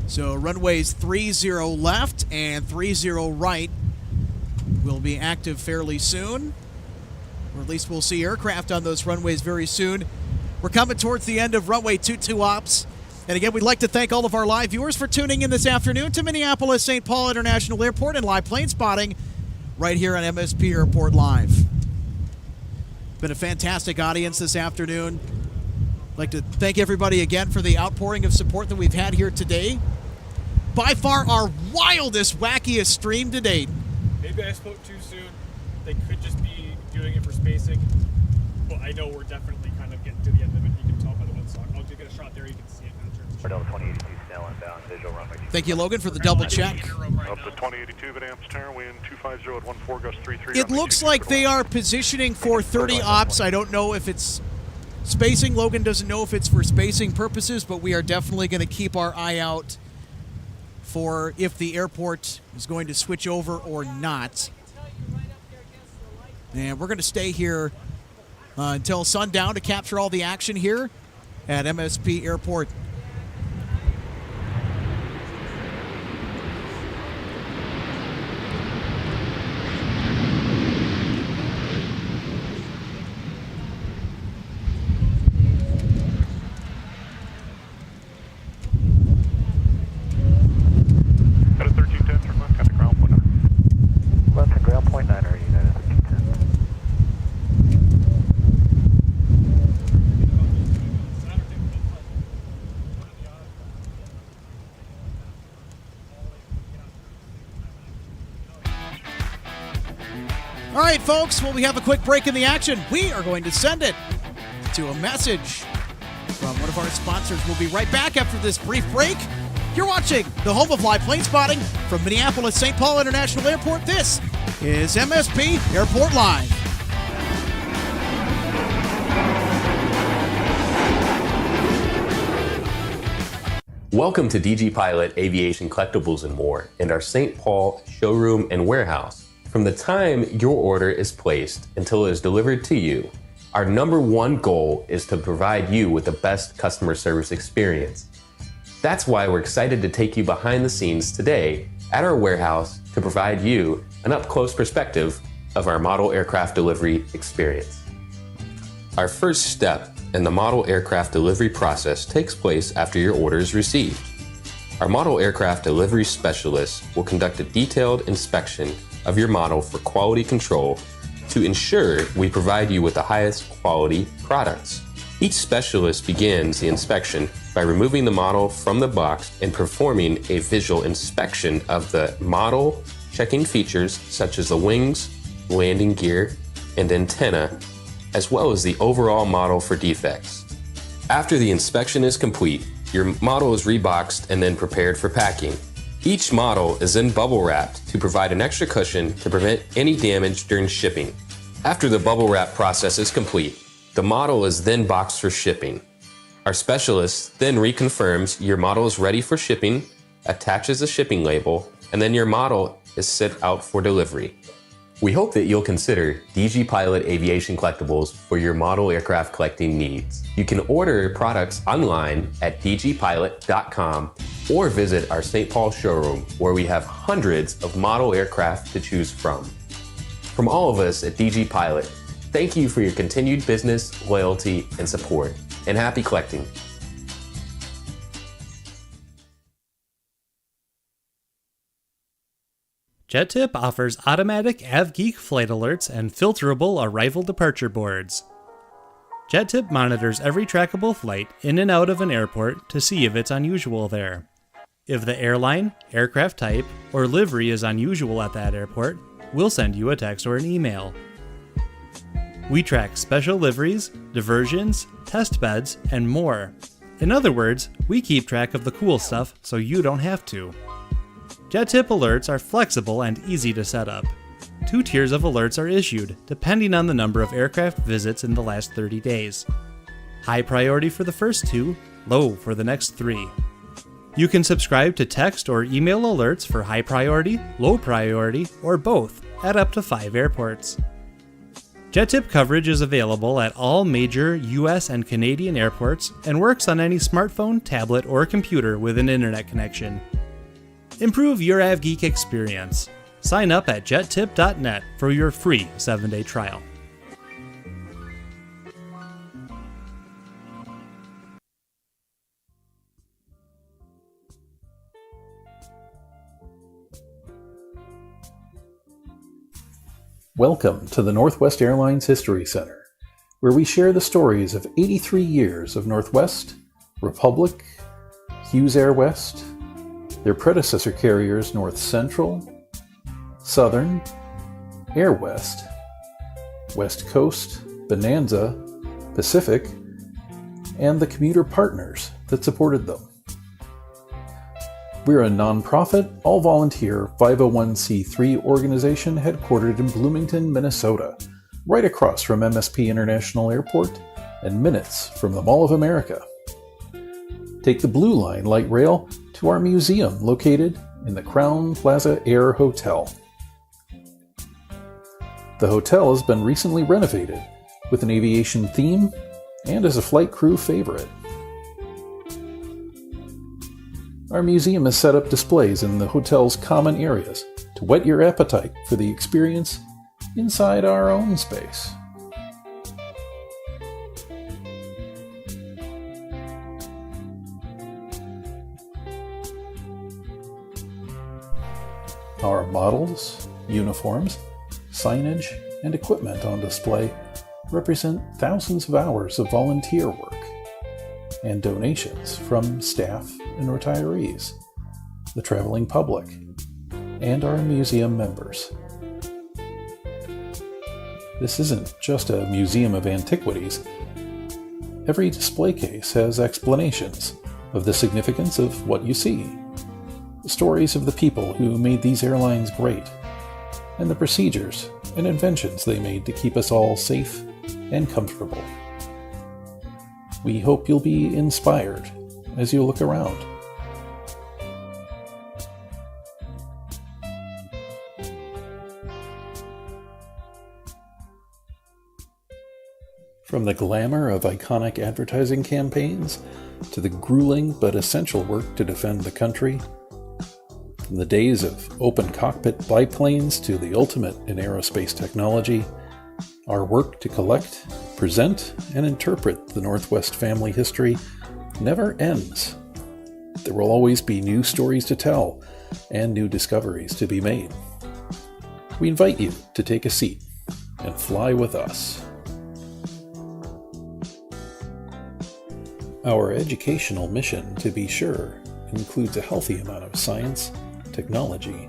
So runways 30 left and 30 right will be active fairly soon. Or at least we'll see aircraft on those runways very soon. We're coming towards the end of runway 22 ops. And again, we'd like to thank all of our live viewers for tuning in this afternoon to Minneapolis St. Paul International Airport and live plane spotting right here on MSP Airport Live. Been a fantastic audience this afternoon. I'd like to thank everybody again for the outpouring of support that we've had here today. By far our wildest, wackiest stream to date. Maybe I spoke too soon. They could just be doing it for spacing, but I know we're definitely kind of getting to the end of it. You can tell by the windsock. I'll get a shot there. You can see it in the turns. Delta 2082, Snell inbound, visual runway. Thank you, Logan, for the double check. Up to 2082, but amps, turn, wind 250 at 14, gust 33. It looks like they are positioning for 30 ops. I don't know if it's spacing. Logan doesn't know if it's for spacing purposes, but we are definitely going to keep our eye out for if the airport is going to switch over or not. And we're going to stay here until sundown to capture all the action here at MSP Airport. All right, folks, well, we have a quick break in the action. We are going to send it to a message from one of our sponsors. We'll be right back after this brief break. You're watching the home of live plane spotting from Minneapolis St. Paul International Airport. This is MSP Airport Live. Welcome to DG Pilot Aviation Collectibles and More and our St. Paul showroom and warehouse. From the time your order is placed until it is delivered to you, our number one goal is to provide you with the best customer service experience. That's why we're excited to take you behind the scenes today at our warehouse to provide you an up-close perspective of our model aircraft delivery experience. Our first step in the model aircraft delivery process takes place after your order is received. Our model aircraft delivery specialist will conduct a detailed inspection of your model for quality control to ensure we provide you with the highest quality products. Each specialist begins the inspection by removing the model from the box and performing a visual inspection of the model, checking features such as the wings, landing gear, and antenna, as well as the overall model for defects. After the inspection is complete, your model is reboxed and then prepared for packing. Each model is then bubble wrapped to provide an extra cushion to prevent any damage during shipping. After the bubble wrap process is complete, the model is then boxed for shipping. Our specialist then reconfirms your model is ready for shipping, attaches a shipping label, and then your model is sent out for delivery. We hope that you'll consider DG Pilot Aviation Collectibles for your model aircraft collecting needs. You can order products online at dgpilot.com or visit our St. Paul showroom where we have hundreds of model aircraft to choose from. From all of us at DG Pilot, thank you for your continued business, loyalty, and support, and happy collecting. JetTip offers automatic AvGeek flight alerts and filterable arrival departure boards. JetTip monitors every trackable flight in and out of an airport to see if it's unusual there. If the airline, aircraft type, or livery is unusual at that airport, we'll send you a text or an email. We track special liveries, diversions, test beds, and more. In other words, we keep track of the cool stuff so you don't have to. JetTip alerts are flexible and easy to set up. 2 tiers of alerts are issued, depending on the number of aircraft visits in the last 30 days. High priority for the first 2, low for the next 3. You can subscribe to text or email alerts for high priority, low priority, or both at up to 5 airports. JetTip coverage is available at all major US and Canadian airports and works on any smartphone, tablet, or computer with an internet connection. Improve your AvGeek experience. Sign up at jettip.net for your free 7-day trial. Welcome to the Northwest Airlines History Center, where we share the stories of 83 years of Northwest, Republic, Hughes Air West, their predecessor carriers North Central, Southern, Air West, West Coast, Bonanza, Pacific, and the commuter partners that supported them. We're a non-profit, all-volunteer 501c3 organization headquartered in Bloomington, Minnesota, right across from MSP International Airport and minutes from the Mall of America. Take the Blue Line light rail to our museum located in the Crown Plaza Air Hotel. The hotel has been recently renovated with an aviation theme and is a flight crew favorite. Our museum has set up displays in the hotel's common areas to whet your appetite for the experience inside our own space. Our models, uniforms, signage, and equipment on display represent thousands of hours of volunteer work and donations from staff and retirees, the traveling public, and our museum members. This isn't just a museum of antiquities. Every display case has explanations of the significance of what you see, the stories of the people who made these airlines great, and the procedures and inventions they made to keep us all safe and comfortable. We hope you'll be inspired as you look around. From the glamour of iconic advertising campaigns to the grueling but essential work to defend the country, from the days of open cockpit biplanes to the ultimate in aerospace technology, our work to collect, present, and interpret the Northwest family history never ends. There will always be new stories to tell and new discoveries to be made. We invite you to take a seat and fly with us. Our educational mission, to be sure, includes a healthy amount of science, technology,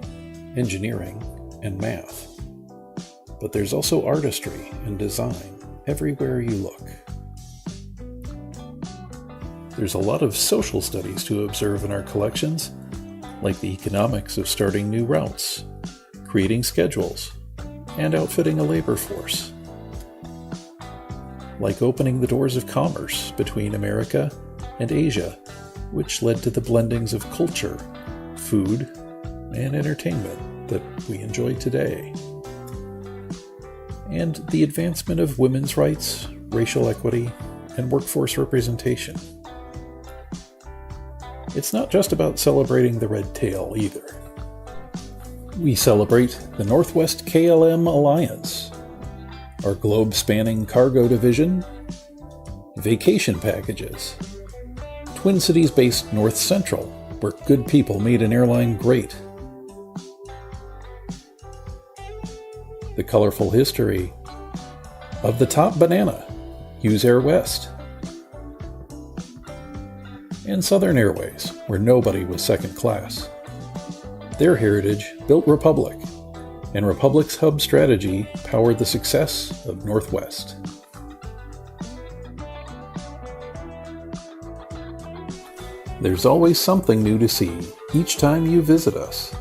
engineering, and math. But there's also artistry and design everywhere you look. There's a lot of social studies to observe in our collections, like the economics of starting new routes, creating schedules, and outfitting a labor force. Like opening the doors of commerce between America and Asia, which led to the blendings of culture, food, and entertainment that we enjoy today. And the advancement of women's rights, racial equity, and workforce representation. It's not just about celebrating the red tail either. We celebrate the Northwest KLM Alliance, our globe-spanning cargo division, vacation packages, Twin Cities-based North Central, where good people made an airline great, the colorful history of the top banana, Hughes Air West, and Southern Airways, where nobody was second class. Their heritage built Republic, and Republic's hub strategy powered the success of Northwest. There's always something new to see each time you visit us.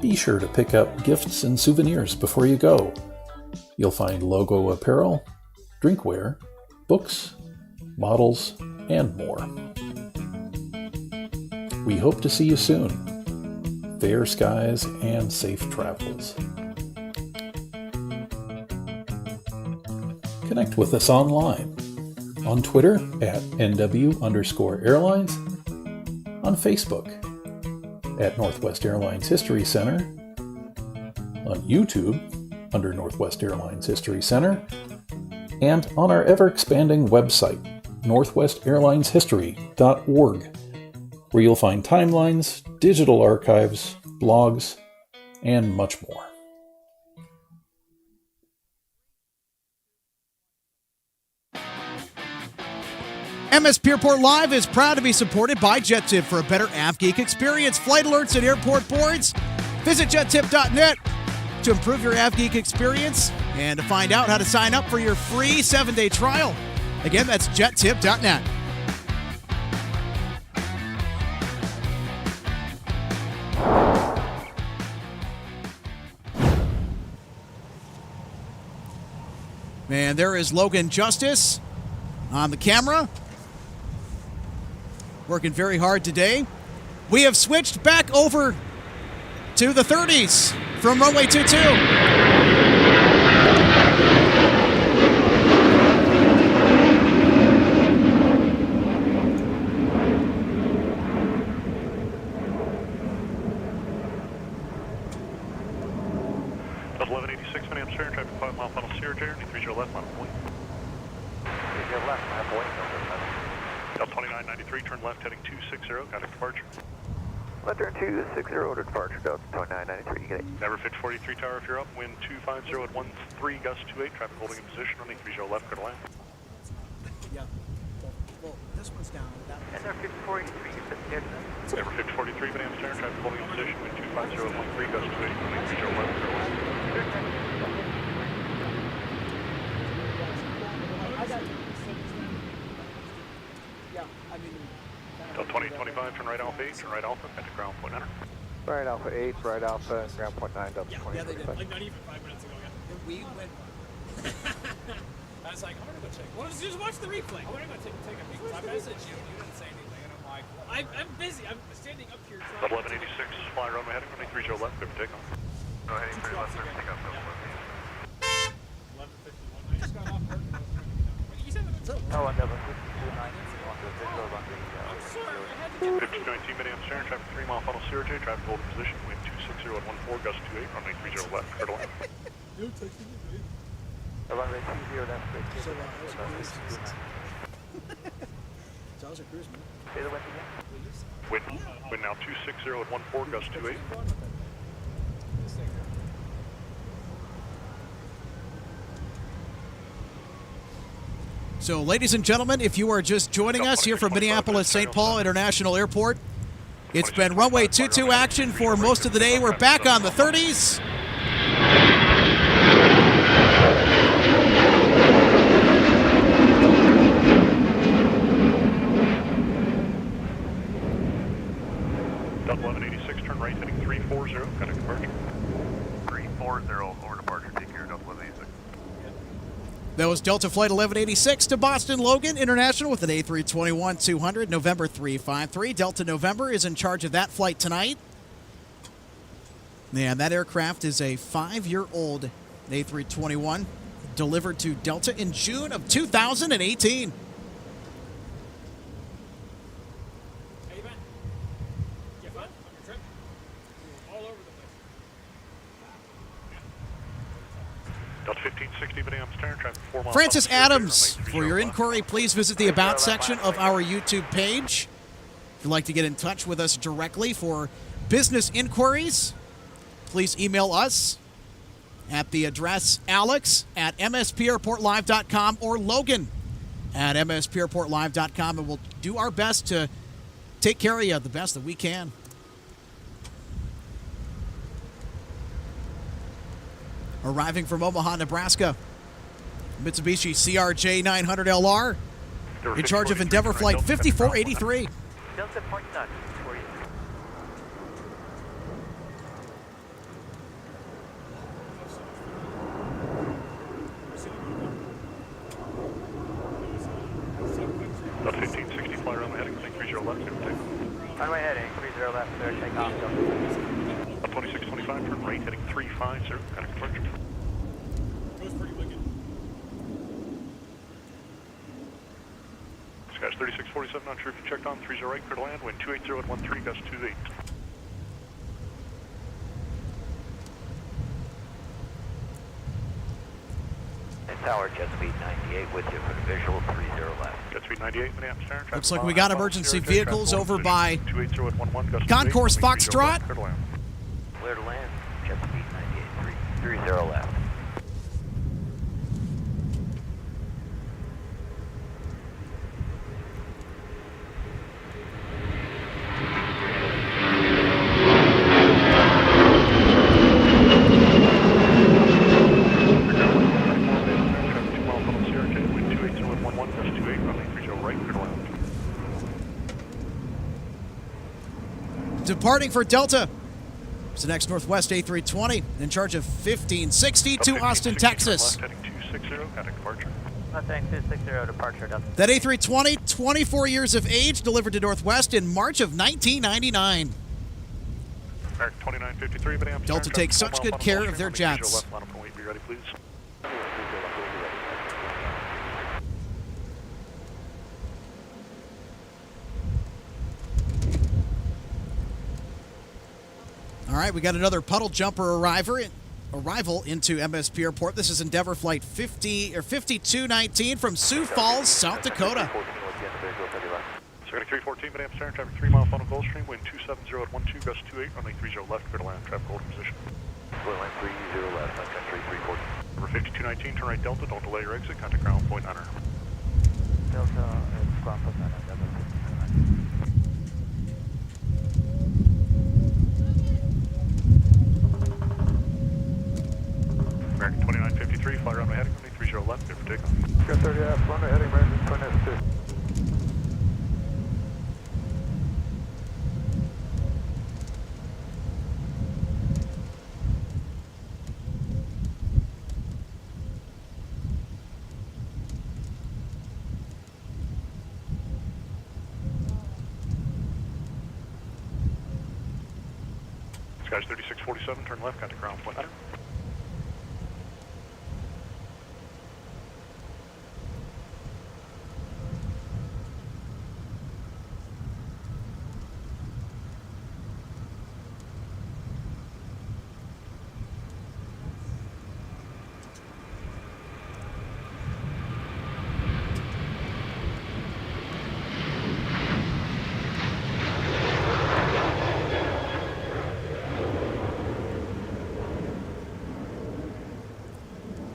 Be sure to pick up gifts and souvenirs before you go. You'll find logo apparel, drinkware, books, models, and more. We hope to see you soon. Fair skies and safe travels. Connect with us online. On Twitter at NW_Airlines. On Facebook at Northwest Airlines History Center. On YouTube under Northwest Airlines History Center. And on our ever-expanding website, northwestairlineshistory.org, where you'll find timelines, digital archives, blogs, and much more. MSP Airport Live is proud to be supported by JetTip for a better AvGeek experience. Flight alerts and airport boards. Visit jettip.net to improve your AvGeek experience and to find out how to sign up for your free 7-day trial. Again, that's jettip.net. And there is Logan Justice on the camera, working very hard today. We have switched back over to the 30s from runway 22. That's 1186, Minneapolis Air, traffic 5 mile final Sierra Jeremy, 30 left, final point. 30 left, my point. Delta 2993, turn left heading 260, got a departure. Left turn 260 to departure, Delta 2993, get it. Never fix 43 tower if you're up, wind 250 at 13, gust 28, traffic holding in position, running 30 left, clear to land. Yeah. Well, this one's down. And there 5043, you fit scared to them. Never fix 43, Minneapolis Air, traffic holding in position, wind 250 250 at 13, gust 28, runway 30 left, clear to land. Delta 2025, turn right Alpha 8, turn right Alpha, at the ground point enter. Right Alpha 8, right Alpha, ground point 9, Delta 20. Yeah, they did. Like not even 5 minutes ago, yeah. And we went. I was like, I'm gonna go check. Well, just watch the replay. I'm gonna go take a peek. I messaged you and you didn't say anything, and I'm like, I'm busy. I'm standing up here. Double 1186, fly runway heading, runway 30 left, clear for takeoff. Go ahead, 3 left, clear for takeoff. 11:51. I just got off work. You said that it's over. Oh, 11, 229, visual runway. I'm sorry, I had to get 1519 mid-AM stern, traffic 3 mile funnel CRJ, traffic holding position, wind 260 at 14, gust 28, runway 30 left, clear to land. You texted me, babe. Runway 20 left, clear to So, runway 229. So I was a cruise, man. Say the wind again. Wind now 260 at 14, gust 28. So, ladies and gentlemen, if you are just joining us here from Minneapolis St. Paul International Airport, it's been runway 22 action for most of the day. We're back on the 30s. Delta 1186, turn right heading 340, kind of departure. 340 over departure, take care, Delta 1186. That was Delta Flight 1186 to Boston Logan International with an A321-200, November 353. Delta November is in charge of that flight tonight. And that aircraft is a 5-year-old A321 delivered to Delta in June of 2018. How you been? You have fun on your trip? All over the place. Delta 1560 mid-AM stern, traffic 4 miles. Francis Adams, for your inquiry, please visit the About section of our YouTube page. If you'd like to get in touch with us directly for business inquiries, please email us at the address alex@mspairportlive.com or logan@mspairportlive.com, and we'll do our best to take care of you the best that we can. Arriving from Omaha, Nebraska, Mitsubishi CRJ 900LR, in charge of Endeavor Flight 5483. Delta point none for you. Delta 1560, fly runway heading 30 left, clear for takeoff. Runway heading 30 left, clear takeoff. Delta 2625, turn right heading 350, kind of departure. Goes pretty wicked. Skies 3647, not sure if you checked on, 30 right, clear to land, wind 280 at 13, gust 28. And Tower, jet speed 98 with you for the visual 30 left. Jet speed 98, mid-AM stern, traffic Looks like 5 we got miles, emergency CRJ, vehicles traffic over holding by position, 280 at 11, gust 28, Concourse runway 30 Foxtrot. left, clear to land. Clear to land, jet speed 98, 30 left. Departing for Delta, it's the next Northwest A320 in charge of 1560 to Austin, Texas. Heading 260, kind of departure. Mustang 260 departure, Delta. That A320, 24 years of age, delivered to Northwest in March of 1999. American 2953, mid-AM Delta stern, takes traffic such 4 good miles, care funnel of their stream, runway 30 jets. left, line up and wait, be ready, please. All right, we got another puddle jumper arrival into MSP Airport. This is Endeavor Flight 5219 from Sioux Falls, South Dakota. Security 314, mid-AM stern, traffic 3 mile funnel Gulfstream, wind 270 at 12, gust 28, runway 30 left, clear to land, traffic holding position. Clear land 30 left, on country 314. Number 5219, turn right Delta, don't delay your exit, contact ground point honor. Delta, it's ground point 9, Endeavor 5219. 30 left, clear for takeoff. Got 30 left, runway heading American 29 2. Skies 3647, turn left, contact ground point 9.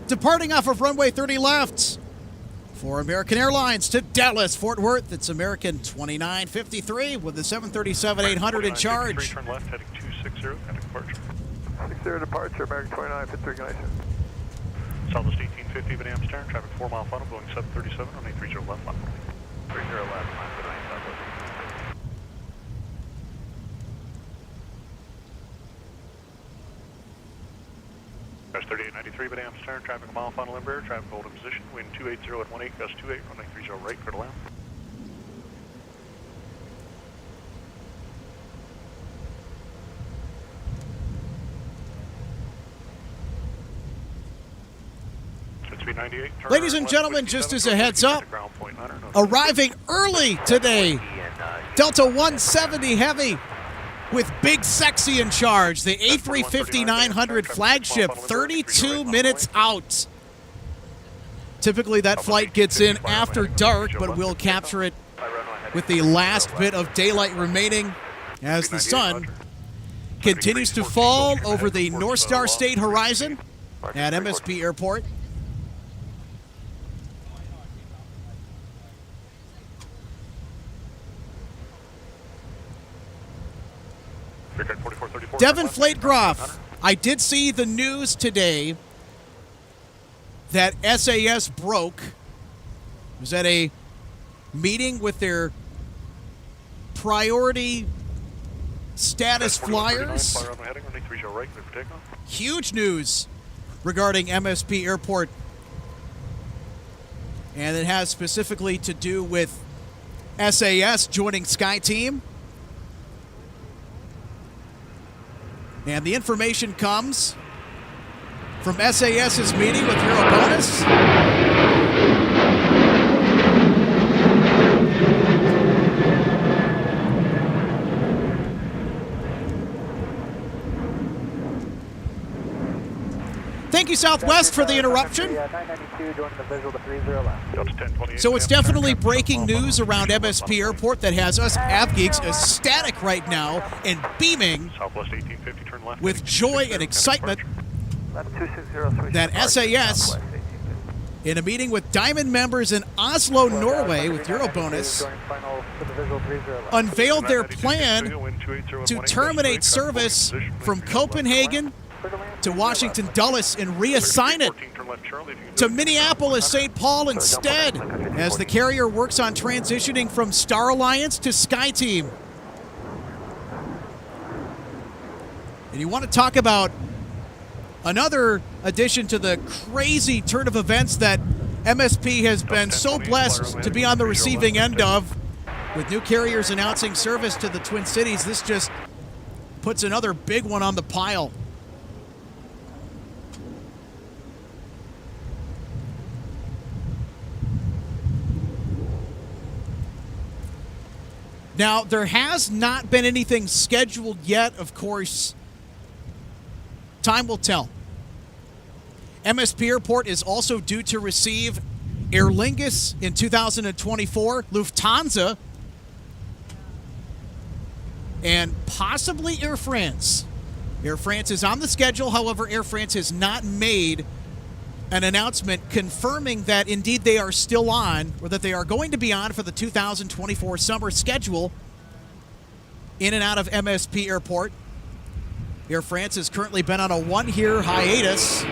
Departing off of runway 30 left for American Airlines to Dallas, Fort Worth. It's American 2953 with the 737-800 in charge. Turn left, heading 260, contact departure. 60 departure, American 2953 ignition. Southwest 1850, Van Amsterdam, traffic 4 mile final, going 737, runway 30 left, line 30 left, line 39, Southwest 1850. Gust 3893, Van Amsterdam, traffic a mile final Embraer, traffic hold in position, wind 280 at 18, gust 28, runway 30 right, clear to land. Ladies and gentlemen, just as a heads up, arriving early today, Delta 170 Heavy with Big Sexy in charge, the A350-900 flagship, 32 minutes out. Typically that flight gets in after dark, but we'll capture it with the last bit of daylight remaining as the sun continues to fall over the North Star State horizon at MSP Airport. Devin Flategroff, I did see the news today that SAS broke. It was at a meeting with their priority status flyers. Huge news regarding MSP Airport. And it has specifically to do with SAS joining SkyTeam. And the information comes from SAS's meeting with Euro Bonus. Thank you, Southwest, for the interruption. So it's definitely breaking news around MSP Airport that has us AvGeeks ecstatic right now and beaming with joy and excitement that SAS, in a meeting with Diamond members in Oslo, Norway with Eurobonus, unveiled their plan to terminate service from Copenhagen to Washington Dulles and reassign it to Minneapolis, St. Paul instead, as the carrier works on transitioning from Star Alliance to SkyTeam. And you want to talk about another addition to the crazy turn of events that MSP has been so blessed to be on the receiving end of, with new carriers announcing service to the Twin Cities. This just puts another big one on the pile. Now, there has not been anything scheduled yet, of course. Time will tell. MSP Airport is also due to receive Aer Lingus in 2024, Lufthansa, and possibly Air France. Air France is on the schedule. However, Air France has not made an announcement confirming that indeed they are still on, or that they are going to be on for the 2024 summer schedule in and out of MSP Airport. Air France has currently been on a one-year hiatus.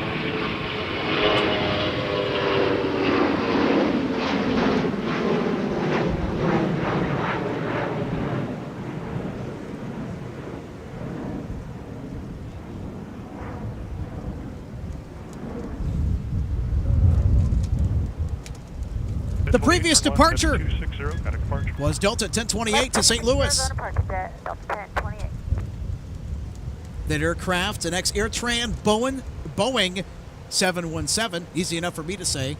The previous departure 260, got a departure. was Delta 1028 to St. Louis. That aircraft, an ex-Airtran Boeing 717, easy enough for me to say.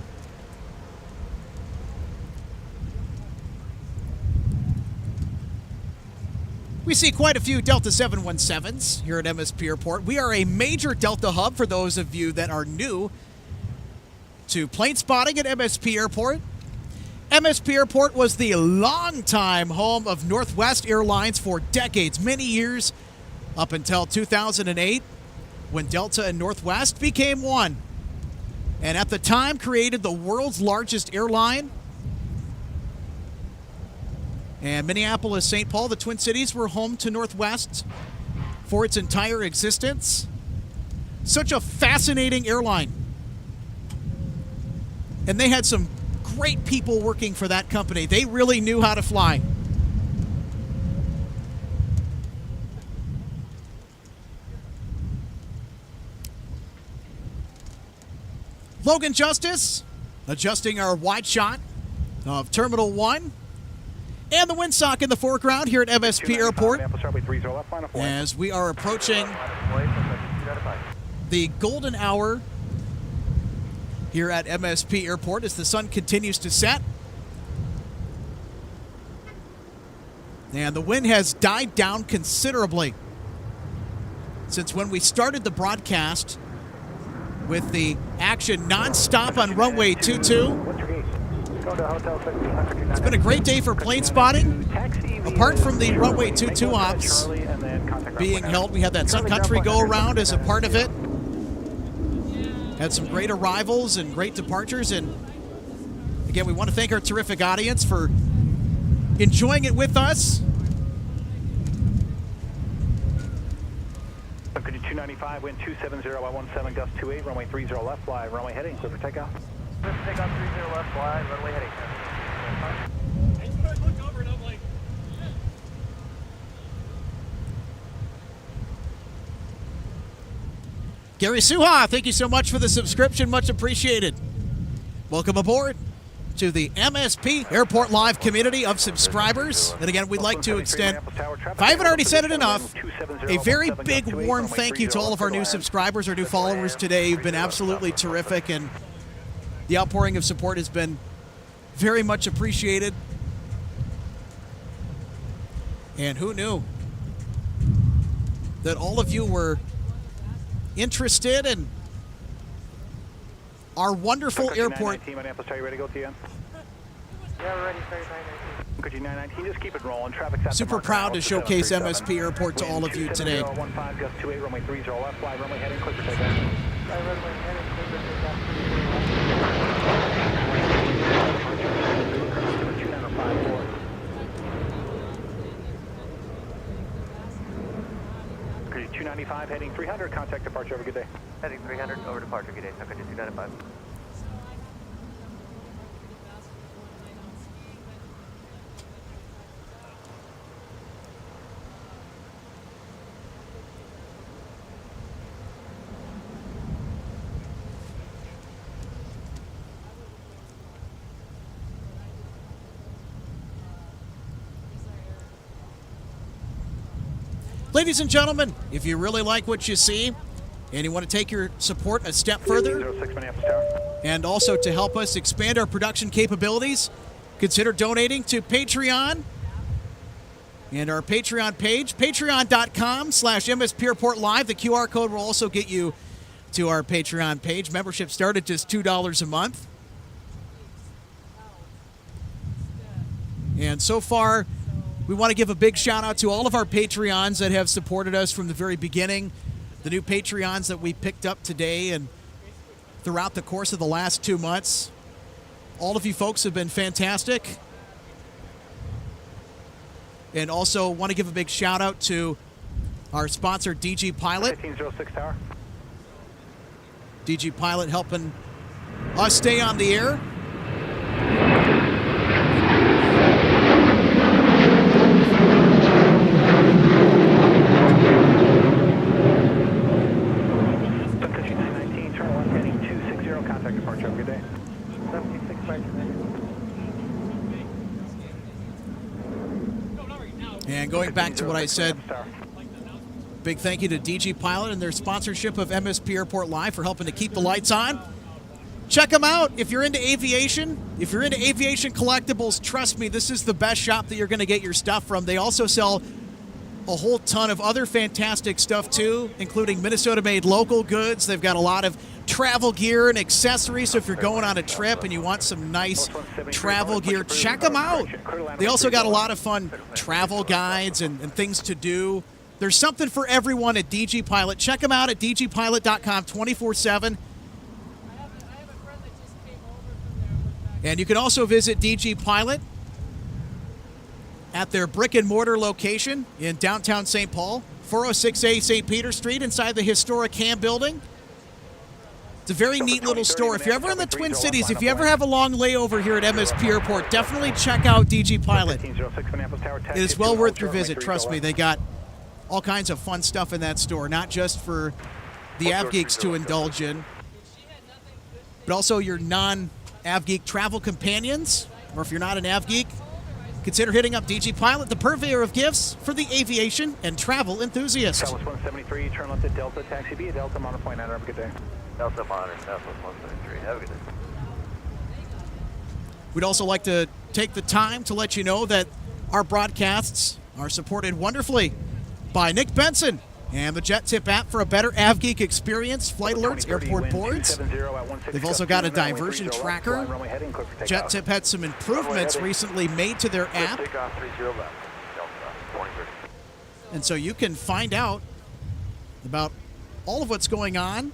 We see quite a few Delta 717s here at MSP Airport. We are a major Delta hub for those of you that are new to plane spotting at MSP Airport. MSP Airport was the longtime home of Northwest Airlines for decades, many years, up until 2008, when Delta and Northwest became one. And at the time created the world's largest airline. And Minneapolis, St. Paul, the Twin Cities, were home to Northwest for its entire existence. Such a fascinating airline. And they had some great people working for that company. They really knew how to fly. Logan Justice adjusting our wide shot of Terminal 1. And the windsock in the foreground here at MSP Airport as we are approaching the golden hour here at MSP Airport as the sun continues to set. And the wind has died down considerably since when we started the broadcast with the action nonstop on runway 22. It's been a great day for plane spotting. Apart from the runway 22 ops being held, we had that Sun Country go around as a part of it. Had some great arrivals and great departures. And again, we want to thank our terrific audience for enjoying it with us. Could you 295, wind 270 by 17, gust 28, runway 30 left, fly, runway heading, clear for takeoff. Clear for takeoff, 30 left, fly, runway heading. I look over and I'm like, Gary Suha, thank you so much for the subscription. Much appreciated. Welcome aboard to the MSP Airport Live community of subscribers. And again, we'd like to extend, if I haven't already said it enough, a very big warm thank you to all of our new subscribers, our new followers today. You've been absolutely terrific, and the outpouring of support has been very much appreciated. And who knew that all of you were interested in our wonderful airport. Are you ready to go to you? Yeah, we're ready, sorry, 919. Could you 919 just keep it rolling? Traffic Super proud to showcase MSP Airport to all of you today. 27015, gust 28, runway 30 left, fly, runway heading, clear for takeoff. Fly, runway heading, clear for takeoff, 2954. Could you 295 heading 300, contact departure, have a good day. Heading 300, over departure, good day, so could you 295. Ladies and gentlemen, if you really like what you see and you want to take your support a step further and also to help us expand our production capabilities, consider donating to Patreon and our Patreon page, patreon.com/MSP Airport Live. The QR code will also get you to our Patreon page. Membership start at just $2 a month. And so far, we want to give a big shout out to all of our Patreons that have supported us from the very beginning. The new Patreons that we picked up today and throughout the course of the last 2 months. All of you folks have been fantastic. And also want to give a big shout out to our sponsor, DG Pilot. 1506 tower. DG Pilot helping us stay on the air. Contact departure, have a good day. 76 by 290. back to what I said. Big thank you to DG Pilot and their sponsorship of MSP Airport Live for helping to keep the lights on. Check them out if you're into aviation. If you're into aviation collectibles, trust me, this is the best shop that you're going to get your stuff from. They also sell a whole ton of other fantastic stuff too, including Minnesota-made local goods. They've got a lot of travel gear and accessories, so if you're going on a trip and you want some nice travel gear, check them out. They also got a lot of fun travel guides and things to do. There's something for everyone at DG Pilot. Check them out at dgpilot.com 24/7. And you can also visit DG Pilot at their brick-and-mortar location in downtown St. Paul, 406A St. Peter Street, inside the historic Ham Building. It's a very neat little store. If you're ever in the Twin Cities, if you ever have a long layover here at MSP Airport, definitely check out DG Pilot. It is well worth your visit, trust me. They got all kinds of fun stuff in that store, not just for the AvGeeks to indulge in, but also your non-AvGeek travel companions, or if you're not an AvGeek, consider hitting up DG Pilot, the purveyor of gifts for the aviation and travel enthusiast. Southwest 173, turn left at Delta, taxi B at Delta, monitor point 9, have a good day. Delta monitor, Southwest 173, have a good day. We'd also like to take the time to let you know that our broadcasts are supported wonderfully by Nick Benson and the Jet Tip app for a better AvGeek experience, flight alerts, airport boards. They've also got a diversion tracker. Jet Tip had some improvements recently made to their app. And so you can find out about all of what's going on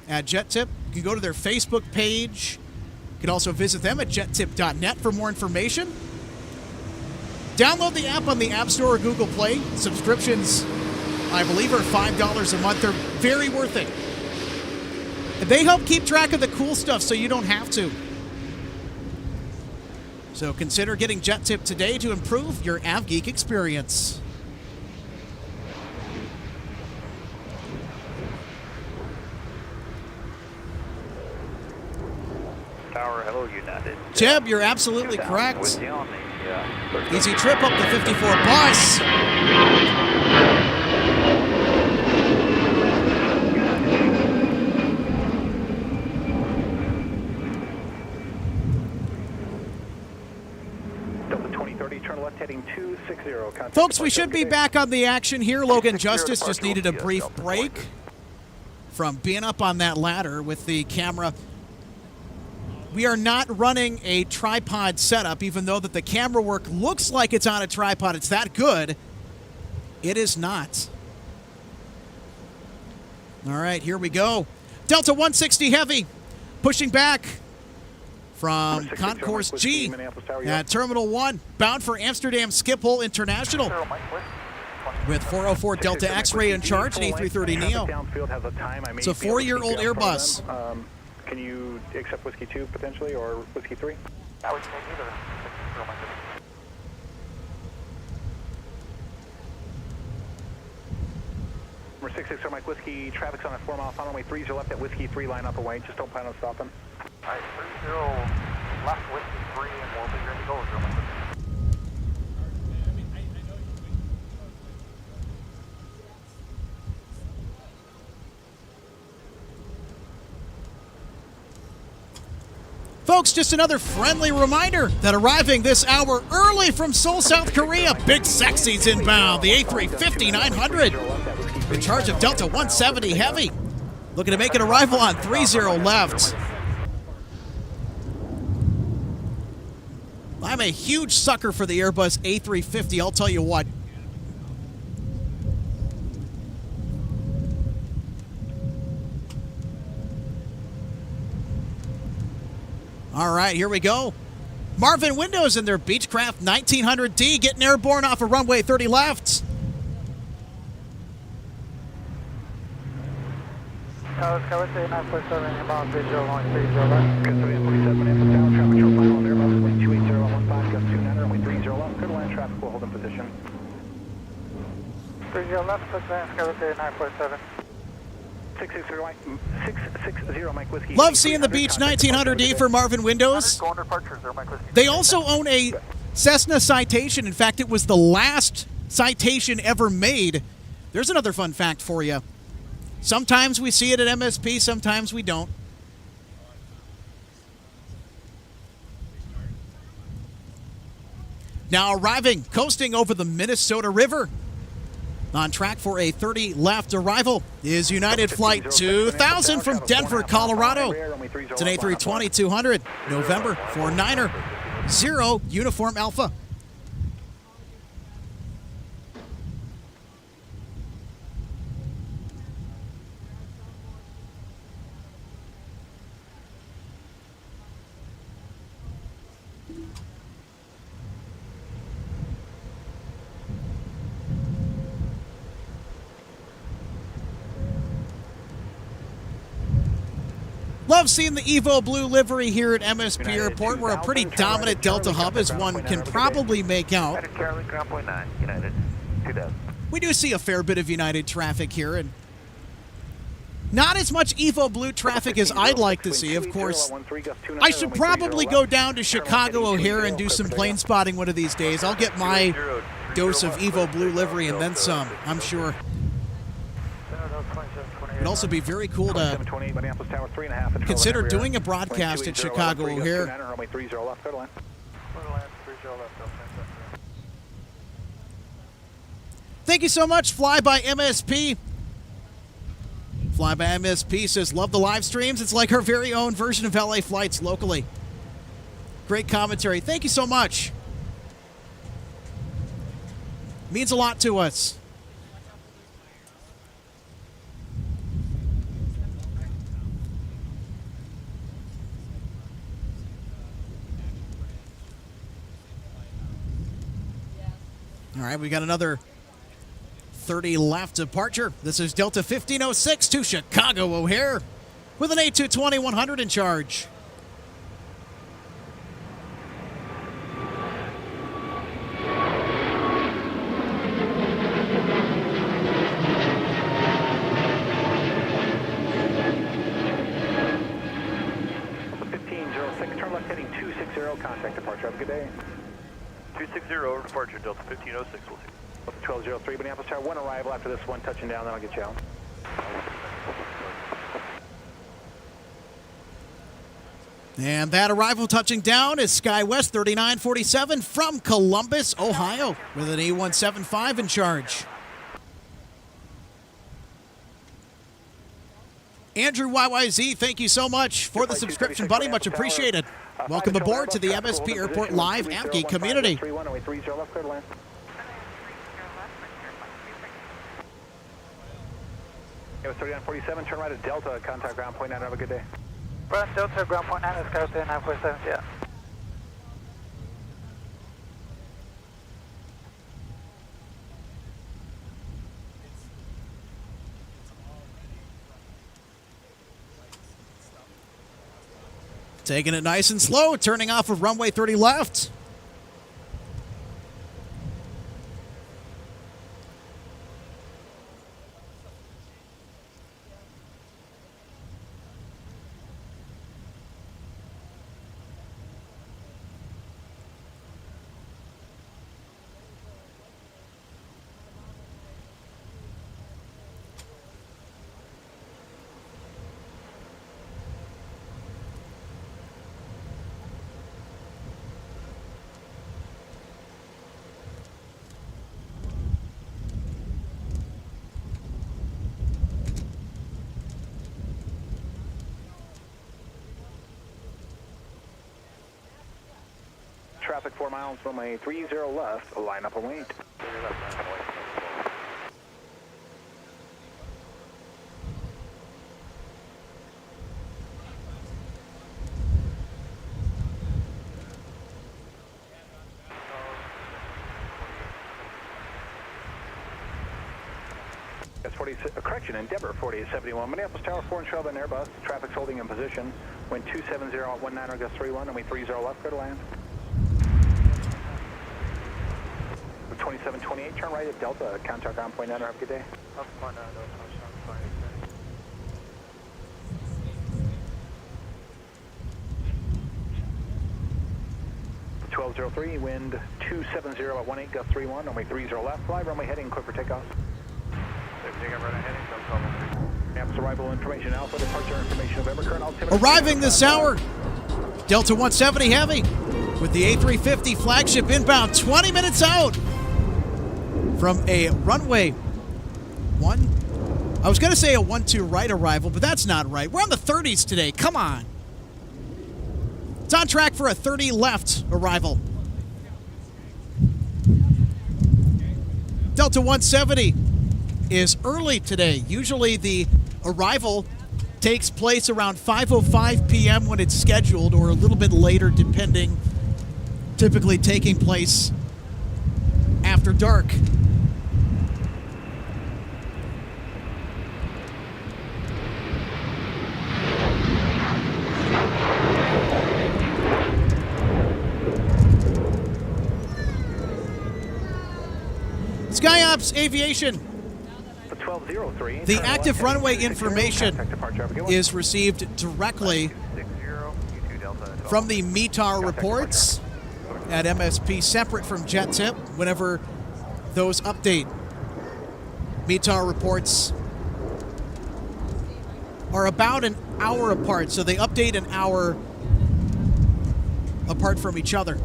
at Jet Tip. You can go to their Facebook page. You can also visit them at jettip.net for more information. Download the app on the App Store or Google Play. Subscriptions, I believe, are $5 a month. They're very worth it. And they help keep track of the cool stuff so you don't have to. So consider getting Jet Tip today to improve your AvGeek experience. Tower, hello, United. Jeb, you're absolutely correct. Easy trip up the 54 bus. Delta 2030, turn left heading 260. Folks, we should be back on the action here. Logan Justice just needed a brief break from being up on that ladder with the camera. We are not running a tripod setup, even though that the camera work looks like it's on a tripod. It's that good. It is not. All right, here we go. Delta 160 Heavy pushing back from Concourse G at Terminal 1, bound for Amsterdam Schiphol International. With 404 Delta X-Ray in charge and A330neo. It's a 4-year-old Airbus. Can you accept Whiskey 2 potentially, or Whiskey 3? That would take either. Number 660 Mike Whiskey, traffic's on a 4-mile final runway 30 left at Whiskey 3, line up away. Just don't plan on stopping. Alright, 30 left Whiskey 3, and we'll be ready to go. Folks, just another friendly reminder that arriving this hour early from Seoul, South Korea, Big Sexy's inbound, the A350-900, in charge of Delta 170 Heavy, looking to make an arrival on 30 left. I'm a huge sucker for the Airbus A350, I'll tell you what. All right, here we go. Marvin Windows in their Beechcraft 1900D getting airborne off of runway 30 left. Tower, Tower 947, inbound 30 left. 47 Minneapolis Tower, traffic control final on Airbus, wind 28015, gust 29, runway 30 left, clear to land, traffic will hold in position. 30 left, advance, Tower 947. 660 Mike Whiskey. Love seeing the Beech 1900D for Marvin Windows. They also own a Cessna Citation. In fact, it was the last citation ever made. There's another fun fact for you. Sometimes we see it at MSP, sometimes we don't. Now arriving, coasting over the Minnesota River. On track for a 30 left arrival is United Flight 2000 from Denver, Colorado. It's an A320-200, November 49er, 0 Uniform Alpha. Love seeing the Evo Blue livery here at MSP Airport. We're a pretty dominant Delta hub, as one can probably make out. We do see a fair bit of United traffic here, and not as much Evo Blue traffic as I'd like to see, of course. I should probably go down to Chicago O'Hare and do some plane spotting one of these days. I'll get my dose of Evo Blue livery and then some, I'm sure. It'd also be very cool to consider doing a broadcast at Chicago O'Hare. Thank you so much, Fly by MSP. Fly by MSP says, love the live streams. It's like our very own version of LA flights locally. Great commentary. Thank you so much. Means a lot to us. All right, we got another 30 left departure. This is Delta 1506 to Chicago O'Hare with an A220-100 in charge. Turn left heading 260, contact departure. Have a good day. 260, departure, Delta 1506, we'll see. 1203, Minneapolis Tower, one arrival after this one, touching down, then I'll get you out. And that arrival touching down is SkyWest 3947 from Columbus, Ohio, with an A175 in charge. Andrew YYZ, thank you so much for the subscription, buddy. Much appreciated. Welcome aboard to the MSP Airport Live AvGeek community. It was 3947, turn right at Delta, contact ground point 9, have a good day. Ground Delta, ground point 9, is Coast 947, yeah. Taking it nice and slow, turning off of runway 30 left. Traffic 4 miles, runway 30 left, line up and wait. That's 46, correction, Endeavor 4871, Minneapolis Tower 4 and Trail and Airbus, traffic's holding in position, wind 270 at 19 gust 31, runway 30 left, go to land. 2728, turn right at Delta, contact ground point 9, have a good day. Up point 9, Delta, 2728. 1203, wind 270 at 18, gust 31, runway 30 left, fly, runway heading, clear for takeoff. Take up right ahead, no problem. Amps arrival information, Alpha, departure information, November, current altimeter. Arriving this hour, Delta 170 Heavy with the A350 flagship inbound 20 minutes out from a runway 1. I was going to say a 1-2 right arrival, but that's not right. We're on the 30s today. Come on. It's on track for a 30 left arrival. Delta 170 is early today. Usually the arrival takes place around 5:05 p.m. when it's scheduled, or a little bit later depending, typically taking place after dark. SkyOps Aviation. The active runway information is received directly from the METAR reports at MSP, separate from JetTip whenever those update. METAR reports are about an hour apart, so they update an hour apart from each other.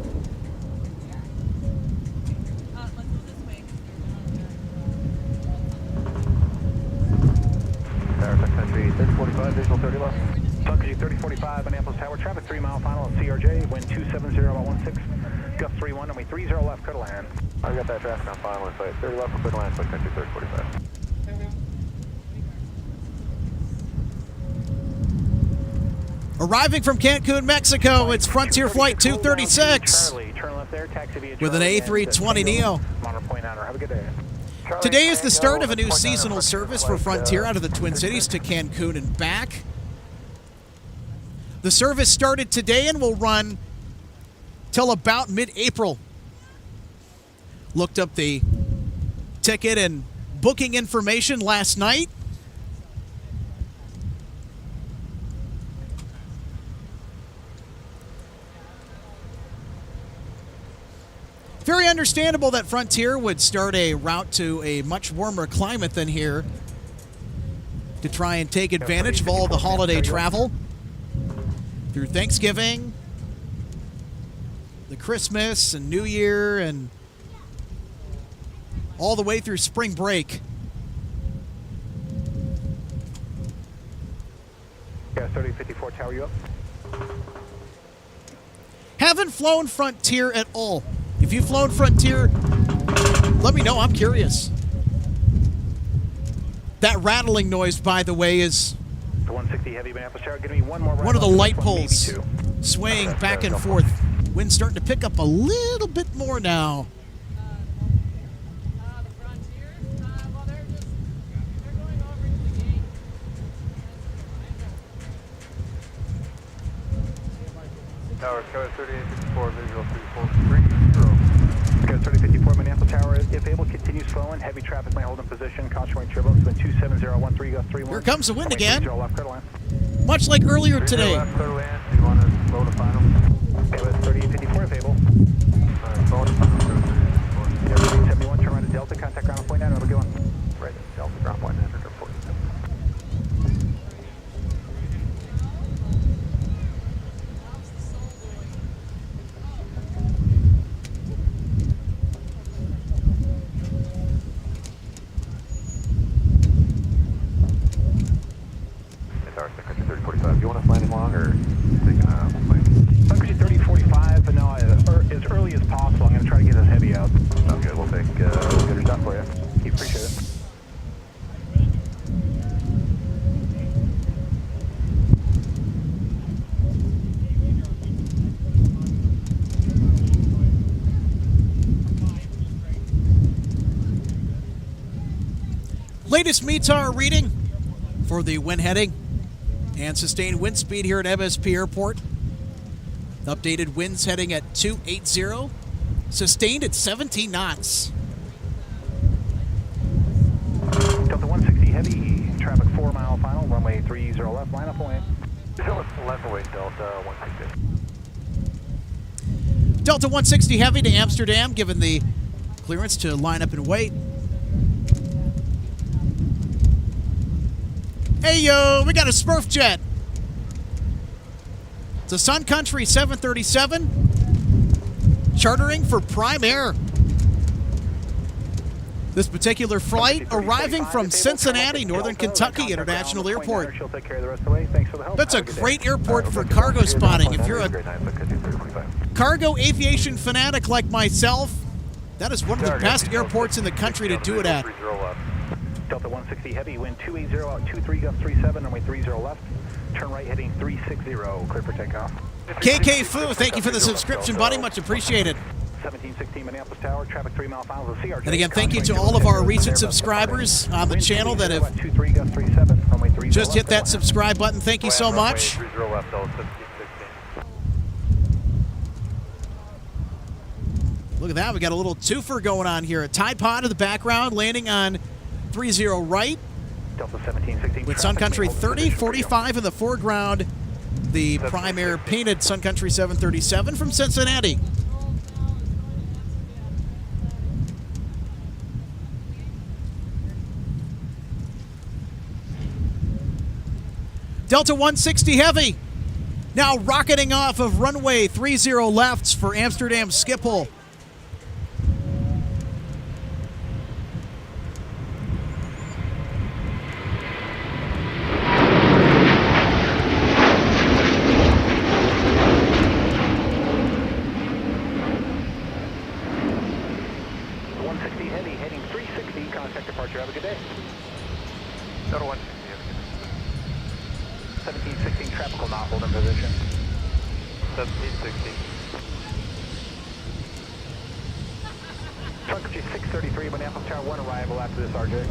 Country 3045, visual 30 left. Sun Country 3045, Minneapolis Tower, traffic 3 mile final at CRJ, wind 270 about 16, gust 31, runway 30 left, clear to land. I've got that traffic on final in sight. 30 left, we're clear to land, Sun Country 3045. Arriving from Cancun, Mexico, it's Frontier Flight 236 with an A320neo. Have a good day. Today is the start of a new seasonal service for Frontier out of the Twin Cities to Cancun and back. The service started today and will run till about mid-April. Looked up the ticket and booking information last night. Very understandable that Frontier would start a route to a much warmer climate than here to try and take advantage of all the holiday travel through Thanksgiving, the Christmas and New Year, and all the way through spring break. Yeah, 3054 Tower, you up? Haven't flown Frontier at all. If you've flown Frontier, let me know. I'm curious. That rattling noise, by the way, is The 160 heavy Minneapolis Tower. Give me one more. one of the light poles swaying back and forth. Wind's starting to pick up a little bit more now. Tower, Sky 3854, visual 3430. Sky 3054, Minneapolis Tower, if able, continues flowing. Heavy traffic may hold in position. Caution wing turbulence, wind 27013, gust 31. Here comes the wind again. 30 left, clear to land. Much like earlier today. Left, clear to land. Do you want to slow to final? Okay, with 3854 if able. Slow to final. Yeah, 371, turn right at Delta, contact ground point 9, have a good one. Right at Delta, ground point 9, 47. Do you want to fly any long or taking a plane? Sun Country 3045, no, as early as possible. I'm going to try to get as heavy out. Sounds good. We'll take we'll get her done for you. Appreciate it. Latest METAR reading for the wind heading and sustained wind speed here at MSP Airport. Updated winds heading at 280, sustained at 17 knots. Delta 160 heavy, traffic 4 mile final, runway 30 left, line up away. Left away, Delta 160. Delta 160 Heavy to Amsterdam, given the clearance to line up and wait. Hey, yo, we got a Smurf jet. It's a Sun Country 737 chartering for Prime Air. This particular flight arriving from Cincinnati, Northern Kentucky International Airport. That's a great airport for cargo spotting. If you're a cargo aviation fanatic like myself, that is one of the best airports in the country to do it at. Delta 160 Heavy, wind 280 out 23 gust 37, runway 30 left. Turn right heading 360, clear for takeoff. KK Fu, thank you for the subscription, buddy. Much appreciated. 1716 Minneapolis Tower, traffic 3 mile finals of CRJ. And again, thank you to all of our recent subscribers on the channel that have just hit that subscribe button. Thank you so much. Look at that. We got a little twofer going on here. A Tide Pod in the background, landing on 30 right. Delta 1716. With Sun Country 3045 in the foreground. The Prime Air painted Sun Country 737 from Cincinnati. Delta 160 Heavy, now rocketing off of runway 30 left for Amsterdam Schiphol. Heavy, heading 360, contact departure, have a good day. Delta 160. 1716 traffic will not hold in position. 1760. Sun Country 633, Minneapolis Tower 1 arrival after this RJ. Okay.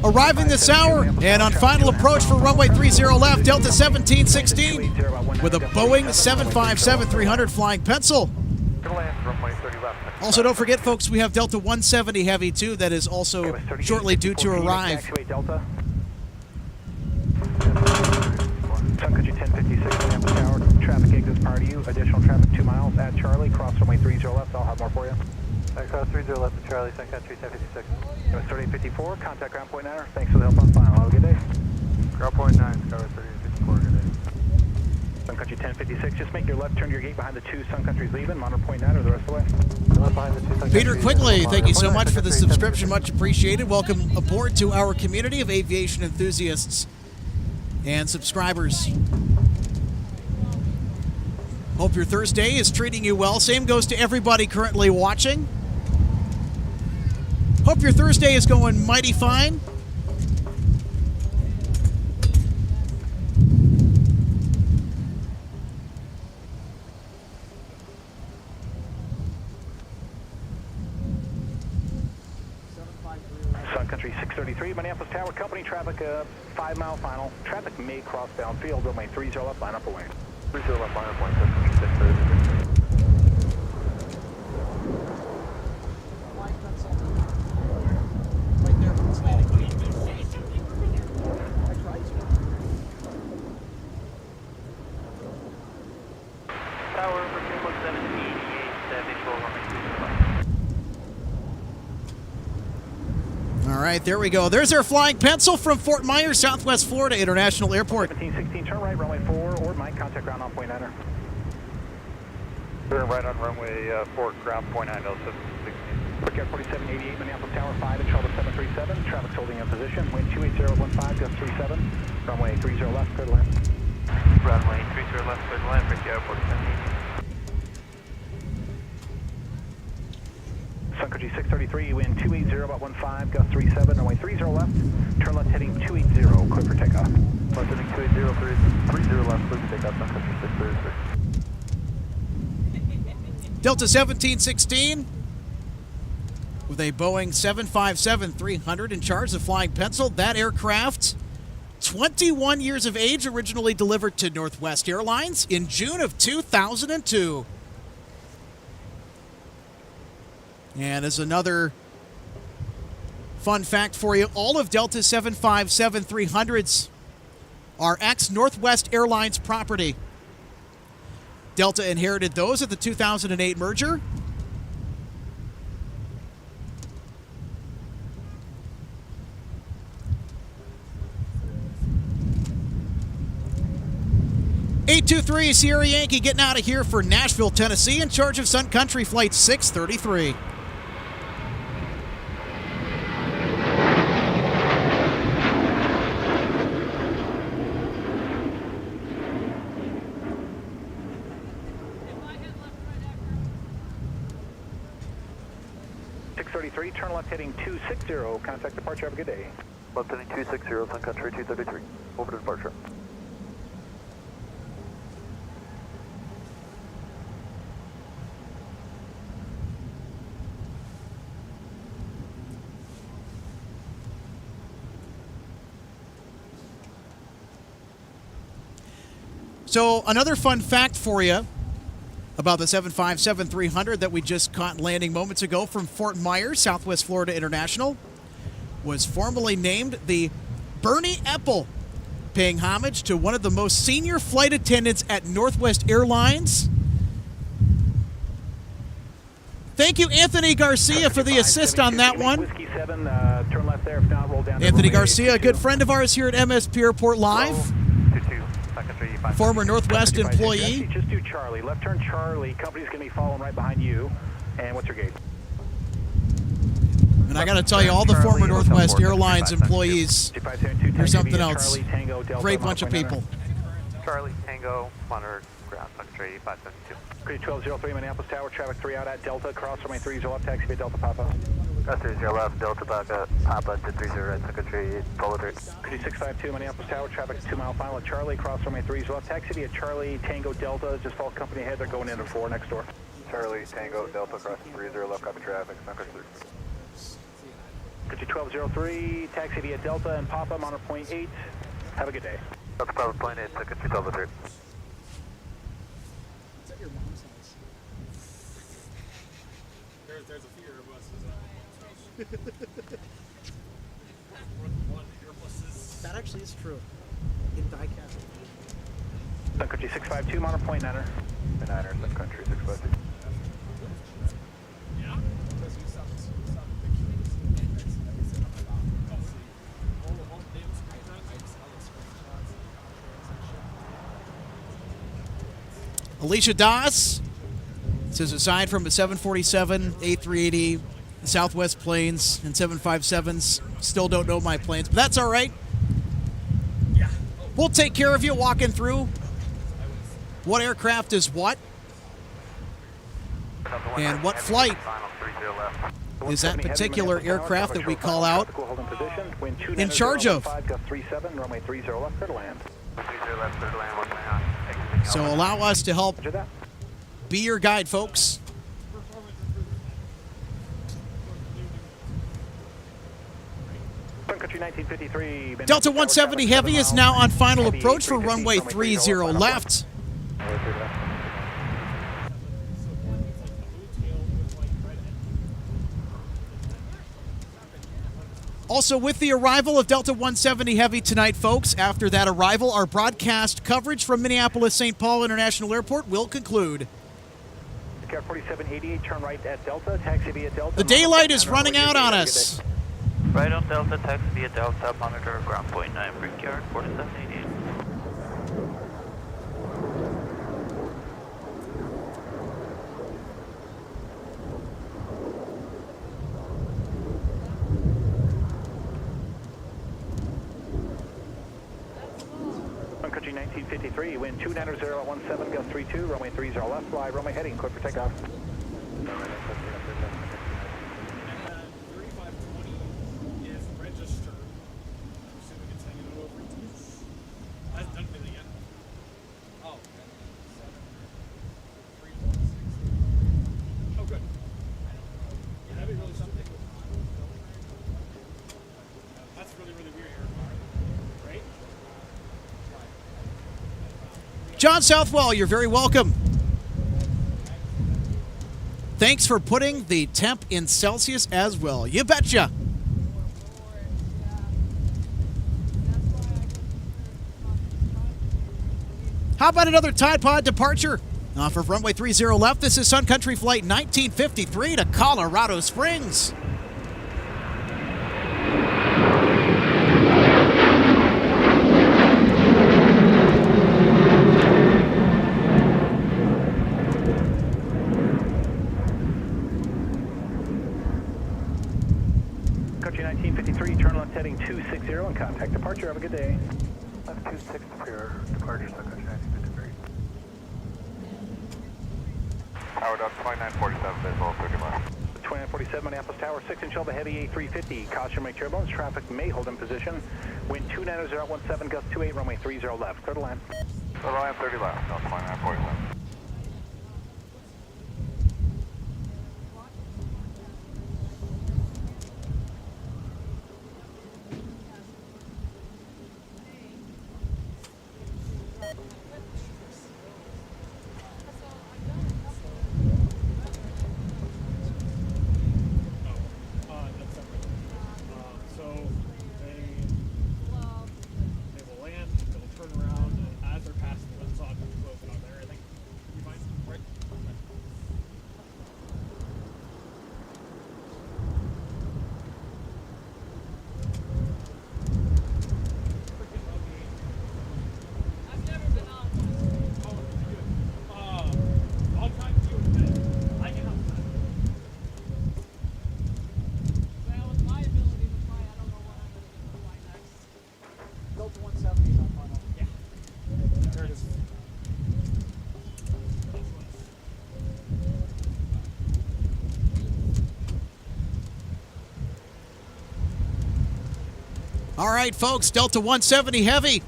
Arriving this hour and on final approach for runway 30 left, Delta 1716 with a Boeing 757-300 flying pencil. Also, don't forget, folks, we have Delta 170 Heavy, too, that is also shortly due to arrive. Sun Country 1056, Minneapolis Tower, traffic exits prior to you, additional traffic 2 miles at Charlie, cross runway 30 left, I'll have more for you. Cross 30 left to Charlie, Sun Country 1056. 3854, contact ground point 9, thanks for the help on final, have a good day. Ground point 9, Tower 3854, good day. Sun Country 1056, just make your left turn to your gate behind the 2 Sun Countries leaving, monitor point 9 or the rest of the way. Left behind the 2 Sun Peter Countries, Quigley, thank you so much for the Sun Country subscription, much appreciated. Welcome aboard to our community of aviation enthusiasts and subscribers. Hope your Thursday is treating you well. Same goes to everybody currently watching. Hope your Thursday is going mighty fine. Sun Country 633, Minneapolis Tower, company traffic, 5 mile final. Traffic may cross downfield, runway 30 left, line up away. 30 left, line up, 176. All right, there we go. There's our flying pencil from Fort Myers, Southwest Florida International Airport. 1716, turn right, runway 4, or Mike, contact ground on point 9er. Turn right on runway 4, ground point 9, Delta 1716. Brickyard 4788, Minneapolis Tower 5 at Charlotte 737. Traffic's holding in position. Wind 28015, gust 37. Runway 30 left, clear to land. Runway 30 left, clear to land, Brickyard 4788. Sun Country 633, wind 280 about 15, gust 37, runway 30 left. Turn left heading 280, clear for takeoff. Left heading 280, 30 left, clear for takeoff, Sun Country 633. Delta 1716 with a Boeing 757-300 in charge of flying pencil. That aircraft 21 years of age, originally delivered to Northwest Airlines in June of 2002. And as another fun fact for you, all of Delta's 757-300s are ex-Northwest Airlines property. Delta inherited those at the 2008 merger. (823) Sierra Yankee getting out of here for Nashville, Tennessee, in charge of Sun Country Flight 633. Turn left heading 260, contact departure, have a good day. Left heading 260, Sun Country 233, over to departure. So another fun fact for you about the 757-300 that we just caught landing moments ago from Fort Myers, Southwest Florida International, was formerly named the Bernie Epple, paying homage to one of the most senior flight attendants at Northwest Airlines. Thank you, Anthony Garcia, for the assist on that one. Whiskey 7, turn left there, if not, roll down. Anthony Garcia, a good friend of ours here at MSP Airport Live. Former Northwest employee. Just do Charlie. Left turn Charlie. Company's going to be following right behind you. And what's your gate? And I got to tell you, all the former Northwest Airlines employees are something else. Great bunch of people. Charlie Tango, monitor ground, Secretary 8572. 1203 Minneapolis Tower, traffic 3 out at Delta, cross runway 30 left, taxi via Delta Papa. Cross 30 left, Delta Papa, Papa to 30 right, Secretary follow through. 652 Minneapolis Tower, traffic 2 mile final at Charlie, cross runway 30 left, taxi via Charlie Tango Delta, just follow company ahead, they're going into 4 next door. Charlie Tango Delta, cross 30 left, copy traffic, Secretary 1203, taxi via Delta and Papa, monitor point 8. Have a good day. Delta Papa point 8, Secretary Delta 3. There's a fear of us. That actually is true. In diecast. Sun Country 652, monitor point 9er. The 9er, Sun Country 652. Yeah? Alicia Das says, aside from a 747, A380, Southwest planes, and 757s, still don't know my planes, but that's all right. Yeah. We'll take care of you walking through what aircraft is what, and what flight is that particular aircraft that we call out in charge of. So allow us to help be your guide, folks. Delta 170 Heavy is now on final approach for runway 30 left. Also, with the arrival of Delta 170 Heavy tonight, folks, after that arrival, our broadcast coverage from Minneapolis-St. Paul International Airport will conclude. 4788, turn right at Delta, taxi via Delta. The daylight is running out on us. Right on Delta, taxi via Delta, monitor ground point 9, Brickyard, 4788. Country 1953, wind 290.17, gust 32, runway 30 left, fly, runway heading, clear for takeoff. 3520 is registered. I'm assuming it's hanging over. Hasn't done anything yet. Oh, 7, 3, 4, 6. Oh, good. Yeah, that'd be really something. That's really, really weird here, right? John Southwell, you're very welcome. Thanks for putting the temp in Celsius as well. You betcha. How about another Tide Pod departure? Off of runway 30 left, this is Sun Country Flight 1953 to Colorado Springs. Country 1953, turn left heading 260 and contact departure. Have a good day. Left 26 clear, departure, Sun Country 1953. Howard up 2947, visual 30 miles. 2947, Minneapolis Tower, 6-inch over heavy A350. Caution, make turbulence. Traffic may hold in position. Wind 290-017, gust 28, runway 30 left. Clear to land. Clear to land 30 left, no 2947. All right, folks, Delta 170 Heavy.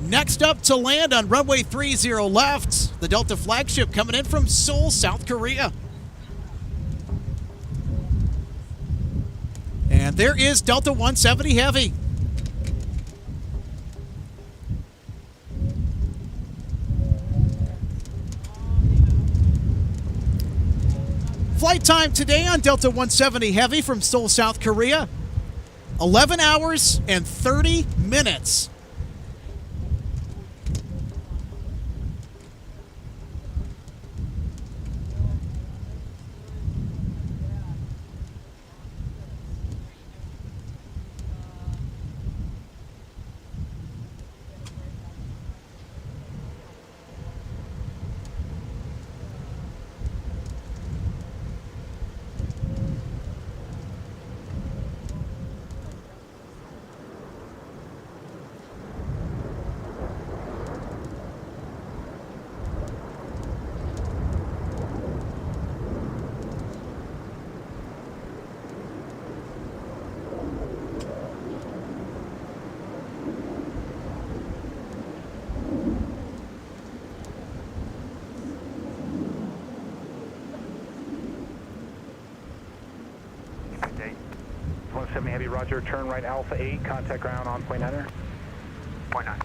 Next up to land on runway 30 left, the Delta flagship coming in from Seoul, South Korea. And there is Delta 170 Heavy. Flight time today on Delta 170 Heavy from Seoul, South Korea, 11 hours and 30 minutes. Heavy, roger, turn right Alpha 8, contact ground on point niner. Point 9.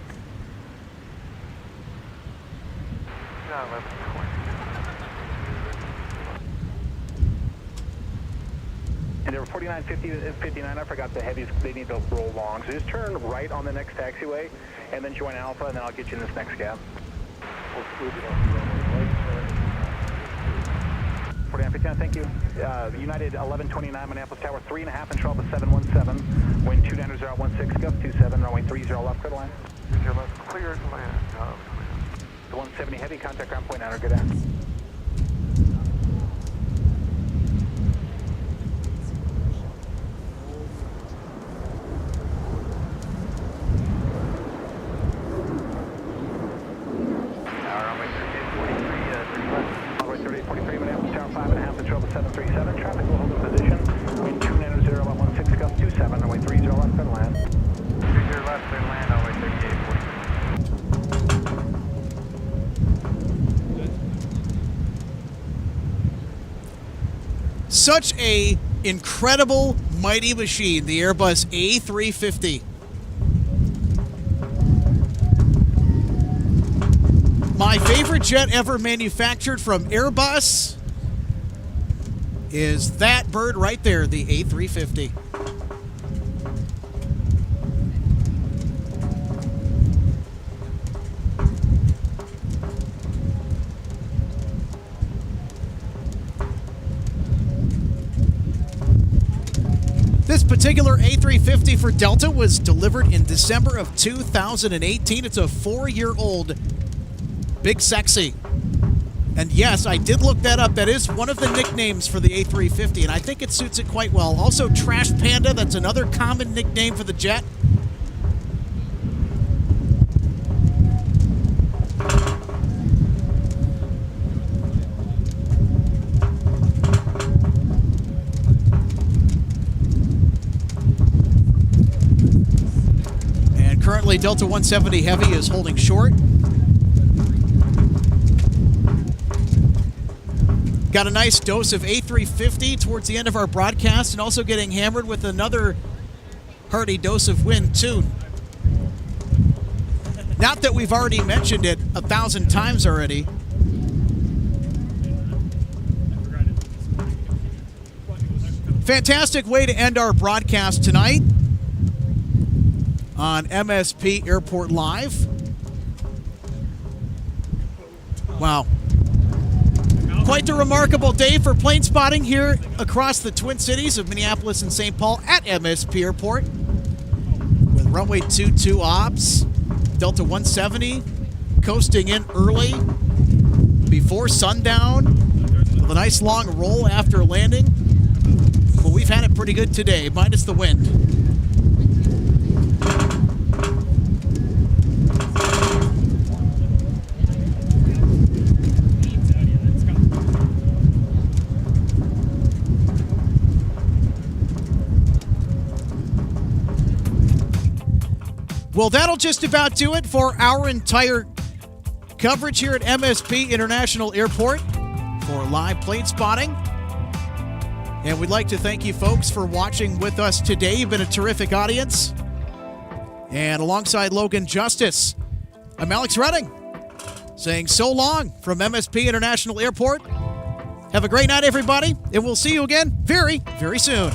Yeah, 1120. And they were 4950 and 59, I forgot the heavies, they need to roll long. So just turn right on the next taxiway, and then join Alpha, and then I'll get you in this next gap. We'll move it off the runway. 4959, thank you. United 1129, Minneapolis Tower, 3.5 and 12 to 717. Wind 290-016, gust 27, runway 30 left, clear to land. 30 left, clear to land. The 170 heavy, contact ground point niner, good day. Such a incredible, mighty machine, the Airbus A350. my favorite jet ever manufactured from Airbus is that bird right there, the A350. This particular A350 for Delta was delivered in December of 2018. It's a 4-year-old Big Sexy. And yes, I did look that up. That is one of the nicknames for the A350, and I think it suits it quite well. Also, Trash Panda, that's another common nickname for the jet. And currently, Delta 170 Heavy is holding short. Got a nice dose of A350 towards the end of our broadcast, and also getting hammered with another hearty dose of wind, too. Not that we've already mentioned it 1,000 times already. Fantastic way to end our broadcast tonight on MSP Airport Live. Wow. Quite the remarkable day for plane spotting here across the Twin Cities of Minneapolis and St. Paul at MSP Airport. With runway 22 ops, Delta 170 coasting in early before sundown with a nice long roll after landing. But we've had it pretty good today, minus the wind. Well, that'll just about do it for our entire coverage here at MSP International Airport for live plane spotting. And we'd like to thank you folks for watching with us today. You've been a terrific audience. And alongside Logan Justice, I'm Alex Redding, saying so long from MSP International Airport. Have a great night, everybody, and we'll see you again very, very soon.